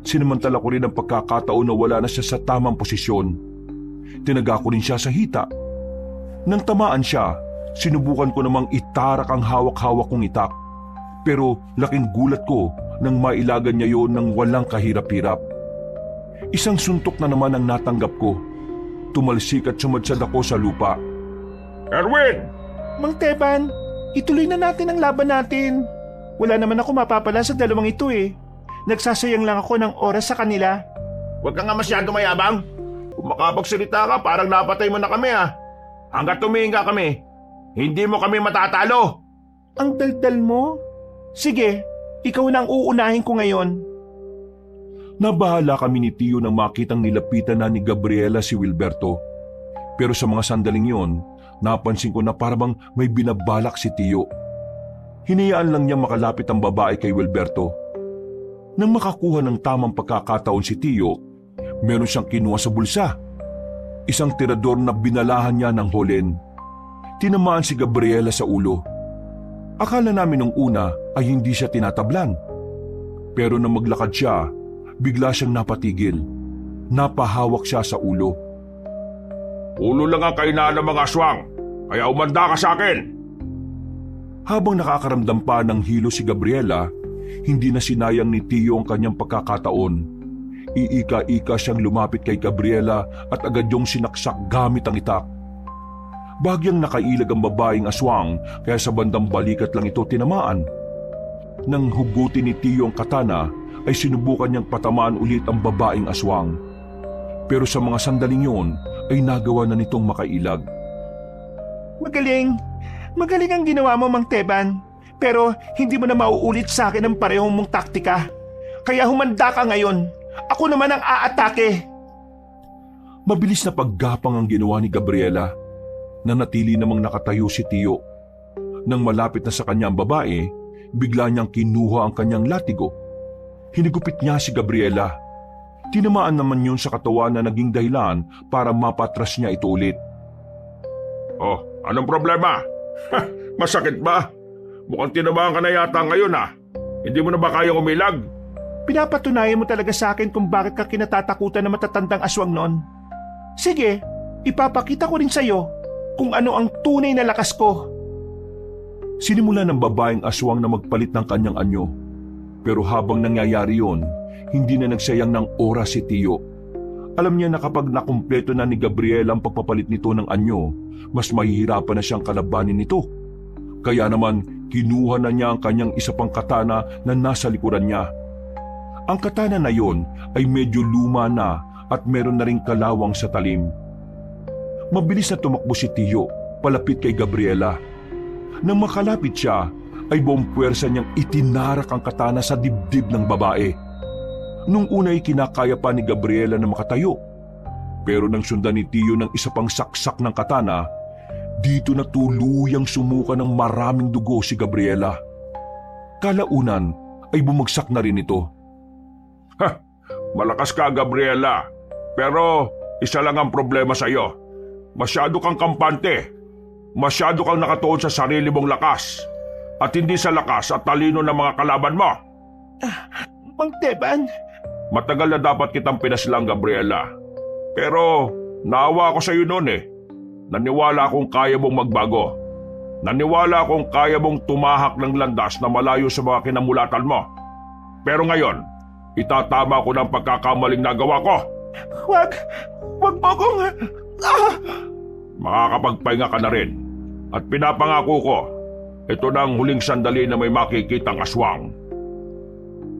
Sinamantala ko rin ang pagkakataon na wala na siya sa tamang posisyon. Tinaga ko rin siya sa hita. Nang tamaan siya, sinubukan ko namang itarak ang hawak-hawak kong itak. Pero laking gulat ko nang mailagan niya yon ng walang kahirap-hirap. Isang suntok na naman ang natanggap ko. Tumalsik at sumadsad ako sa lupa. Erwin! Mang Teban, ituloy na natin ang laban natin. Wala naman ako mapapala sa dalawang ito eh. Nagsasayang lang ako ng oras sa kanila. Huwag ka nga masyado mayabang. Kung makapagsalita ka, parang napatay mo na kami ha. Hanggat tumihinga kami, hindi mo kami matatalo. Ang daldal mo? Sige, ikaw na ang uunahin ko ngayon. Nabahala kami ni Tio nang makitang nilapitan na ni Gabriela si Wilberto. Pero sa mga sandaling yon, napansin ko na parang may binabalak si Tio. Hinayaan lang niya makalapit ang babae kay Wilberto. Nang makakuha ng tamang pagkakataon si Tio, meron siyang kinuha sa bulsa. Isang tirador na binalahan niya ng holen. Tinamaan si Gabriela sa ulo. Akala namin nung una ay hindi siya tinatablan. Pero nang maglakad siya, bigla siyang napatigil. Napahawak siya sa ulo. Ulo lang ang kainaan ng mga aswang, kaya umanda ka sa akin. Habang nakakaramdam pa ng hilo si Gabriela, hindi na sinayang ni Tio ang kanyang pagkakataon. Iika-ika siyang lumapit kay Gabriela at agad yung sinaksak gamit ang itak. Bagyang nakailag ang babaeng aswang kaya sa bandang balikat lang ito tinamaan. Nang hugutin ni Tio ang katana ay sinubukan niyang patamaan ulit ang babaeng aswang. Pero sa mga sandaling yun ay nagawa na nitong makailag. Magaling. Magaling ang ginawa mo, Mang Teban. Pero hindi mo na mauulit sa akin ang parehong mong taktika. Kaya humanda ka ngayon. Ako naman ang aatake. Mabilis na paggapang ang ginawa ni Gabriela. Nanatili namang nakatayo si Tio. Nang malapit na sa kanya ang babae, bigla niyang kinuha ang kanyang latigo. Hinigupit niya si Gabriela. Tinamaan naman yun sa katawan na naging dahilan para mapatras niya ito ulit. Oh, anong problema? Masakit ba? Mukhang tinamaan ka na yata ngayon ha. Hindi mo na ba kayang umilag? Pinapatunayan mo talaga sa akin kung bakit ka kinatatakutan ng matatandang aswang noon. Sige, ipapakita ko rin sa iyo kung ano ang tunay na lakas ko. Sinimula ng babaeng aswang na magpalit ng kanyang anyo. Pero habang nangyayari yon, hindi na nagsayang ng oras si Tio. Alam niya na kapag nakumpleto na ni Gabriela ang pagpapalit nito ng anyo, mas mahihirapan na siyang kalabanin nito. Kaya naman, kinuha na niya ang kanyang isa pang katana na nasa likuran niya. Ang katana na yon ay medyo luma na at meron na ring kalawang sa talim. Mabilis na tumakbo si Tio, palapit kay Gabriela. Nang makalapit siya, ay buong puwersa niyang itinarak ang katana sa dibdib ng babae. Nung una ay kinakaya pa ni Gabriela na makatayo. Pero nang sundan ni Tio ng isa pang saksak ng katana, dito na tuluyang sumuka ng maraming dugo si Gabriela. Kalaunan ay bumagsak na rin ito. Malakas ka, Gabriela. Pero isa lang ang problema sa iyo. Masyado kang kampante. Masyado kang nakatuon sa sarili mong lakas. At hindi sa lakas at talino ng mga kalaban mo. Mang Teban, Matagal na dapat kitang pinaslang, Gabriela. Pero naawa ako sa iyo noon eh. Naniwala akong kaya mong magbago. Naniwala akong kaya mong tumahak ng landas na malayo sa mga kinamulatan mo. Pero ngayon, itatama ko ng pagkakamaling nagawa ko. wag mo akong... Makakapagpahinga ka na rin. At pinapangako ko, ito na ang huling sandali na may makikitang aswang.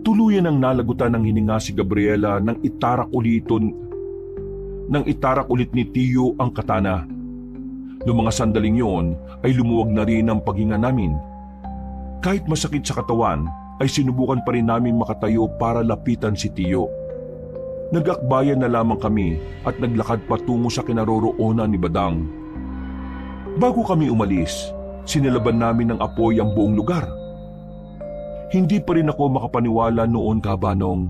Tuluyan ang nalagutan ng hininga si Gabriela nang itarak ulit ni Tio ang katana. Noong mga sandaling yon ay lumuwag na rin ang paghinga namin. Kahit masakit sa katawan, ay sinubukan pa rin namin makatayo para lapitan si Tio. Nag-akbayan na lamang kami at naglakad patungo sa kinaroroonan ni Badang. Bago kami umalis, sinilaban namin ng apoy ang buong lugar. Hindi pa rin ako makapaniwala noon, Kabanong.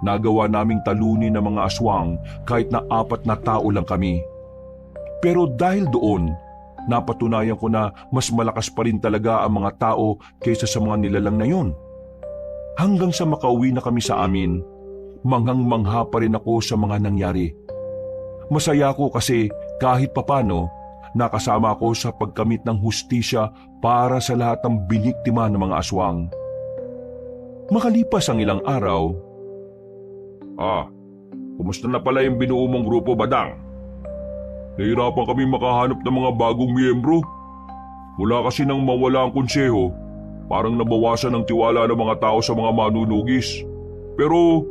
Nagawa naming talunin ng mga aswang kahit na 4 na tao lang kami. Pero dahil doon, napatunayan ko na mas malakas pa rin talaga ang mga tao kaysa sa mga nilalang na yon. Hanggang sa makauwi na kami sa amin, manghang-mangha pa rin ako sa mga nangyari. Masaya ako kasi kahit papano, nakasama ako sa pagkamit ng hustisya para sa lahat ng biniktima ng mga aswang. Makalipas ang ilang araw, Kumusta na pala yung binuo mong grupo, Badang? nahirapan kami makahanap ng mga bagong miyembro. Mula kasi nang mawala ang konseho, parang nabawasan ang tiwala ng mga tao sa mga manunugis. Pero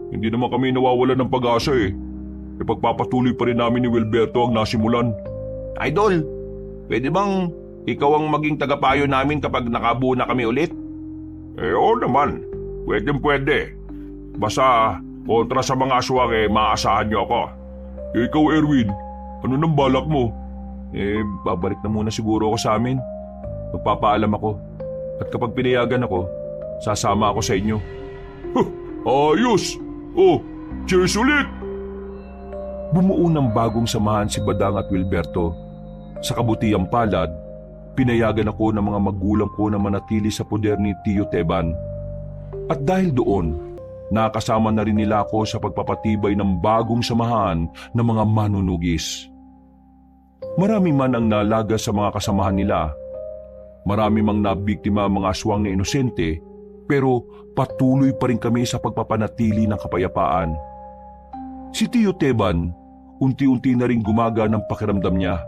hindi naman kami nawawalan ng pag-asa eh. Ipagpapatuloy pa rin namin ni Wilberto ang nasimulan. Idol, pwede bang ikaw ang maging tagapayo namin kapag nakabuo na kami ulit? Oo naman, pwede. Basta kontra sa mga aswang maaasahan niyo ako. Ikaw Erwin, ano nang balak mo? Babalik na muna siguro ako sa amin. Magpapaalam ako. At kapag pinayagan ako, sasama ako sa inyo. Ayos! Cheers ulit! Bumuo ng bagong samahan si Badang at Wilberto. Sa kabutiang palad, pinayagan ako ng mga magulang ko na manatili sa poder ni Tio Teban. At dahil doon, nakasama na rin nila ako sa pagpapatibay ng bagong samahan ng mga manunugis. Marami man ang nalaga sa mga kasamahan nila. Marami mang nabiktima ang mga aswang na inosente, pero patuloy pa rin kami sa pagpapanatili ng kapayapaan. Si Tio Teban, unti-unti na rin gumaga ng pakiramdam niya.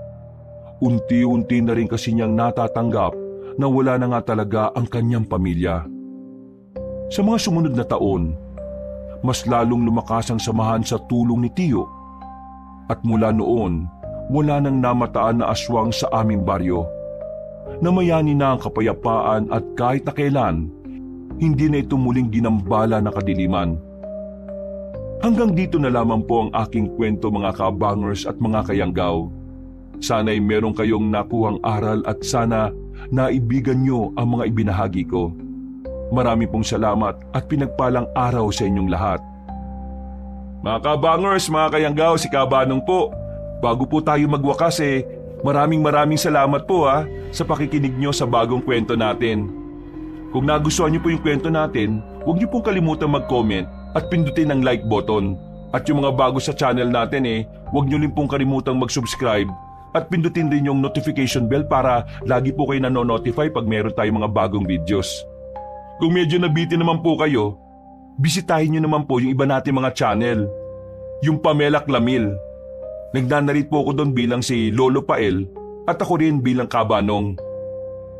Unti-unti na rin kasi niyang natatanggap na wala na nga talaga ang kanyang pamilya. Sa mga sumunod na taon, mas lalong lumakas ang samahan sa tulong ni Tio. At mula noon, wala nang namataan na aswang sa aming baryo. Namayani na ang kapayapaan at kahit na kailan, hindi na ito muling ginambala na kadiliman. Hanggang dito na lamang po ang aking kwento mga kabangers at mga kayanggaw. Sana'y meron kayong nakuhang aral at sana naibigan nyo ang mga ibinahagi ko. Marami pong salamat at pinagpalang araw sa inyong lahat. Mga kabangers, mga kayanggaw, si Kabanong po. Bago po tayo magwakas maraming salamat po sa pakikinig nyo sa bagong kwento natin. Kung nagustuhan nyo po yung kwento natin, huwag nyo pong kalimutan mag-comment at pindutin ang like button. At yung mga bago sa channel natin huwag nyo rin pong kalimutang mag-subscribe at pindutin din yung notification bell para lagi po kayo nanonotify pag meron tayong mga bagong videos. Kung medyo nabitin naman po kayo, bisitahin nyo naman po yung iba natin mga channel. Yung Pamela Clamil. Nagnanarit po ako doon bilang si Lolo Pael at ako rin bilang Kabanong.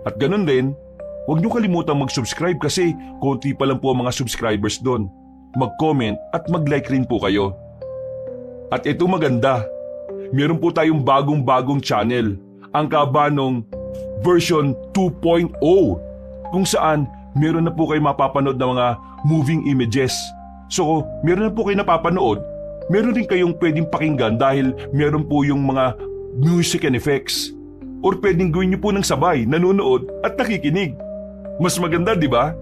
At ganun din, huwag nyo kalimutang mag-subscribe kasi konti pa lang po ang mga subscribers doon. Mag-comment at mag-like rin po kayo. At ito maganda, meron po tayong bagong channel, ang Kabanong version 2.0, kung saan meron na po kayo mapapanood na mga moving images. So, meron na po kayo napapanood. Meron din kayong pwedeng pakinggan dahil meron po yung mga music and effects. Or pwedeng gawin nyo po ng sabay, nanonood at nakikinig. Mas maganda, di ba?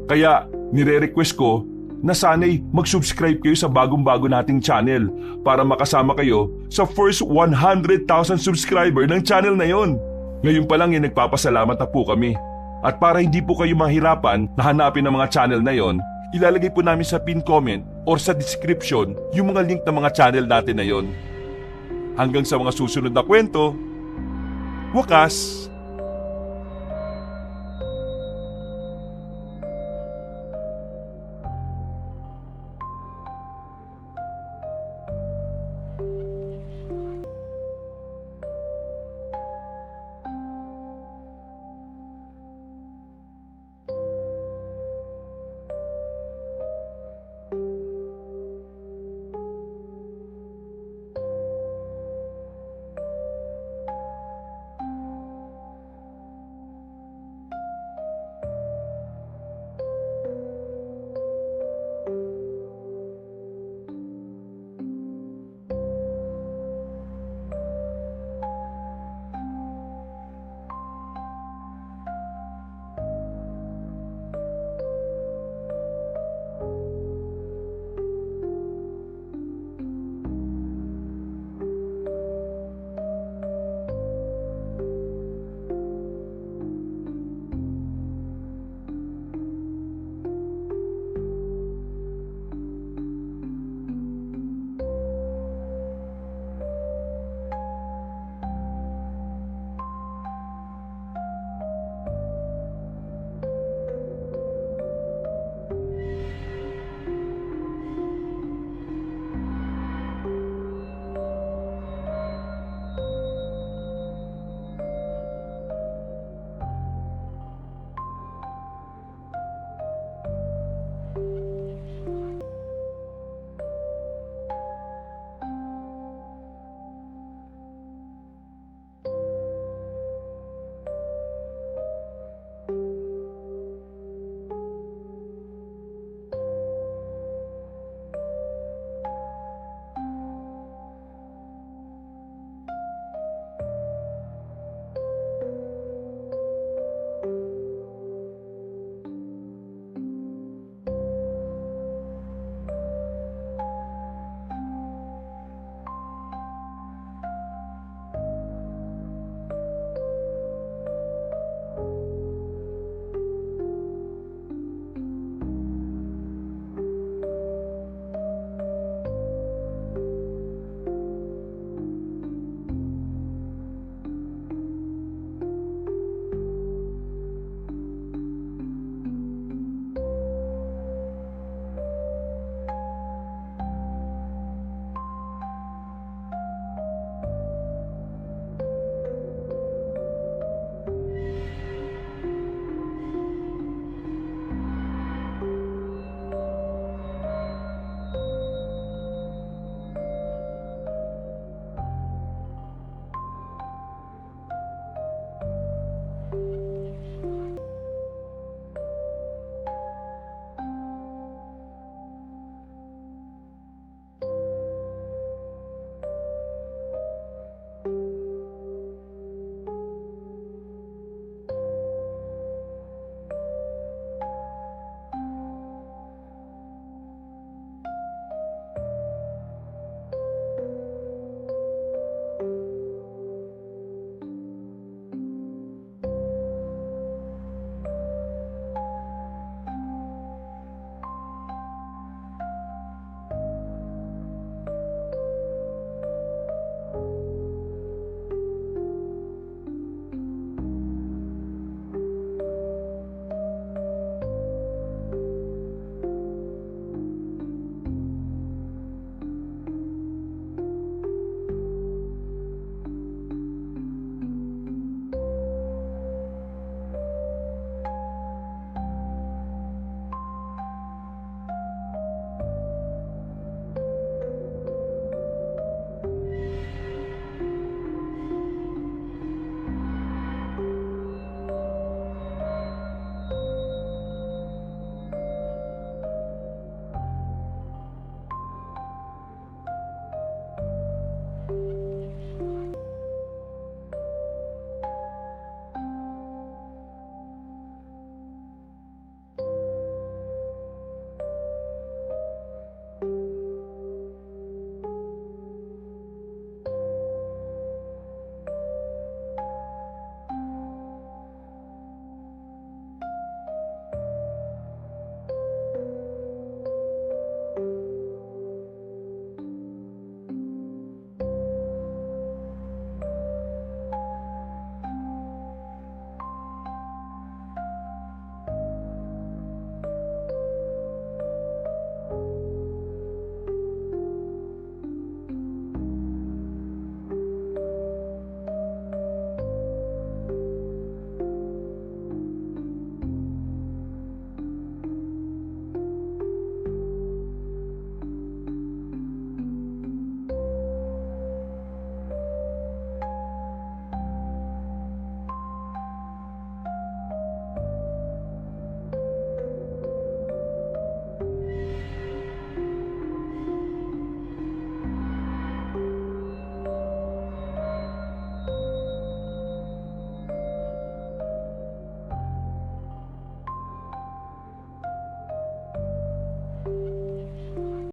Kaya, nire-request ko na sana'y mag-subscribe kayo sa bagong-bago nating channel para makasama kayo sa first 100,000 subscriber ng channel na yon. Ngayon pa lang nagpapasalamat na po kami. At para hindi po kayo mahirapan na hanapin ang mga channel na yon, ilalagay po namin sa pin comment or sa description yung mga link ng mga channel natin na yon. Hanggang sa mga susunod na kwento, wakas!